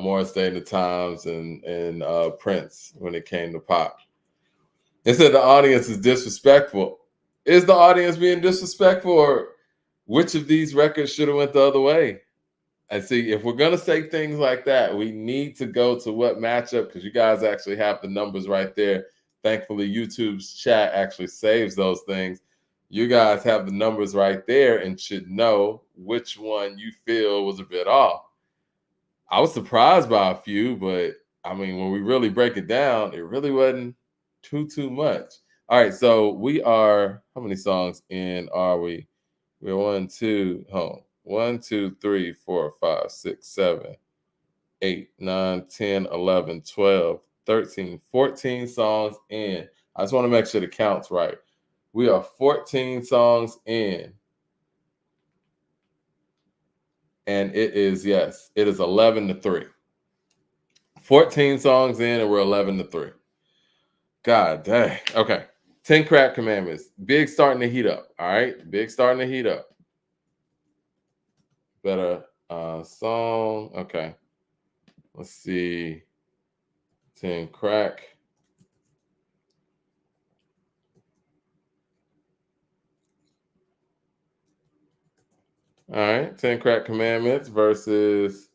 Speaker 1: Morris Day and the Times and Prince when it came to pop. It said the audience is disrespectful. Is the audience being disrespectful, or which of these records should have went the other way? And see, if we're gonna say things like that, we need to go to what matchup, because you guys actually have the numbers right there. Thankfully, YouTube's chat actually saves those things. You guys have the numbers right there and should know which one you feel was a bit off. I was surprised by a few, but I mean, when we really break it down, it really wasn't too much. All right, so we are, how many songs in are we? We're 1, 2, 3, 4, 5, 6, 7, 8, 9, 10, 11, 12, 13, 14 songs in. I just want to make sure the count's right. We are 14 songs in. And it is 11-3. 14 songs in and we're 11-3. God dang. Okay. 10 Crack Commandments. Big starting to heat up. All right. Big starting to heat up. Better song. Okay. Let's see. 10 Crack. All right. 10 Crack Commandments versus,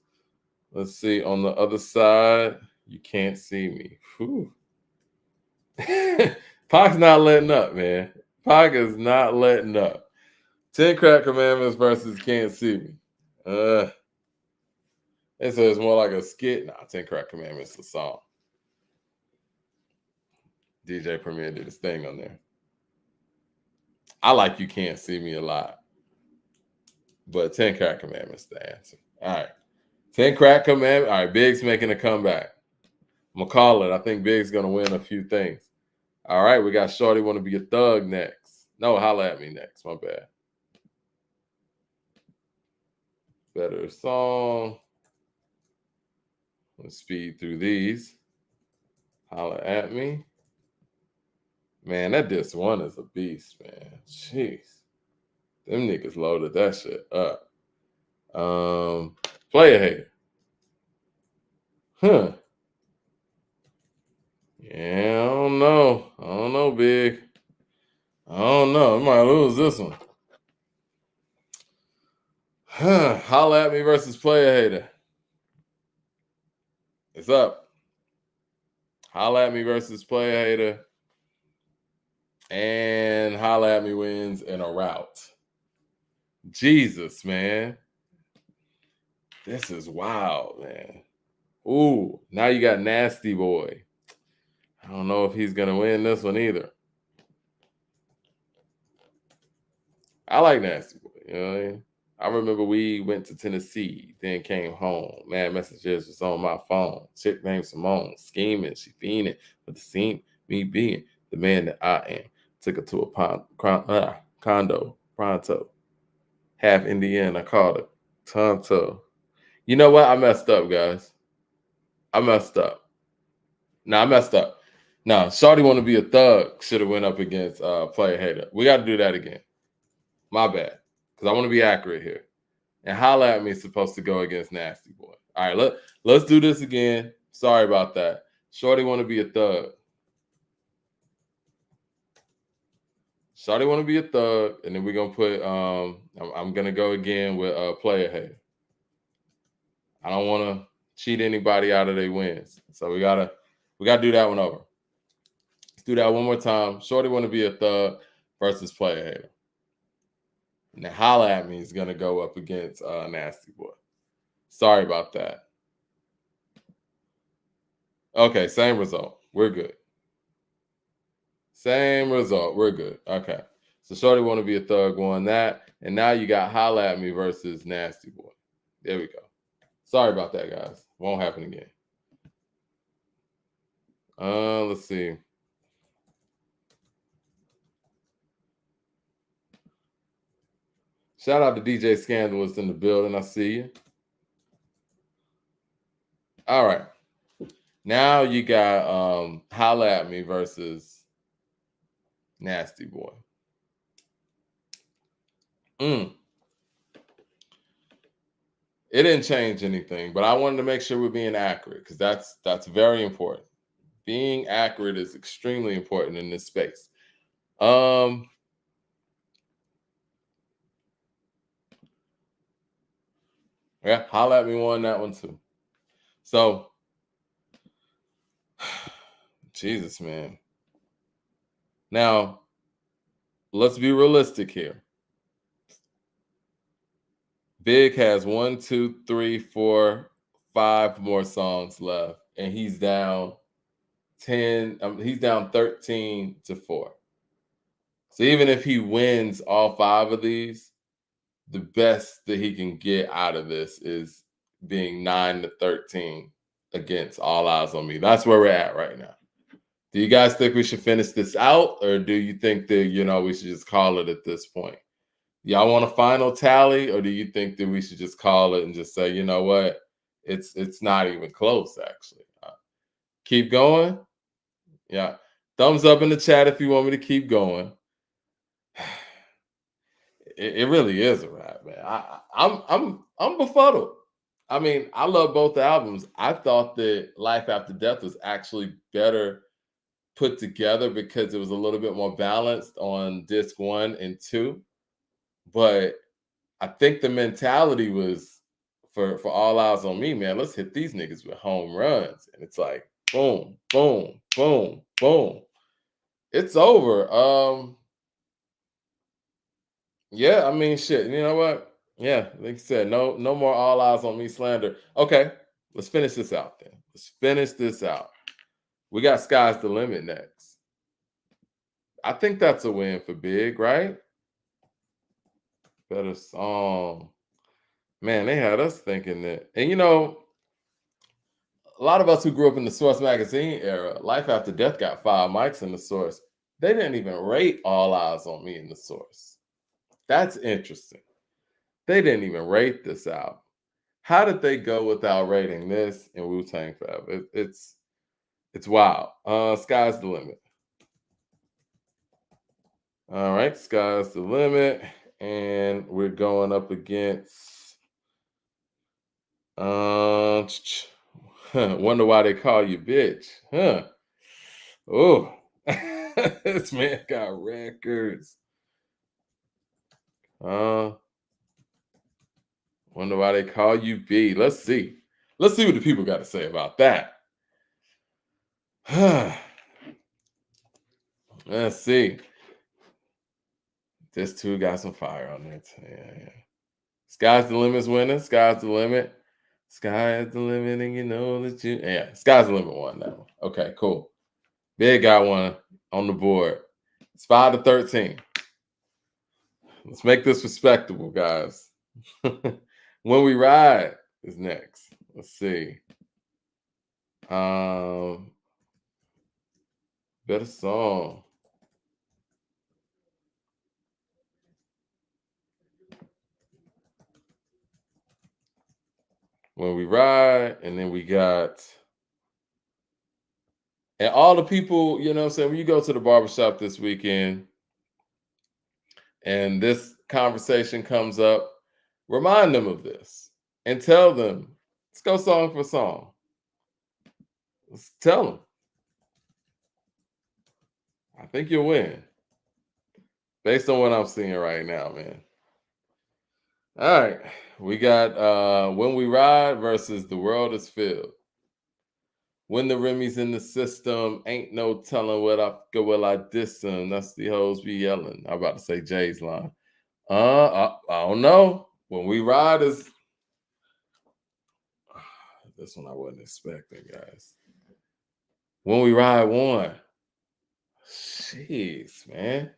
Speaker 1: let's see, on the other side, You Can't See Me. Whew. Pac's not letting up, man. Pac is not letting up. 10 Crack Commandments versus Can't See Me. It says more like a skit. Nah, 10 Crack Commandments is a song. DJ Premier did his thing on there. I like You Can't See Me a lot. But 10 Crack Commandments is the answer. All right. 10 Crack Commandments. All right, Big's making a comeback. I'm going to call it. I think Big's going to win a few things. All right, we got Shorty Want to Be a Thug next. No, Holla at Me next. My bad. Better song. Let's speed through these. Holla at Me. Man, that Diss 1 is a beast, man. Jeez. Them niggas loaded that shit up. Player Hater. Huh. Yeah, I don't know, Big. I don't know. I might lose this one. Huh. Holla at Me versus Player Hater. It's up. Holla at Me versus Player Hater. And Holla at Me wins in a rout. Jesus, man. This is wild, man. Ooh, now you got Nasty Boy. I don't know if he's going to win this one either. I like Nasty Boy. You know what I mean? I remember we went to Tennessee, then came home. Mad messages was on my phone. Chick named Simone, scheming, she fiending, but the scene, me being the man that I am. Took her to a condo, pronto. Half Indian, I called her Tonto. You know what? I messed up, guys. I messed up. Now, Shorty Want to Be a Thug should have went up against Player Hater. We got to do that again. My bad. Because I want to be accurate here. And Holla at Me is supposed to go against Nasty Boy. All right, let's do this again. Sorry about that. Shorty Want to Be a Thug. Shorty Want to Be a Thug. And then we're going to put, I'm going to go again with Player Hater. I don't want to cheat anybody out of their wins. So we gotta do that one over. Let's do that one more time. Shorty Want to Be a Thug versus Player Hater. Now Holla at Me is gonna go up against Nasty Boy. Sorry about that. Okay, same result. We're good. Same result. We're good. Okay. So Shorty Want to Be a Thug won that. And now you got Holla at Me versus Nasty Boy. There we go. Sorry about that, guys. Won't happen again. Let's see. Shout out to DJ Scandalous in the building. I see you. All right. Now you got Holla at Me versus Nasty Boy. It didn't change anything, but I wanted to make sure we're being accurate because that's very important. Being accurate is extremely important in this space. Yeah, Holla at Me won that one too. So, Jesus, man. Now, let's be realistic here. Big has 1, 2, 3, 4, 5 more songs left, and he's down 10. He's down 13-4. So even if he wins all 5 of these, the best that he can get out of this is being 9-13 against All Eyez on Me. That's where we're at right now. Do you guys think we should finish this out, or do you think that we should just call it at this point? Y'all want a final tally, or do you think that we should just call it and just say, you know what, it's not even close, actually? Keep going. Yeah, thumbs up in the chat if you want me to keep going. It really is a wrap, man. I'm befuddled. I mean, I love both albums. I thought that Life After Death was actually better put together because it was a little bit more balanced on disc 1 and 2. But I think the mentality was for All Eyez on Me, man. Let's hit these niggas with home runs, and it's like boom, boom, boom, boom. It's over. Yeah, I mean, shit. You know what? Yeah, like you said, no more All Eyez on Me slander. Okay, let's finish this out then. Let's finish this out. We got Sky's the Limit next. I think that's a win for Big, right? Better song. Man, they had us thinking that. And a lot of us who grew up in the Source magazine era, Life After Death got 5 mics in the Source. They didn't even rate All Eyez on Me in the Source. That's interesting. They didn't even rate this album. How did they go without rating this in Wu-Tang Forever? It's wild. Sky's the Limit. All right, Sky's the Limit. And we're going up against Wonder Why They Call You Bitch. Huh. Oh, this man got records. Wonder Why They Call You B. Let's see. Let's see what the people got to say about that. Let's see. This too got some fire on it. Yeah. Sky's the Limit's winning. Sky's the Limit. Sky's the limit, and you know that you. Yeah, Sky's the Limit won that one. Okay, cool. Big got one on the board. It's 5-13. Let's make this respectable, guys. When We Ride is next. Let's see. Better song. When We Ride, and then we got, and all the people, you know what I'm saying, when you go to the barbershop this weekend and this conversation comes up, remind them of this and tell them, let's go song for song. Let's tell them. I think you'll win based on what I'm seeing right now, man. All right. We got When We Ride versus The World Is Filled. When the Remy's in the system, ain't no telling what I go. Will I diss them? That's the hoes be yelling. I'm about to say Jay's line. I don't know. When We Ride is this one I wasn't expecting, guys. When We Ride won. Jeez, man.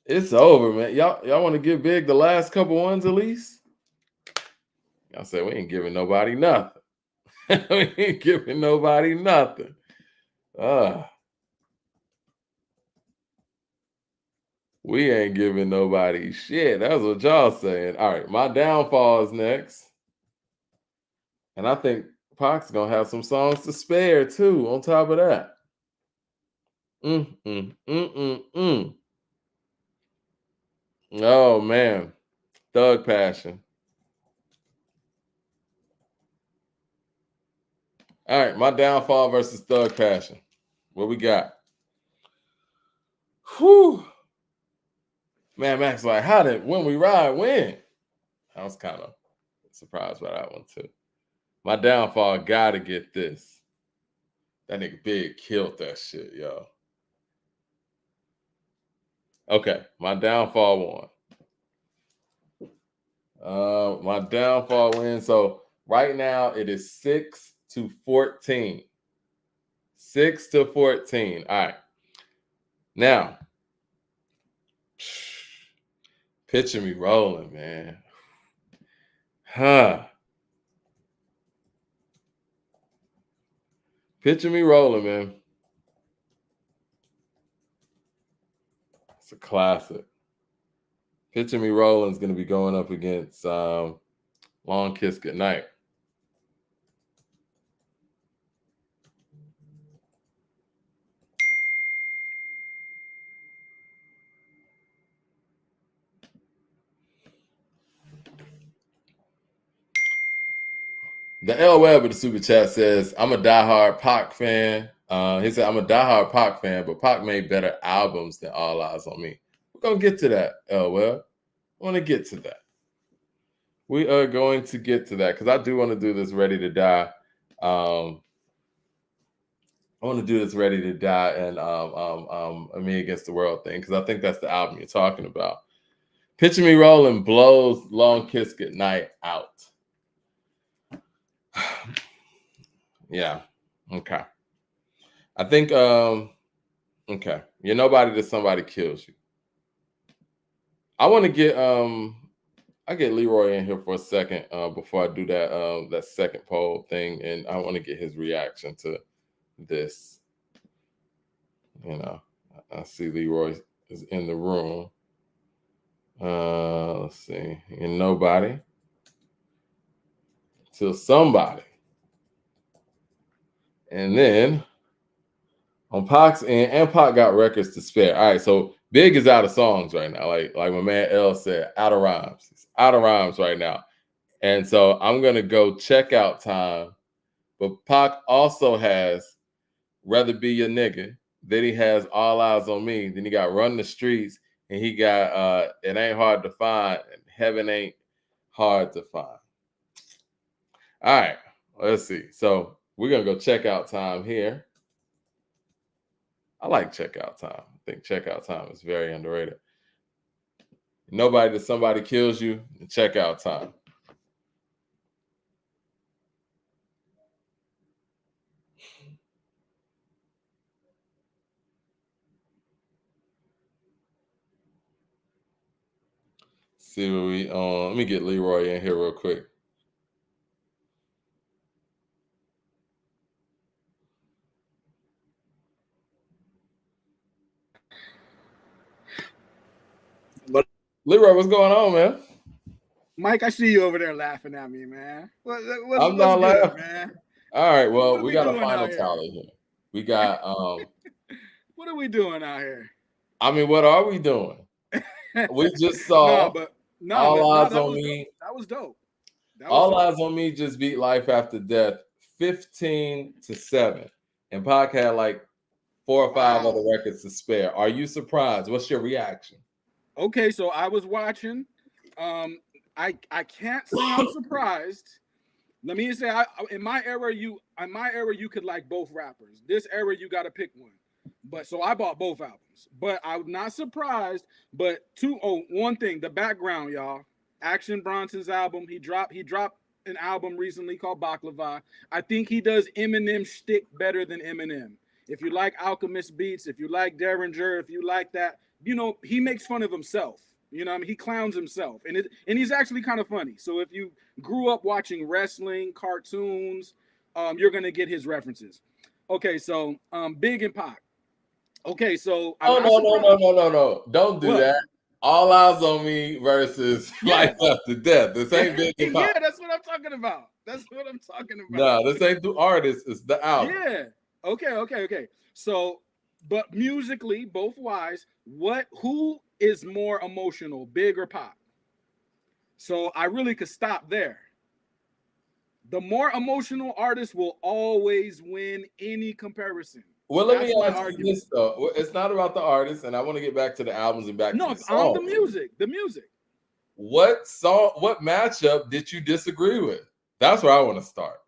Speaker 1: It's over, man. Y'all want to give Big the last couple ones at least? I said, we ain't giving nobody nothing. We ain't giving nobody nothing. We ain't giving nobody shit. That's what y'all saying. All right, my downfall is next. And I think Pac's gonna have some songs to spare too, on top of that. Oh man. Thug Passion. All right, my downfall versus Thug Passion. What we got? Whew. Man, Max like, how did When We Ride win? I was kind of surprised by that one too. My downfall gotta get this. That nigga Big killed that shit, yo. Okay, my downfall won. My downfall win. So right now it is 6-14. 6-14. All right. Now, picture me rolling, man. Picture me rolling, man. It's a classic. Picture Me Rolling is going to be going up against Long Kiss Goodnight. The L Web of the super chat says, I'm a diehard Pac fan. He said, I'm a diehard Pac fan, but Pac made better albums than All Eyes on Me. We're going to get to that, L Web. I want to get to that. We are going to get to that because I do want to do this Ready to Die. I want to do this Ready to Die and Me Against the World thing because I think that's the album you're talking about. Picture Me Rolling blows Long Kiss Goodnight out. Yeah. Okay. I think okay. You're nobody till somebody kills you. I want to get I get Leroy in here for a second before I do that that second poll thing, and I want to get his reaction to this. You know, I see Leroy is in the room. Let's see. And nobody till somebody. And then on Pac's end, and Pac got records to spare. All right, so Big is out of songs right now. Like my man L said, out of rhymes. It's out of rhymes right now. And so I'm gonna go Checkout Time. But Pac also has Rather Be Your Nigga. Then he has All Eyes on Me. Then he got Run the Streets. And he got It Ain't Hard to Find. And Heaven Ain't Hard to Find. All right, let's see. So we're gonna go Checkout Time here. I like Checkout Time. I think Checkout Time is very underrated. Nobody till somebody kills you, Checkout Time. See what we let me get Leroy in here real quick.
Speaker 2: But
Speaker 1: Leroy, what's going on, man?
Speaker 2: Mike, I see you over there laughing at me, man.
Speaker 1: I'm not laughing,
Speaker 2: man.
Speaker 1: All right, well, we got a final tally here. We got
Speaker 2: what are we doing out here?
Speaker 1: I mean, what are we doing? We just saw All Eyes on Me.
Speaker 2: That was dope.
Speaker 1: All Eyes on Me just beat Life After Death 15-7. And Pac had like 4 or 5 other records to spare. Are you surprised? What's your reaction?
Speaker 2: Okay, so I was watching. I can't say I'm surprised. Let me say, in my era, you could like both rappers. This era, you got to pick one. But so I bought both albums. But I'm not surprised. But one thing, the background, y'all. Action Bronson's album. He dropped an album recently called Baklava. I think he does Eminem shtick better than Eminem. If you like Alchemist beats, if you like Derringer, if you like that, he makes fun of himself. You know what I mean? He clowns himself, and he's actually kind of funny. So if you grew up watching wrestling, cartoons, you're gonna get his references. Okay, so Big and Pac. Okay, so I'm
Speaker 1: Oh
Speaker 2: not
Speaker 1: no, no, no,
Speaker 2: surprised.
Speaker 1: no, no, no! Don't do
Speaker 2: What?
Speaker 1: that. All Eyes on Me versus
Speaker 2: Yeah.
Speaker 1: Life After Death. This ain't Big and Pop.
Speaker 2: Yeah, that's what I'm talking about. That's what I'm talking about.
Speaker 1: No, this ain't the artist. It's the album.
Speaker 2: Yeah. Okay. So, but musically, both wise, who is more emotional, Big or Pop? So I really could stop there. The more emotional artist will always win any comparison.
Speaker 1: Well, let
Speaker 2: That's
Speaker 1: me
Speaker 2: my
Speaker 1: ask you
Speaker 2: argument.
Speaker 1: this though. It's not about the artist, and I want to get back to the albums and back to
Speaker 2: No,
Speaker 1: the
Speaker 2: I'm the
Speaker 1: song.
Speaker 2: music. The music.
Speaker 1: What matchup did you disagree with? That's where I want to start.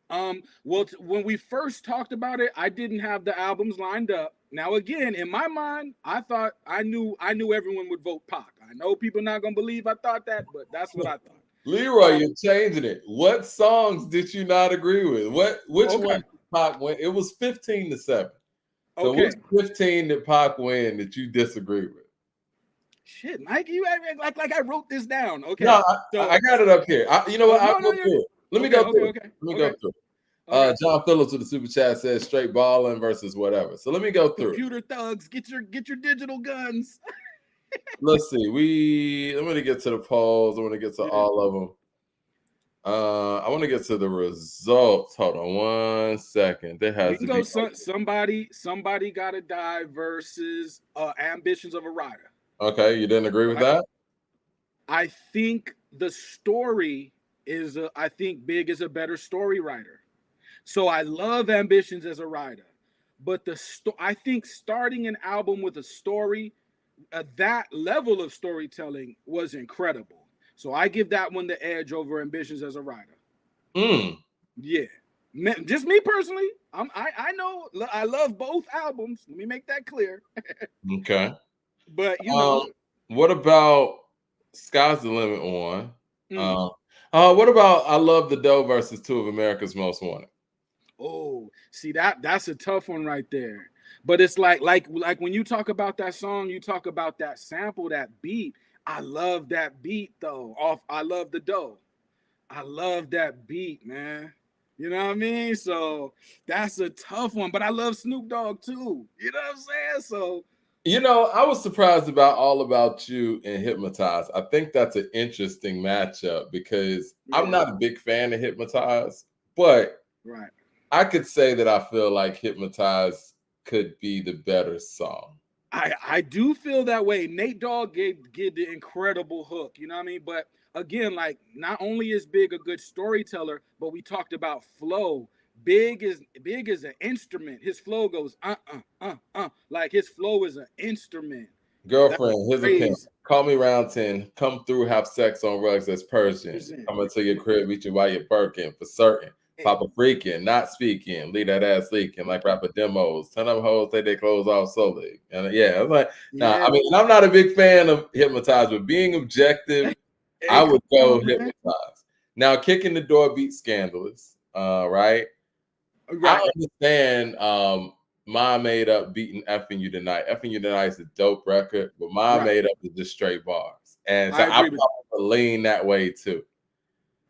Speaker 2: Well, when we first talked about it, I didn't have the albums lined up. Now, again, in my mind, I thought I knew everyone would vote Pac. I know people not gonna believe I thought that, but that's what I thought.
Speaker 1: Leroy, you're changing it. What songs did you not agree with? Which one did Pac win? It was 15-7. So
Speaker 2: Okay.
Speaker 1: which 15 did Pac win that you disagree with?
Speaker 2: Shit, Mike, you act like I wrote this down. Okay.
Speaker 1: No,
Speaker 2: So
Speaker 1: I got it up here. You know what? I'll go through it. Let me go through it. Let me go through it. John Phillips with the super chat says straight balling versus whatever. So let me go through
Speaker 2: Computer thugs, get your digital guns.
Speaker 1: Let's see. I'm gonna get to the polls. I want to get to all of them. I want to get to the results. Hold on 1 second. There has to
Speaker 2: go
Speaker 1: be
Speaker 2: somebody gotta die versus Ambitions of a Rider.
Speaker 1: Okay, you didn't agree with that?
Speaker 2: I think the story is I think Big is a better story writer. So I love Ambitions as a writer. But I think starting an album with a story, that level of storytelling was incredible. So I give that one the edge over Ambitions as a writer. Yeah, just me personally. I know I love both albums. Let me make that clear.
Speaker 1: Okay,
Speaker 2: but you know,
Speaker 1: what about Sky's the Limit one? What about I Love the Dough versus Two of America's Most Wanted?
Speaker 2: Oh, see that's a tough one right there. But it's like when you talk about that song, you talk about that sample, that beat. I love that beat though. I Love the Dough. I love that beat, man. You know what I mean? So that's a tough one. But I love Snoop Dogg too. You know what I'm saying? So
Speaker 1: I was surprised about All About You and Hypnotize. I think that's an interesting matchup because I'm not a big fan of Hypnotize, but I could say that I feel like Hypnotize could be the better song.
Speaker 2: I do feel that way. Nate Dogg gave the incredible hook, you know what I mean? But again, like not only is Big a good storyteller, but we talked about flow. Big is an instrument. His flow goes like his flow is an instrument.
Speaker 1: Girlfriend, here's a pin. Call me round 10. Come through, have sex on rugs that's Persian. I'm gonna your crib, beat you while you're Birkin for certain. Papa freaking, not speaking, leave that ass leaking like rapper demos. Ton of hoes take their clothes off solely. And I was like, I mean, I'm not a big fan of Hypnotize, but being objective, I would go Hypnotize. Now, Kicking the Door beats Scandalous, right? I understand My Made Up beating Effing You Tonight. Effing You Tonight is a dope record, but My Made Up is just straight bars. And so I probably lean that way too.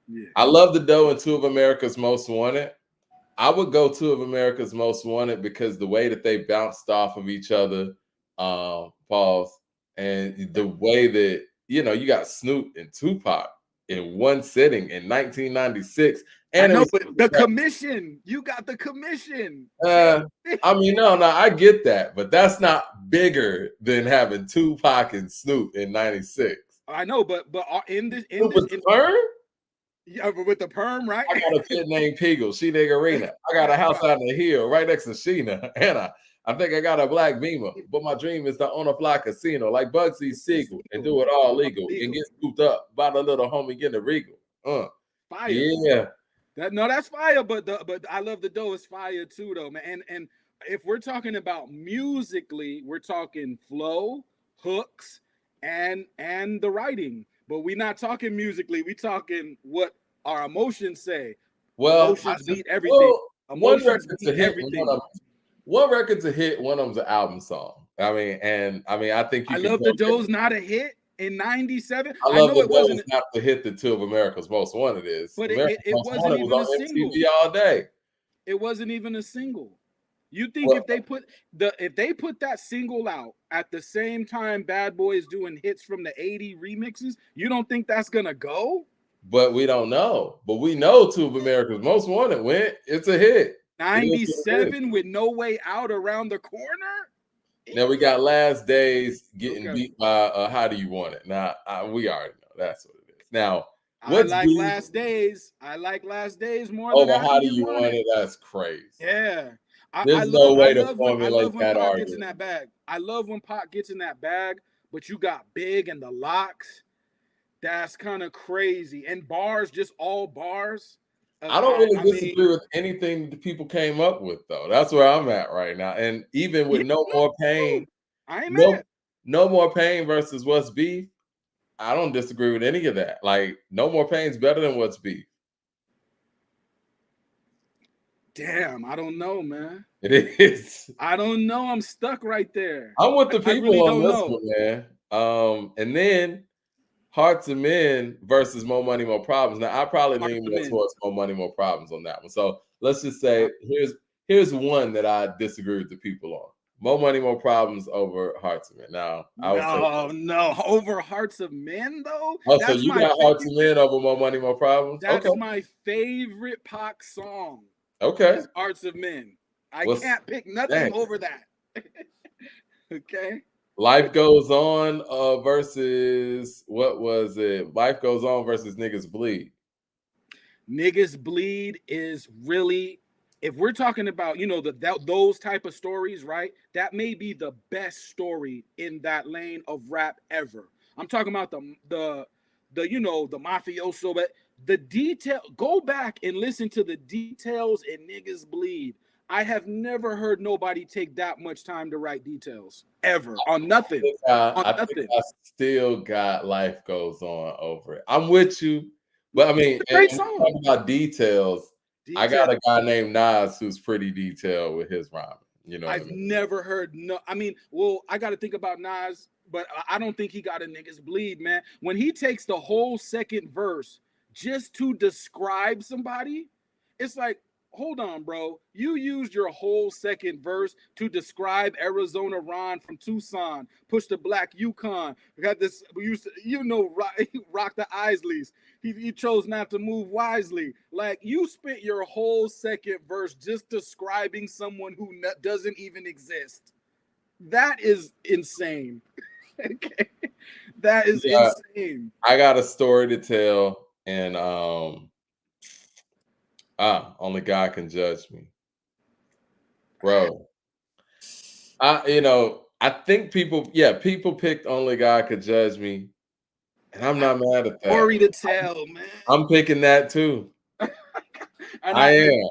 Speaker 1: Yeah. I Love the Dough and Two of America's Most Wanted. I would go Two of America's Most Wanted because the way that they bounced off of each other, pause, and the way that you got Snoop and Tupac in one sitting in 1996. And
Speaker 2: I know, but the commission, you got the commission.
Speaker 1: I mean, no, I get that, but that's not bigger than having Tupac and Snoop in 96.
Speaker 2: I know, but in this
Speaker 1: perm?
Speaker 2: Yeah, but with the perm, right?
Speaker 1: I got a kid named Peagle, she niggerina. I got a house out in the hill right next to Sheena. And I think I got a black Beamer, but my dream is to own a fly casino like Bugsy Siegel and do it all legal and get scooped up by the little homie getting a regal.
Speaker 2: Fire.
Speaker 1: Yeah.
Speaker 2: That's fire, but I Love the Dough is fire too, though, man. And if we're talking about musically, we're talking flow, hooks, and the writing. But we're not talking musically. We're talking what our emotions say.
Speaker 1: Well,
Speaker 2: emotions beat everything. Emotions beat everything.
Speaker 1: one record's a hit, one of them's an album song. I mean, I think you
Speaker 2: I
Speaker 1: can
Speaker 2: love the
Speaker 1: compare.
Speaker 2: Doe's not a hit in '97.
Speaker 1: I
Speaker 2: I
Speaker 1: love
Speaker 2: know
Speaker 1: the
Speaker 2: it wasn't,
Speaker 1: Doe's not to hit the Two of America's Most Wanted is.
Speaker 2: but
Speaker 1: America's
Speaker 2: it
Speaker 1: Most
Speaker 2: wasn't
Speaker 1: Wanted was
Speaker 2: even a
Speaker 1: on
Speaker 2: single.
Speaker 1: MTV all day.
Speaker 2: It wasn't even a single. You think
Speaker 1: Well,
Speaker 2: if they put that single out at the same time Bad Boy is doing hits from the '80 remixes, you don't think that's gonna go?
Speaker 1: but we don't know. But we know Two of America's Most Wanted went. It's a hit. It is what it is.
Speaker 2: '97 with No Way Out around the corner.
Speaker 1: Now we got Last Days getting
Speaker 2: Okay.
Speaker 1: beat by How Do You Want It? Now we already know that's what it is. Now
Speaker 2: I
Speaker 1: what's
Speaker 2: like
Speaker 1: beef
Speaker 2: Last Days. I like Last Days more than
Speaker 1: over
Speaker 2: How
Speaker 1: How
Speaker 2: Do
Speaker 1: Do
Speaker 2: You
Speaker 1: You
Speaker 2: Want
Speaker 1: Want
Speaker 2: It.
Speaker 1: It? That's crazy.
Speaker 2: Yeah.
Speaker 1: There's no way to
Speaker 2: I
Speaker 1: formulate
Speaker 2: love when
Speaker 1: that
Speaker 2: Pac gets in
Speaker 1: argument.
Speaker 2: that bag. I love when Pac gets in that bag, but you got Big and the Locks. That's kind of crazy. And bars, just all bars.
Speaker 1: I don't really
Speaker 2: I
Speaker 1: disagree
Speaker 2: mean,
Speaker 1: with anything that people came up with, though. That's where I'm at right now. And even with
Speaker 2: yeah,
Speaker 1: No More Pain,
Speaker 2: I ain't
Speaker 1: no,
Speaker 2: mad.
Speaker 1: no More Pain versus What's Beef, I don't disagree with any of that. Like, No More Pain's better than What's Beef.
Speaker 2: Damn, I don't know, man.
Speaker 1: It is.
Speaker 2: I don't know. I'm stuck right there.
Speaker 1: I'm with the
Speaker 2: I
Speaker 1: people
Speaker 2: really
Speaker 1: on
Speaker 2: don't
Speaker 1: this
Speaker 2: know.
Speaker 1: one, man. And then Hearts of Men versus More Money, More Problems. Now, I probably
Speaker 2: Hearts
Speaker 1: lean
Speaker 2: of
Speaker 1: more
Speaker 2: Men.
Speaker 1: towards More Money, More Problems on that one. So let's just say here's one that I disagree with the people on. More Money, More Problems over Hearts of Men. Now, I would say
Speaker 2: No, over Hearts of Men though.
Speaker 1: oh, so
Speaker 2: That's
Speaker 1: you
Speaker 2: my
Speaker 1: got Hearts of Men over More Money, More Problems?
Speaker 2: That's
Speaker 1: Okay.
Speaker 2: my favorite Pac song.
Speaker 1: Okay.
Speaker 2: Is Hearts of Men. I
Speaker 1: Well,
Speaker 2: can't pick nothing over that. Okay.
Speaker 1: Life Goes On versus what was it? Life Goes On versus Niggas Bleed.
Speaker 2: Niggas Bleed is really, if we're talking about, you know, those type of stories, right? That may be the best story in that lane of rap ever. I'm talking about the you know, the mafioso, but the detail. Go back and listen to the details in Niggas Bleed. I have never heard nobody take that much time to write details ever on nothing.
Speaker 1: I think I still got Life Goes On over it. I'm with you, but I mean,
Speaker 2: great
Speaker 1: and
Speaker 2: song.
Speaker 1: talking about details, I got a guy named Nas who's pretty detailed with his rhyming. You know,
Speaker 2: I've never heard no. I mean, well, I got to think about Nas, but I don't think he got a Niggas Bleed, man. When he takes the whole second verse just to describe somebody, it's like, hold on, bro. You used your whole second verse to describe Arizona Ron from Tucson, Push the Black Yukon. We got this, we used to, you know, rock the Isleys. He chose not to move wisely. Like, you spent your whole second verse just describing someone who doesn't even exist. That is insane. Okay. That is insane.
Speaker 1: I got a story to tell, and only God can judge me, bro. I think people picked Only God Could Judge Me, and I'm not mad at that.
Speaker 2: Story to tell, man.
Speaker 1: I'm picking that too. I am.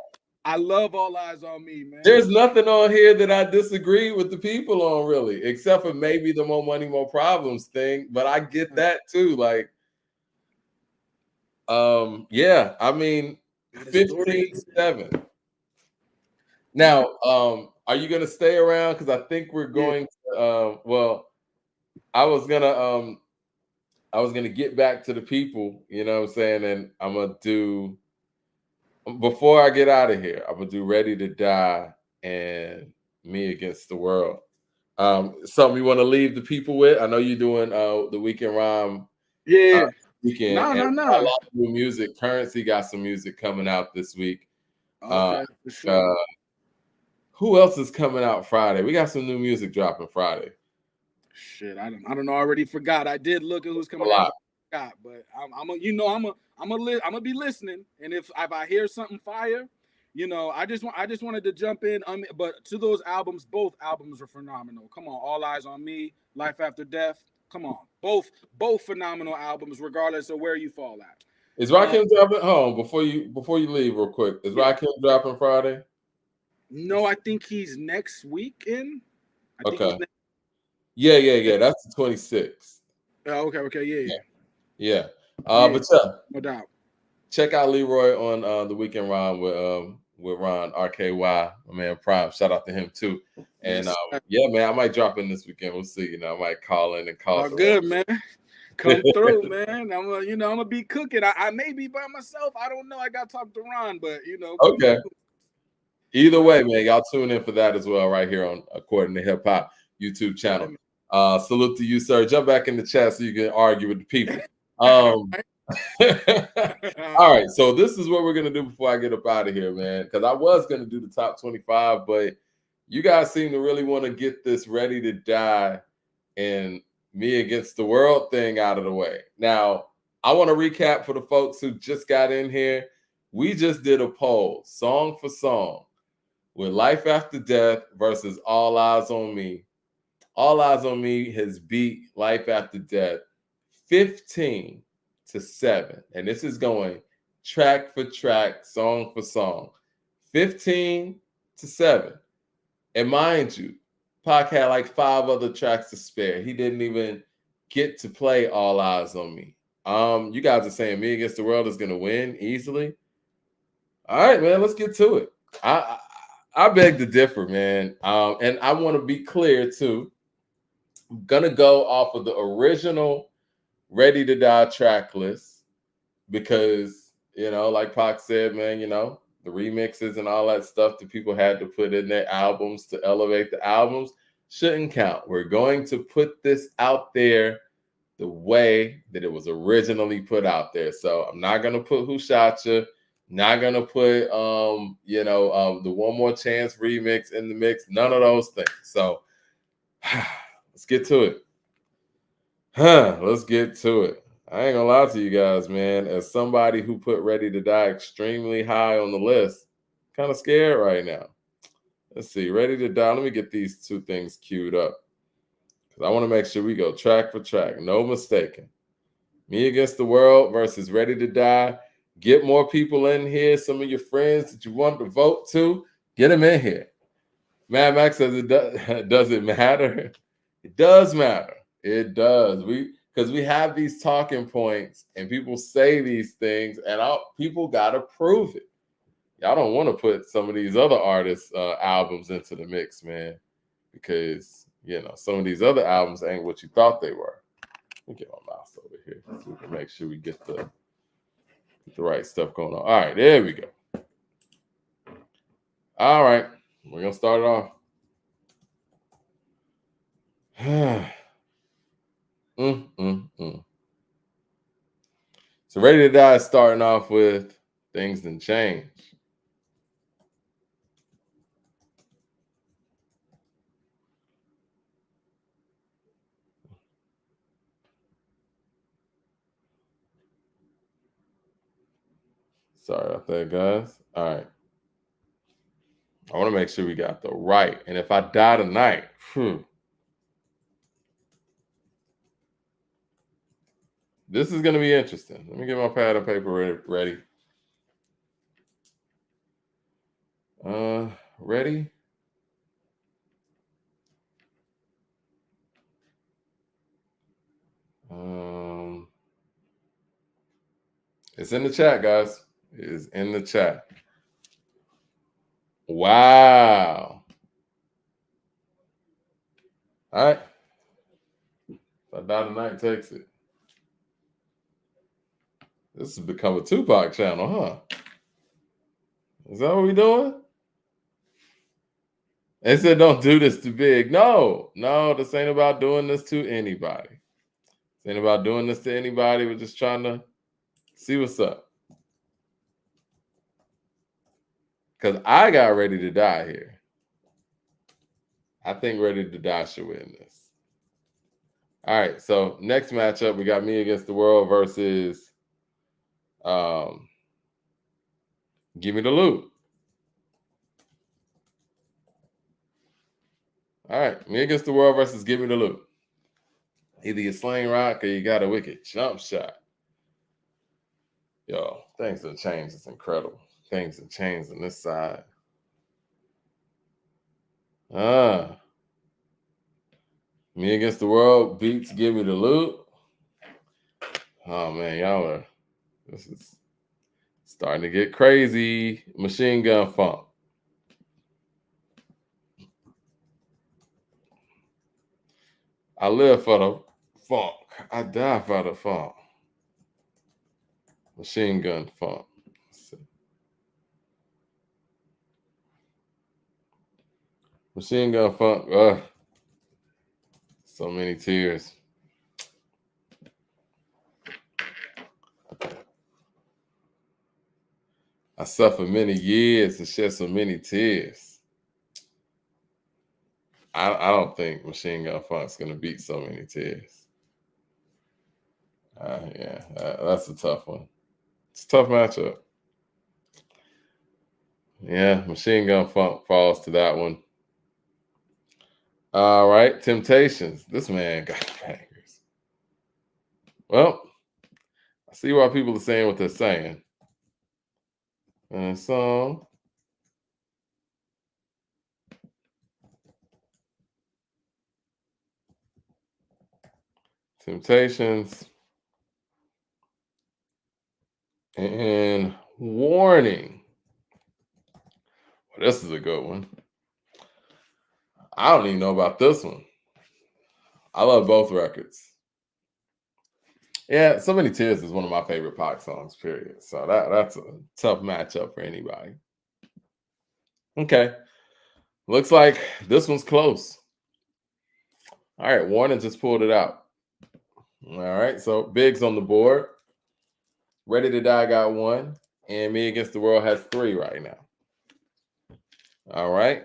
Speaker 2: I love All Eyes on Me, man.
Speaker 1: There's nothing on here that I disagree with the people on, really, except for maybe the More Money, More Problems thing. But I get that too. Like, yeah, I mean, 15-7. Now, are you gonna stay around? Because I think we're going to well, I was gonna get back to the people, you know what I'm saying? And I'm gonna do before I get out of here, I'm gonna do Ready to Die and Me Against the World. Something you want to leave the people with? I know you're doing the weekend rhyme.
Speaker 2: Yeah.
Speaker 1: Weekend.
Speaker 2: No.
Speaker 1: A lot of new music. Currency got some music coming out this week.
Speaker 2: Okay, for sure.
Speaker 1: Who else is coming out Friday? We got some new music dropping Friday.
Speaker 2: Shit, I don't know. I already forgot. I did look at who's coming out. But I'm gonna be listening. And if I hear something fire, you know, I just wanted to jump in. But to those albums, both albums are phenomenal. Come on, All Eyes on Me, Life After Death. Come on, both phenomenal albums, regardless of where you fall at.
Speaker 1: Is Rakim dropping home before you leave real quick? Is Rakim dropping Friday?
Speaker 2: No, I think he's next weekend.
Speaker 1: Okay. Yeah. That's the 26th.
Speaker 2: Okay,
Speaker 1: yeah. But
Speaker 2: no doubt.
Speaker 1: Check out Leroy on the Weekend Rhyme with with Ron RKY, my man Prime. Shout out to him too. And
Speaker 2: Yes,
Speaker 1: yeah, man, I might drop in this weekend. We'll see. I might call in and call.
Speaker 2: all good, man. Come through, man. I'm gonna be cooking. I may be by myself. I don't know. I got to talk to Ron, but
Speaker 1: Okay. Either way, man, y'all tune in for that as well, right here on According to Hip Hop YouTube channel. Salute to you, sir. Jump back in the chat so you can argue with the people. All right, so this is what we're gonna do before I get up out of here, man. Because I was gonna do the top 25, but you guys seem to really want to get this Ready to Die and Me Against the World thing out of the way. Now, I want to recap for the folks who just got in here. We just did a poll, song for song, with Life After Death versus All Eyes on Me. All Eyes on Me has beat Life After Death 15-7. And this is going track for track, song for song. 15-7. And mind you, Pac had like 5 other tracks to spare. He didn't even get to play All Eyes on Me. You guys are saying Me Against the World is going to win easily. All right, man, let's get to it. I beg to differ, man. And I want to be clear too. I'm gonna go off of the original Ready to Die track list because like Pac said, man, the remixes and all that stuff that people had to put in their albums to elevate the albums shouldn't count. We're going to put this out there the way that it was originally put out there. So I'm not gonna put Who Shot Ya, not gonna put the One More Chance remix in the mix, none of those things. So let's get to it. Let's get to it. I ain't gonna lie to you guys, man. As somebody who put Ready to Die extremely high on the list, kind of scared right now. Let's see. Ready to Die. Let me get these 2 things queued up because I want to make sure we go track for track. No mistaking. Me Against the World versus Ready to Die. Get more people in here. Some of your friends that you want to vote to, get them in here. Mad Max says does it matter? It does matter. It does. Because we have these talking points and people say these things and people got to prove it. Y'all don't want to put some of these other artists' albums into the mix, man, because, some of these other albums ain't what you thought they were. Let me get my mouse over here so we can make sure we get the right stuff going on. All right, there we go. All right, we're going to start it off. So Ready to Die is starting off with Things Done Change. Sorry about that, guys. All right. I want to make sure we got the right. And if I die tonight, this is going to be interesting. Let me get my pad and paper ready. Ready? It's in the chat, guys. It is in the chat. Wow. All right. If I die tonight, takes it. This has become a Tupac channel, huh? Is that what we doing? They said don't do this too big. No, this ain't about doing this to anybody. This ain't about doing this to anybody. We're just trying to see what's up. Because I got Ready to Die here. I think Ready to Die should win this. All right, so next matchup, we got Me Against the World versus Give Me the Loot. All right, Me Against the World versus Give Me the Loot. Either you sling rock or you got a wicked jump shot. Yo, things have changed. It's incredible. Things have changed on this side. Me Against the World beats Give Me the Loot. Oh man, y'all are. This is Starting to get crazy. Machine Gun Funk. I live for the funk. I die for the funk. Machine Gun Funk. Machine Gun Funk. So many tears. I suffered many years and shed so many tears. I don't think Machine Gun Funk's gonna beat So Many Tears. Yeah, that's a tough one. It's a tough matchup. Yeah, Machine Gun Funk falls to that one. All right, Temptations. This man got bangers. Well, I see why people are saying what they're saying. And so, Temptations and Warning. Well, this is a good one. I don't even know about this one. I love both records. Yeah, So Many Tears is one of my favorite Pac songs, period. So that's a tough matchup for anybody. Okay. Looks like this one's close. All right, Warning just pulled it out. All right, so Big's on the board. Ready to Die got 1, and Me Against the World has 3 right now. All right.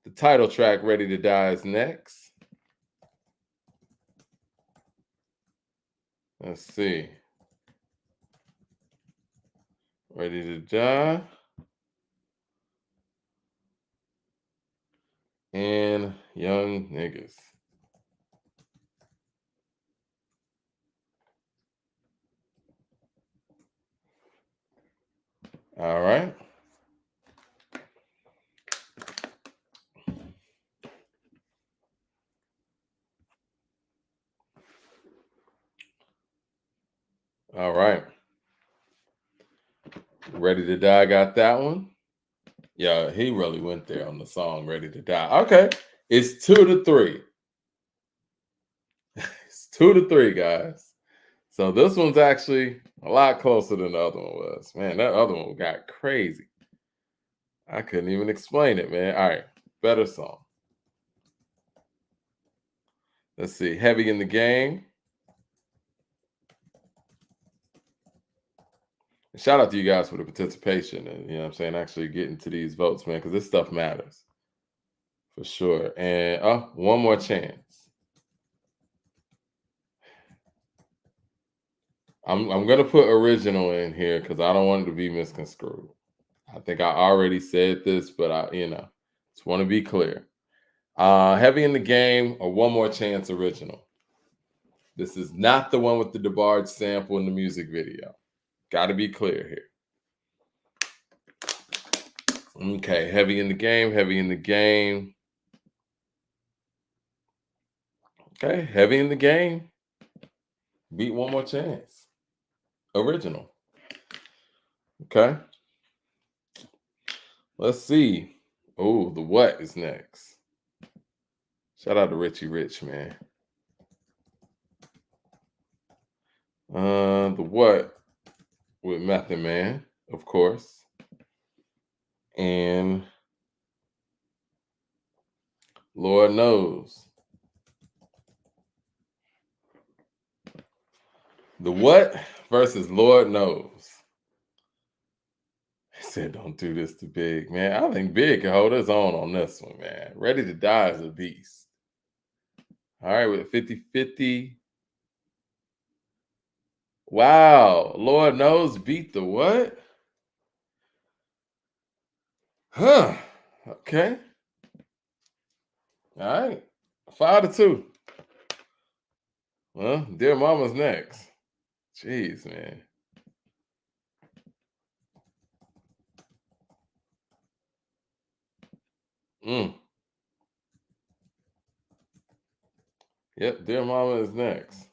Speaker 1: The title track, Ready to Die, is next. Let's see. Ready to Die. And Young Niggas. All right. All right. Ready to Die got that one. Yeah, he really went there on the song Ready to Die. Okay. It's 2-3. It's 2-3, guys. So this one's actually a lot closer than the other one was. Man, that other one got crazy. I couldn't even explain it, man. All right. Better song. Let's see. Heavy in the Game. Shout out to you guys for the participation and, you know what I'm saying, actually getting to these votes, man, because this stuff matters for sure. And One More Chance. I'm gonna put original in here because I don't want it to be misconstrued. I think I already said this, but I just want to be clear. Heavy in the Game or One More Chance original. This is not the one with the DeBarge sample in the music video. Got to be clear here. Okay, Heavy in the Game, Heavy in the Game. Okay, Heavy in the Game. Beat One More Chance. Original. Okay. Let's see. Oh, The What is next. Shout out to Richie Rich, man. The What with Method Man, of course. And Lord Knows. The What versus Lord Knows. He said, don't do this to Big, man. I think Big can hold his own on this one, man. Ready to Die is a beast. All right, with 50-50. Wow. Lord Knows beat The What? Huh. Okay. All right. 5-2. Well, Dear Mama's next. Jeez, man. Yep, Dear Mama is next.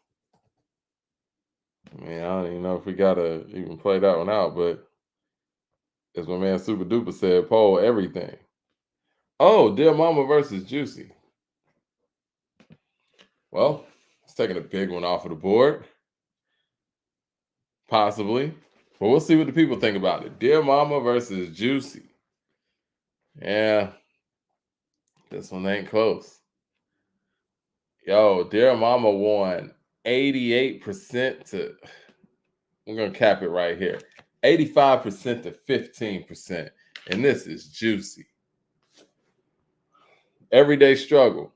Speaker 1: Man, I don't even know if we gotta even play that one out, but as my man Super Duper said, poll everything. Oh, Dear Mama versus Juicy. Well, it's taking a big one off of the board. Possibly. But we'll see what the people think about it. Dear Mama versus Juicy. Yeah, this one ain't close. Yo, Dear Mama won 88% to, we're going to cap it right here, 85% to 15%. And this is Juicy. Everyday Struggle.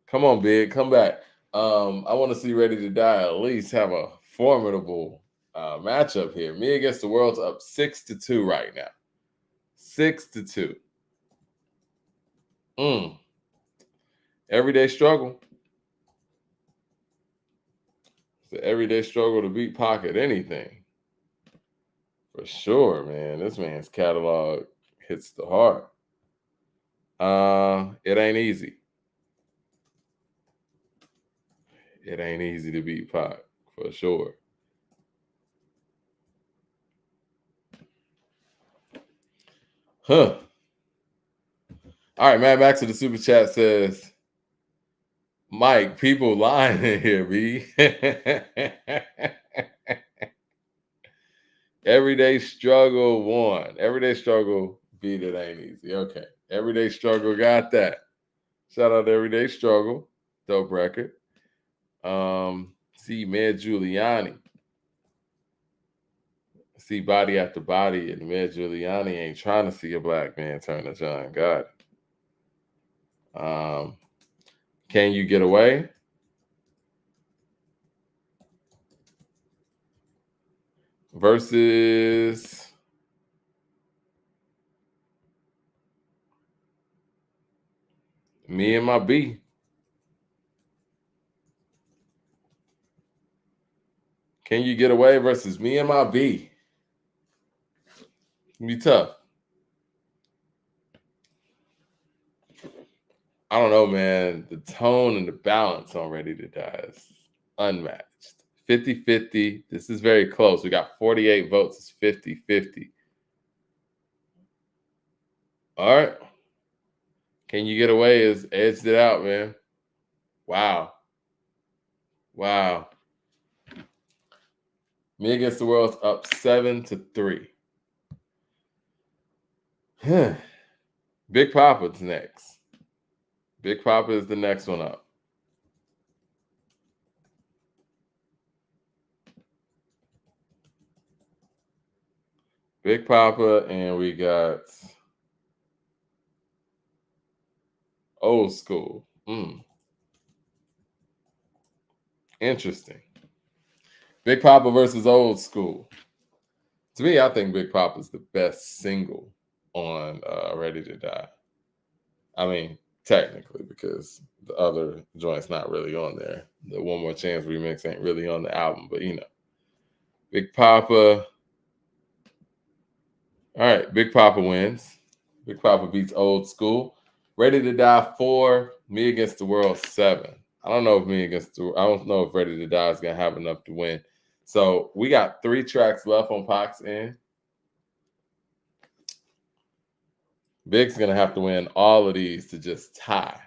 Speaker 1: Come on, Big, come back. I want to see Ready to Die at least have a formidable matchup here. Me Against the World's up 6-2 right now. 6-2. Everyday Struggle. It's the everyday struggle to beat Pocket anything. For sure, man. This man's catalog hits the heart. It ain't easy. It ain't easy to beat Pac, for sure. Huh. All right, Mad Max to the super chat says, Mike, people lying in here, B. Everyday Struggle won. Everyday Struggle beat It Ain't Easy. Okay. Everyday Struggle got that. Shout out to Everyday Struggle. Dope record. See Med Giuliani. See Body After Body, and Med Giuliani ain't trying to see a black man turn to John God. Can You Get Away? Versus Me and My B. Can You Get Away versus Me and My B. Be tough. I don't know, man. The tone and the balance on Ready to Die is unmatched. 50-50. This is very close. We got 48 votes. It's 50-50. All right. Can You Get Away is edged it out, man. Wow. Wow. Me Against the World's up 7-3. Big Papa's next. Big Papa is the next one up. Big Papa, and we got Old School. Interesting. Big Papa versus Old School. To me, I think Big Papa's the best single on Ready to Die. I mean, technically, because the other joint's not really on there. The One More Chance remix ain't really on the album, but you know. Big Papa. All right, Big Papa wins. Big Papa beats Old School. Ready to Die 4, Me Against the World 7. I don't know if I don't know if Ready to Die is gonna have enough to win. So we got 3 tracks left on Pac's end. Big's gonna have to win all of these to just tie.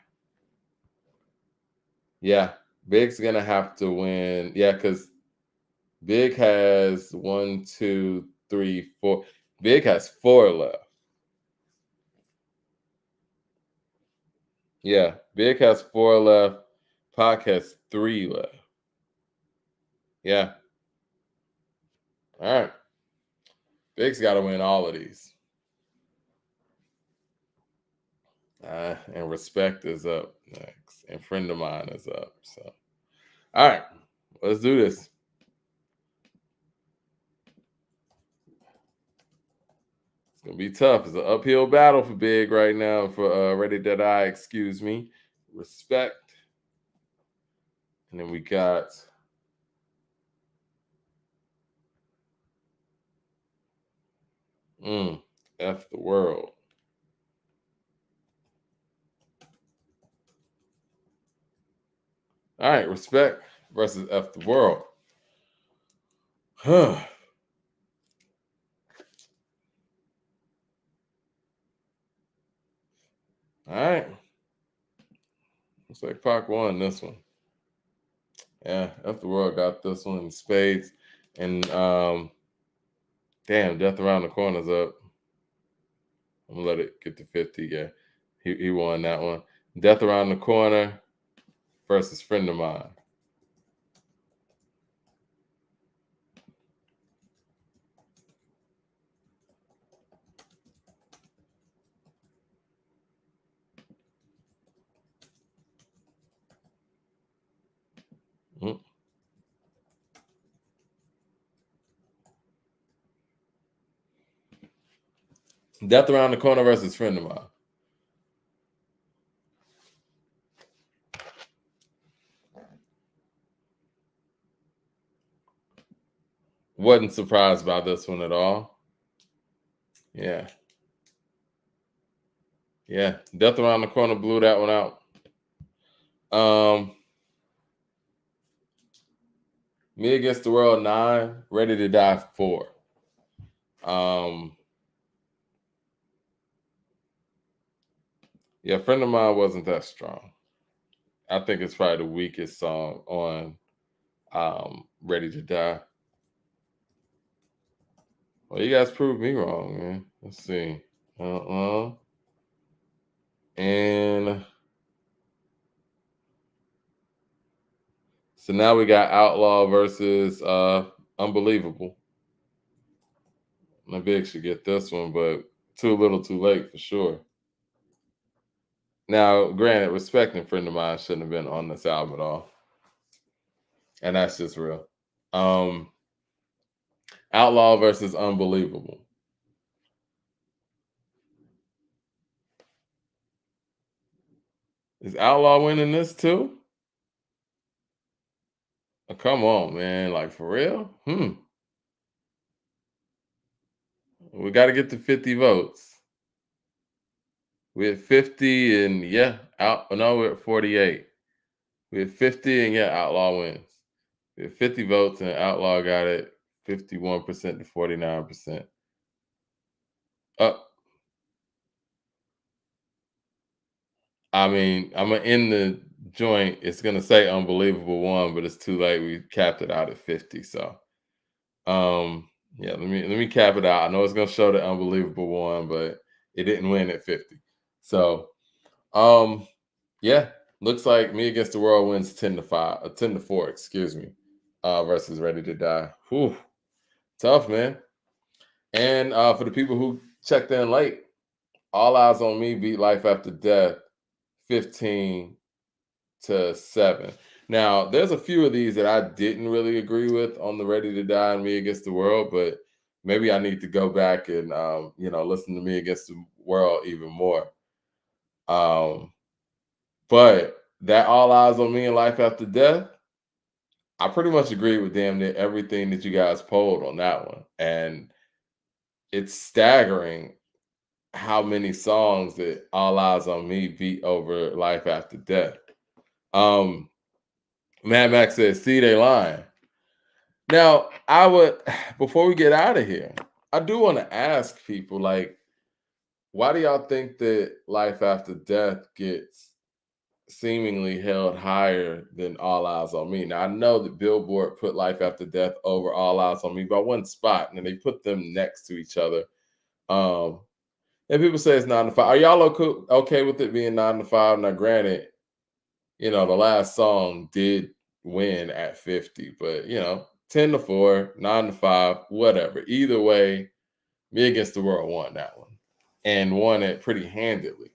Speaker 1: Yeah, Big's gonna have to win. Yeah, because Big has 1, 2, 3, 4. Big has 4 left. Yeah, Big has 4 left. Pac has 3 left. Yeah. All right. Big's got to win all of these. And Respect is up next. And Friend of Mine is up. So, all right. Let's do this. It's going to be tough. It's an uphill battle for Big right now for Ready to Die, excuse me. Respect. And then we got F the World. All right, Respect versus F the World. Huh. All right. Looks like Pac won this one. Yeah, F the World got this one in spades. And damn, Death Around the Corner's up. I'm gonna let it get to 50. Yeah. He won that one. Death Around the Corner versus Friend of Mine. Mm. Death Around the Corner versus Friend of Mine. Wasn't surprised by this one at all. Yeah. Yeah. Death Around the Corner blew that one out. Me Against the World 9, Ready to Die 4. Yeah, Friend of Mine wasn't that strong. I think it's probably the weakest song on Ready to Die. Well, you guys proved me wrong, man. Let's see. And so now we got Outlaw versus Unbelievable. My Big should get this one, but too little too late for sure. Now, granted, respecting Friend of Mine shouldn't have been on this album at all. And that's just real. Outlaw versus Unbelievable. Is Outlaw winning this too? Oh, come on, man. Like, for real? We got to get to 50 votes. We're at 50 and yeah, we're at 48. We're at 50 and yeah, Outlaw wins. We had 50 votes and Outlaw got it 51% to 49%. I mean, I'm gonna end the joint. It's gonna say Unbelievable one, but it's too late. We capped it out at 50. So yeah, let me cap it out. I know it's gonna show the Unbelievable one, but it didn't win at 50. So yeah, looks like Me Against the World wins 10-5, 10-4, excuse me, versus Ready to Die. Whew, tough, man. And for the people who checked in late, All Eyes on Me beat Life After Death 15-7. Now, there's a few of these that I didn't really agree with on the Ready to Die and Me Against the World, but maybe I need to go back and listen to Me Against the World even more. But that All Eyes on Me and Life After Death, I pretty much agree with damn near everything that you guys polled on that one. And it's staggering how many songs that All Eyes on Me beat over Life After Death. Mad Max says, see, they lying. Now, I would, before we get out of here, I do want to ask people, like, why do y'all think that Life After Death gets seemingly held higher than All Eyes on Me? Now, I know that Billboard put Life After Death over All Eyes on Me by one spot, and they put them next to each other. And people say it's 9-5. Are y'all okay with it being 9-5? Now, granted, the last song did win at 50, but 10-4, 9-5, whatever. Either way, Me Against the World won that one and won it pretty handedly.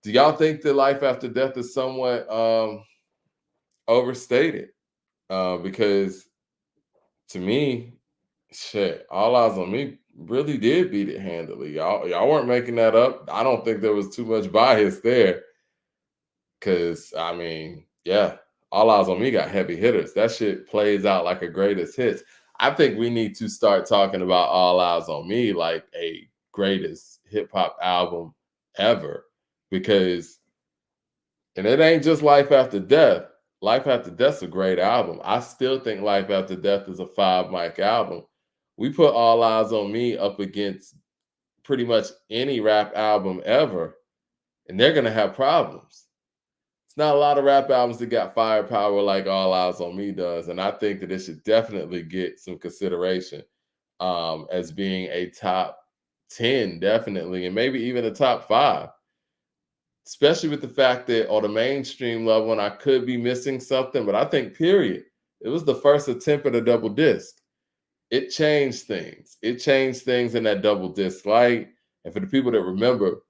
Speaker 1: Do y'all think that Life After Death is somewhat overstated? Because to me, shit, All Eyes on Me really did beat it handily. Y'all weren't making that up. I don't think there was too much bias there. Cause I mean, yeah, All Eyes on Me got heavy hitters. That shit plays out like a greatest hits. I think we need to start talking about All Eyes on Me like a greatest hip hop album ever. And it ain't just Life After Death. Life After Death's a great album. I still think Life After Death is a 5 mic album. We put All Eyes on Me up against pretty much any rap album ever, and they're gonna have problems. It's not a lot of rap albums that got firepower like All Eyes on Me does, and I think that it should definitely get some consideration as being a top 10, definitely, and maybe even a top 5. Especially with the fact that on the mainstream level, and I could be missing something, but I think period, it was the first attempt at a double disc. It changed things. It changed things in that double disc light. And for the people that remember,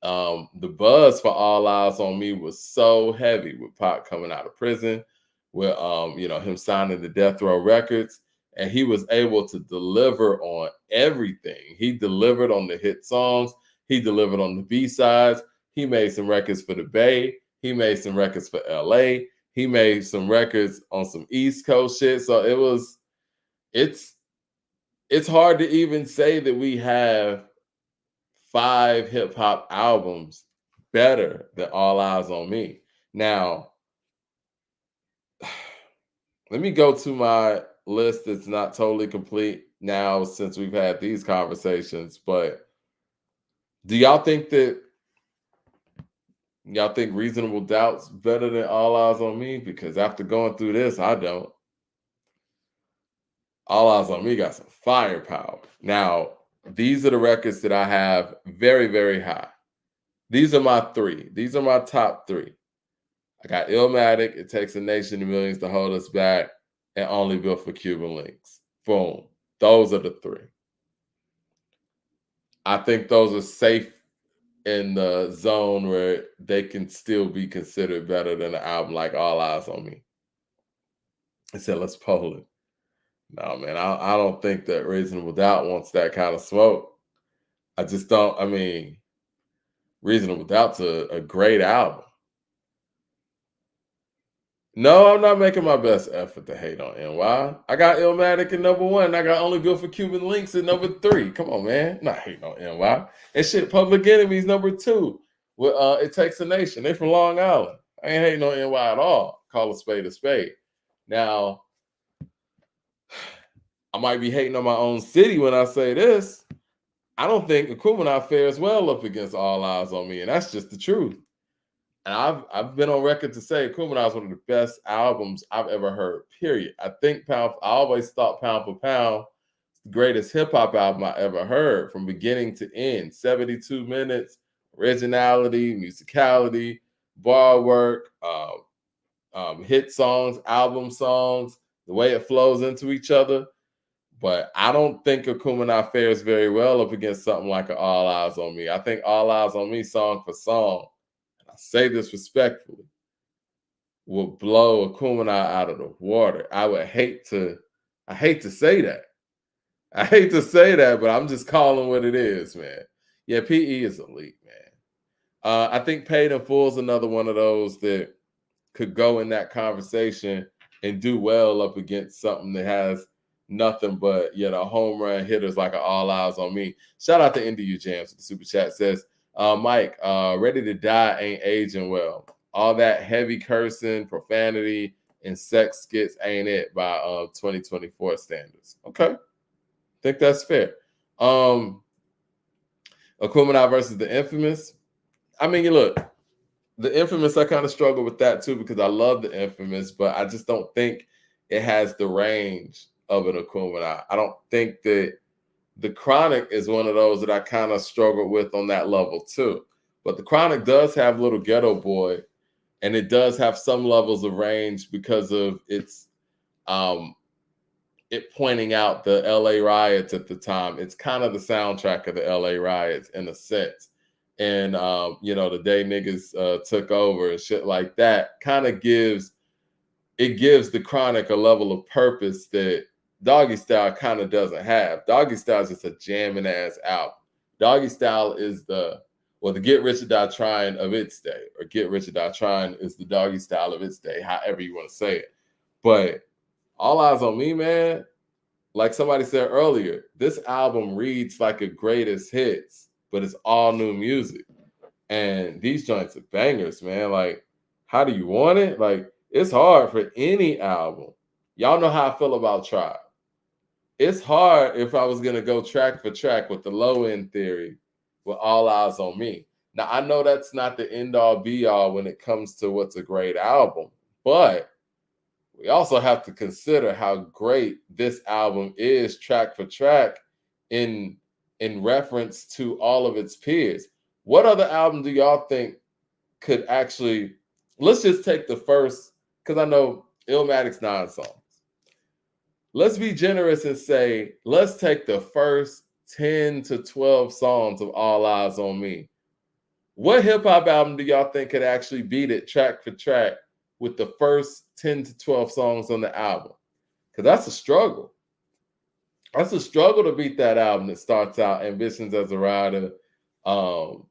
Speaker 1: the buzz for All Eyes on Me was so heavy with Pac coming out of prison, with him signing the Death Row Records, and he was able to deliver on everything. He delivered on the hit songs. He delivered on the B-sides. He made some records for the Bay. He made some records for LA. He made some records on some East Coast shit. So it's hard to even say that we have 5 hip hop albums better than All Eyes on Me. Now, let me go to my list that's not totally complete now since we've had these conversations, but do y'all think Reasonable Doubt's better than All Eyes on Me? Because after going through this, I don't. All Eyes on Me got some firepower. Now, these are the records that I have very, very high. These are my 3. These are my top 3. I got Illmatic, It Takes a Nation of Millions to Hold Us Back, and Only Built for Cuban Links. Boom. Those are the 3. I think those are safe in the zone where they can still be considered better than an album like All Eyes on Me. I said, let's poll it. No, man, I don't think that Reasonable Doubt wants that kind of smoke. I just don't. I mean, Reasonable Doubt's a great album. No, I'm not making my best effort to hate on NY. I got Illmatic at number 1. I got Only Built for Cuban Links at number 3. Come on, man. I'm not hating on NY. And shit, Public Enemy's number 2. With It Takes a Nation. They from Long Island. I ain't hating on NY at all. Call a spade a spade. Now, I might be hating on my own city when I say this. I don't think Akumanai fares well up against All Eyes on Me, and that's just the truth. And I've been on record to say Akumanai is one of the best albums I've ever heard, period. I always thought Pound for Pound is the greatest hip-hop album I ever heard from beginning to end. 72 minutes, originality, musicality, bar work, hit songs, album songs, the way it flows into each other. But I don't think Akumanai fares very well up against something like All Eyes on Me. I think All Eyes on Me, song for song, and I say this respectfully, will blow Akumanai out of the water. I hate to say that. I hate to say that, but I'm just calling what it is, man. Yeah, PE is elite, man. I think Paid in Full is another one of those that could go in that conversation and do well up against something that has nothing but home run hitters like All Eyes on Me. Shout out to NDU Jams. The super chat says, Mike, Ready to Die ain't aging well. All that heavy cursing, profanity, and sex skits ain't it by 2024 standards. Okay, think that's fair. Akumanai versus The Infamous. I mean, look, The Infamous, I kind of struggle with that too because I love The Infamous, but I just don't think it has the range of an Akumanai. I don't think that The Chronic is one of those that I kind of struggle with on that level too. But The Chronic does have Little Ghetto Boy, and it does have some levels of range because of its it pointing out the LA riots at the time. It's kind of the soundtrack of the LA riots in a sense. And the day niggas took over and shit like that kind of gives The Chronic a level of purpose that Doggy Style kind of doesn't have. Doggy Style is just a jamming ass album. Doggy Style is the Get Rich or Die Trying of its day, or Get Rich or Die Trying is the Doggy Style of its day, however you want to say it. But All Eyes on Me, man, like somebody said earlier, this album reads like a greatest hits, but it's all new music. And these joints are bangers, man. Like, How Do You Want It? Like, it's hard for any album. Y'all know how I feel about Tribe. It's hard if I was gonna go track for track with the Low End Theory with All Eyes on Me. Now I know that's not the end all be all when it comes to what's a great album, but we also have to consider how great this album is track for track in reference to all of its peers. What other album do y'all think could actually, let's just take the first, because I know Illmatic's 9 songs. Let's be generous and say, let's take the first 10 to 12 songs of All Eyes on Me. What hip hop album do y'all think could actually beat it track for track with the first 10 to 12 songs on the album? Because that's a struggle. That's a struggle to beat that album that starts out Ambitions as a Rider, It's All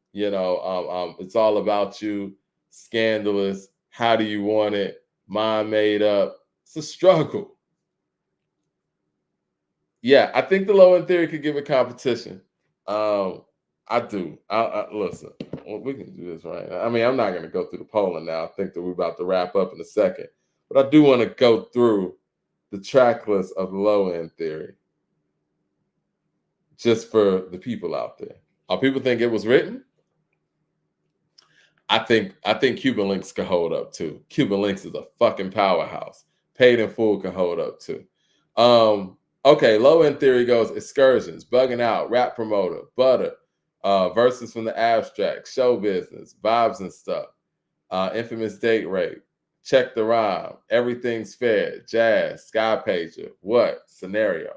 Speaker 1: About You, Scandalous, How Do You Want It, Mind Made Up. It's a struggle. Yeah, I think the Low End Theory could give it competition. I do. I listen. We can do this right. I mean, I'm not going to go through the polling now. I think that we're about to wrap up in a second, but I do want to go through the track list of Low End Theory, just for the people out there. People think it was written. I think Cuban Links could hold up too. Cuban Links is a fucking powerhouse. Paid in Full could hold up too. Okay, Low End Theory goes Excursions, Bugging Out, Rap Promoter, Butter, Verses from the Abstract, Show Business, Vibes and Stuff, Infamous Date Rape, Check the Rhyme, Everything's Fair, Jazz, Sky Pager, What? Scenario.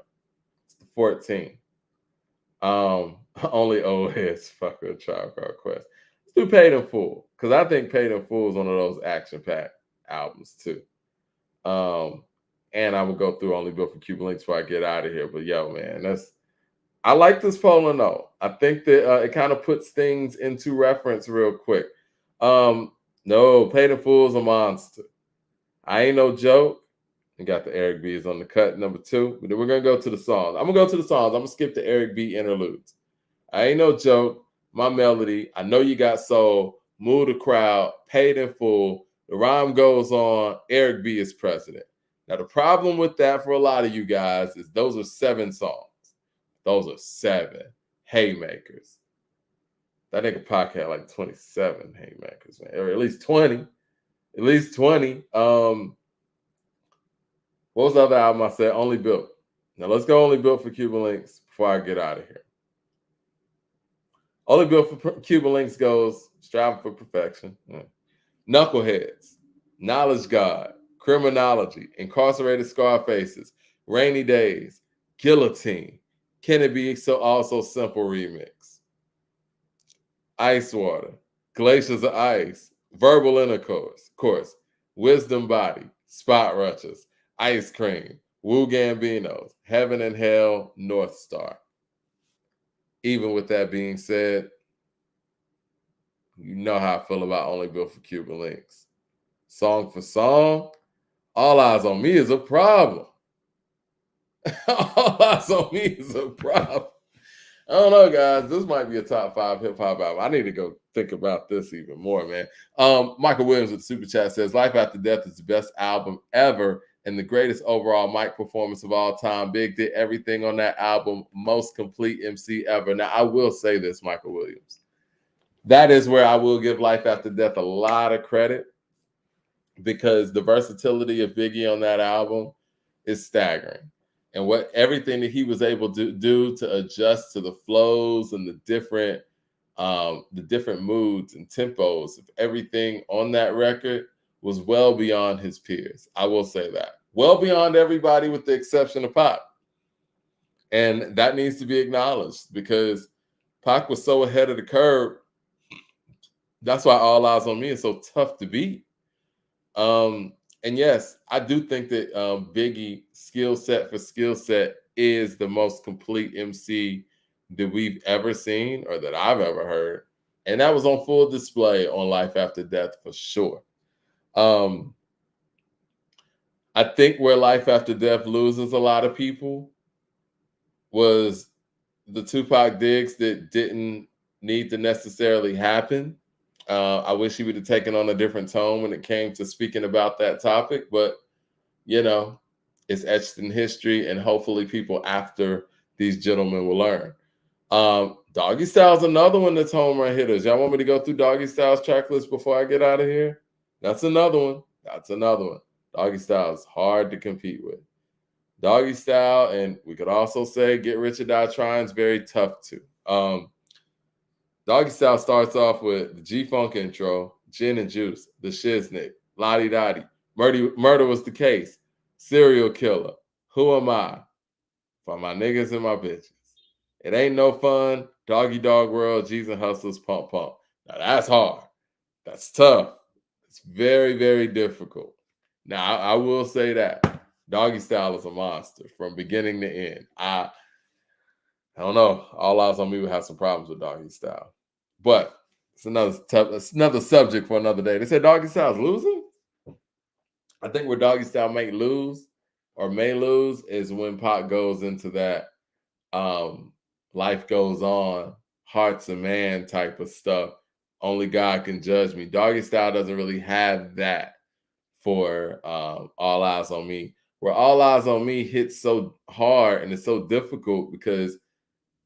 Speaker 1: It's the 14. Only Eyez, fucker, Tribe Called Quest. Let's do Paid in Full, because I think Paid in Full is one of those action-packed albums too. And I will go through Only Built for Cuban Links before I get out of here. But yo, man, I like this polling though. I think that it kind of puts things into reference real quick. No, Paid in Full is a monster. I Ain't No Joke. We got the Eric B's on the cut, number 2. But then we're gonna go to the songs. I'm gonna go to the songs. I'm gonna skip the Eric B interludes. I Ain't No Joke, My Melody, I Know You Got Soul, Move the Crowd, Paid in Full. The Rhyme Goes On, Eric B is President. Now, the problem with that for a lot of you guys is those are 7 songs. Those are 7 haymakers. That nigga Pac had like 27 haymakers, man. Or at least 20. At least 20. What was the other album I said? Only Built. Now, let's go Only Built for Cuban Links before I get out of here. Only Built for Cuban Links goes Striving for Perfection. Knuckleheads, Knowledge God, Criminology, Incarcerated Scarfaces, Rainy Days, Guillotine, Can It Be So Also Simple remix, Ice Water, Glaciers of Ice, Verbal Intercourse, Wisdom Body, Spot Rushers, Ice Cream, Wu Gambinos, Heaven and Hell, North Star. Even with that being said, you know how I feel about Only Built for Cuban Links. Song for song, All Eyes on Me is a problem. All Eyes on Me is a problem. I don't know, guys. This might be a top 5 hip hop album. I need to go think about this even more, man. Michael Williams with Super Chat says, Life After Death is the best album ever and the greatest overall mic performance of all time. Big did everything on that album. Most complete MC ever. Now, I will say this, Michael Williams. That is where I will give Life After Death a lot of credit, because the versatility of Biggie on that album is staggering. And everything that he was able to do to adjust to the flows and the different moods and tempos of everything on that record was well beyond his peers. I will say that. Well beyond everybody with the exception of Pac. And that needs to be acknowledged, because Pac was so ahead of the curve. That's why All Eyes on Me is so tough to beat. And yes, I do think that Biggie, skill set for skill set, is the most complete MC that we've ever seen or that I've ever heard. And that was on full display on Life After Death for sure. I think where Life After Death loses a lot of people was the Tupac digs that didn't need to necessarily happen. I wish he would have taken on a different tone when it came to speaking about that topic, but you know, it's etched in history, and hopefully people after these gentlemen will learn. Doggy Style's another one that's home run hitters. Y'all want me to go through Doggy Style's track list before I get out of here? That's another one. That's another one. Doggy Style is hard to compete with. Doggy Style, and we could also say Get Rich or Die Trying is very tough too. Doggy Style starts off with the G-Funk intro, Gin and Juice, The Shiznick, Lottie Dottie, Murder Was the Case, Serial Killer, Who Am I? For my niggas and my bitches. It Ain't No Fun, Doggy Dog World, G's and Hustlers, Pump Pump. Now that's hard. That's tough. It's very, very difficult. Now I will say that Doggy Style is a monster from beginning to end. I don't know. All Eyes on Me would have some problems with Doggy Style, but it's another subject for another day. They said Doggy Style's losing. I think where Doggy Style may lose is when Pac goes into that life goes on, hearts of man type of stuff. Only God can judge me. Doggy Style doesn't really have that for All Eyes on Me. Where All Eyes on Me hits so hard and it's so difficult because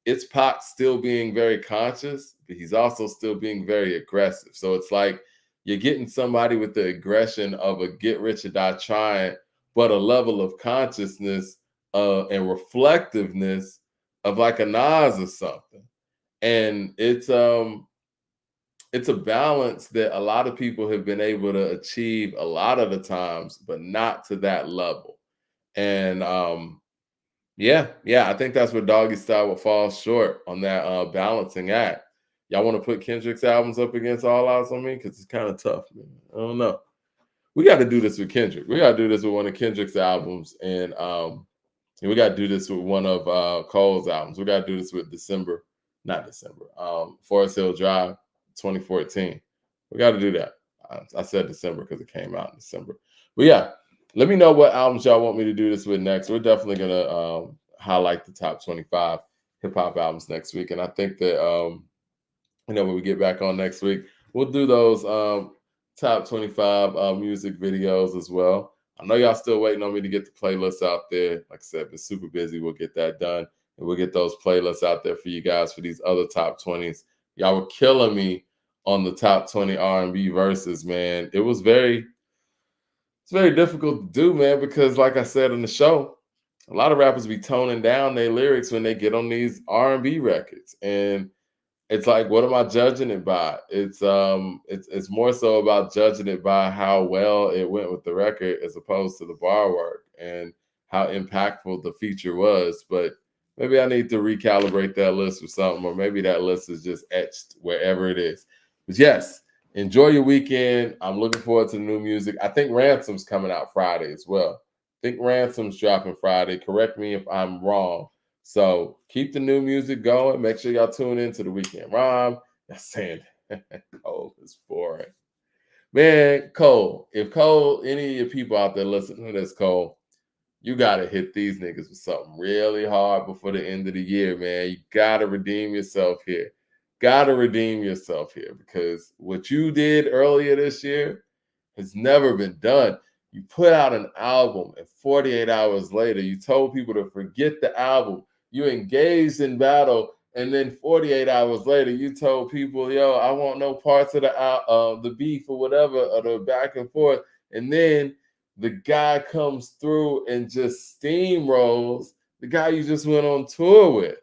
Speaker 1: it's Pac still being very conscious, but he's also still being very aggressive. So it's like you're getting somebody with the aggression of a Get Rich or Die Trying, but a level of consciousness and reflectiveness of like a Nas or something. And it's a balance that a lot of people have been able to achieve a lot of the times, but not to that level. And yeah, I think that's where Doggy Style will fall short on that balancing act. Y'all want to put Kendrick's albums up against All Eyes on Me? Because it's kind of tough, man. I don't know. We got to do this with Kendrick. We got to do this with one of Kendrick's albums, and we got to do this with one of Cole's albums. We got to do this with Forest Hill Drive, 2014. We got to do that. I said December because it came out in December. But yeah, let me know what albums y'all want me to do this with next. We're definitely gonna highlight the top 25 hip hop albums next week, and I think that when we get back on next week, we'll do those top 25 music videos as well. I know y'all still waiting on me to get the playlists out there. Like I said, been super busy. We'll get that done, and we'll get those playlists out there for you guys for these other top 20s. Y'all were killing me on the top 20 R&B verses, man. It's very difficult to do, man, because like I said in the show, a lot of rappers be toning down their lyrics when they get on these R&B records. And it's like, what am I judging it by? It's more so about judging it by how well it went with the record as opposed to the bar work and how impactful the feature was. But maybe I need to recalibrate that list or something, or maybe that list is just etched wherever it is. But yes, enjoy your weekend. I'm looking forward to the new music. I think Ransom's coming out Friday as well. I think Ransom's dropping Friday. Correct me if I'm wrong. So keep the new music going. Make sure y'all tune in to the Weekend Rhyme. Y'all saying Cole is boring. Man, Cole, if Cole, any of your people out there listening to this, Cole, you got to hit these niggas with something really hard before the end of the year, man. You got to redeem yourself here. Got to redeem yourself here, because what you did earlier this year has never been done. You put out an album, and 48 hours later, you told people to forget the album. You engaged in battle, and then 48 hours later, you told people, yo, I want no parts of the beef or whatever, or the back and forth. And then the guy comes through and just steamrolls the guy you just went on tour with.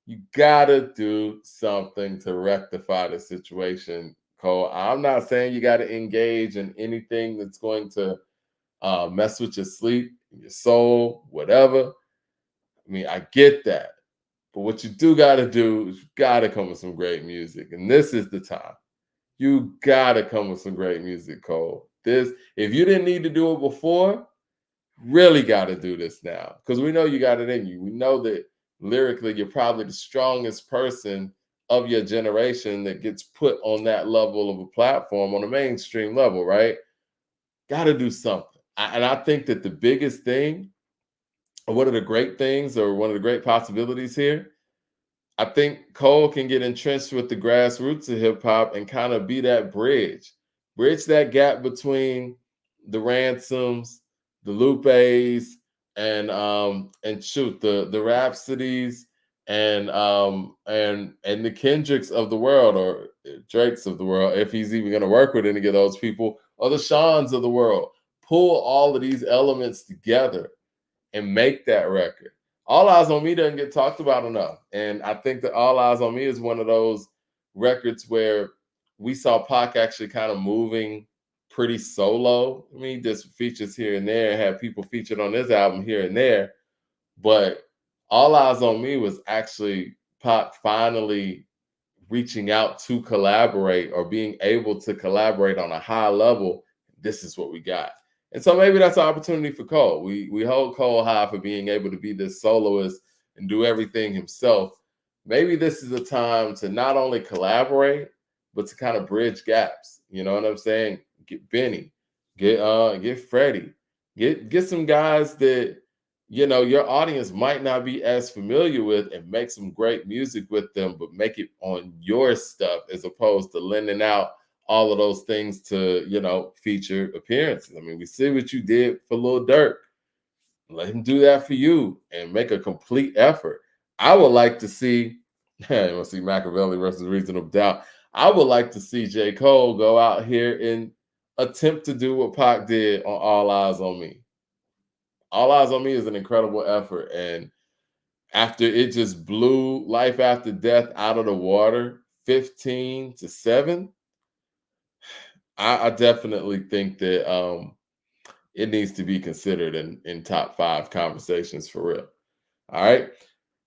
Speaker 1: You gotta do something to rectify the situation, Cole. I'm not saying you gotta engage in anything that's going to mess with your sleep, your soul, whatever. I mean, I get that. But what you do gotta do is you gotta come with some great music. And this is the time. You gotta come with some great music, Cole. If you didn't need to do it before, really gotta do this now. Because we know you got it in you. We know that lyrically, you're probably the strongest person of your generation that gets put on that level of a platform on a mainstream level, right? Got to do something. And I think that the biggest thing, or one of the great things, or one of the great possibilities here, I think Cole can get entrenched with the grassroots of hip hop and kind of be that bridge that gap between the Ransoms, the Lupes, and shoot the Rhapsodies and the Kendricks of the world, or Drakes of the world, if he's even going to work with any of those people, or the Seans of the world. Pull all of these elements together and make that record. All Eyes on Me doesn't get talked about enough. And I think that All Eyes on Me is one of those records where we saw Pac actually kind of moving pretty solo. I mean, just features here and there, had people featured on this album here and there. But All Eyes on Me was actually Pac finally reaching out to collaborate, or being able to collaborate on a high level. This is what we got. And so maybe that's an opportunity for Cole. We hold Cole high for being able to be this soloist and do everything himself. Maybe this is a time to not only collaborate, but to kind of bridge gaps. You know what I'm saying? Get Benny, get Freddie, get some guys that your audience might not be as familiar with, and make some great music with them, but make it on your stuff as opposed to lending out all of those things to, feature appearances. I mean, we see what you did for Lil Durk. Let him do that for you and make a complete effort. I would like to see, we'll see Machiavelli versus Reasonable Doubt. I would like to see J. Cole go out here and attempt to do what Pac did on All Eyes on Me. All Eyes on Me is an incredible effort. And after it just blew Life After Death out of the water, 15-7, I definitely think that it needs to be considered in top 5 conversations for real. All right.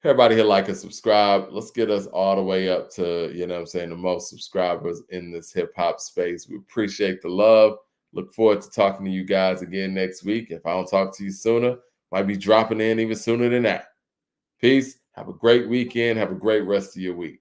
Speaker 1: Everybody here, like and subscribe. Let's get us all the way up to, the most subscribers in this hip hop space. We appreciate the love. Look forward to talking to you guys again next week. If I don't talk to you sooner, might be dropping in even sooner than that. Peace. Have a great weekend. Have a great rest of your week.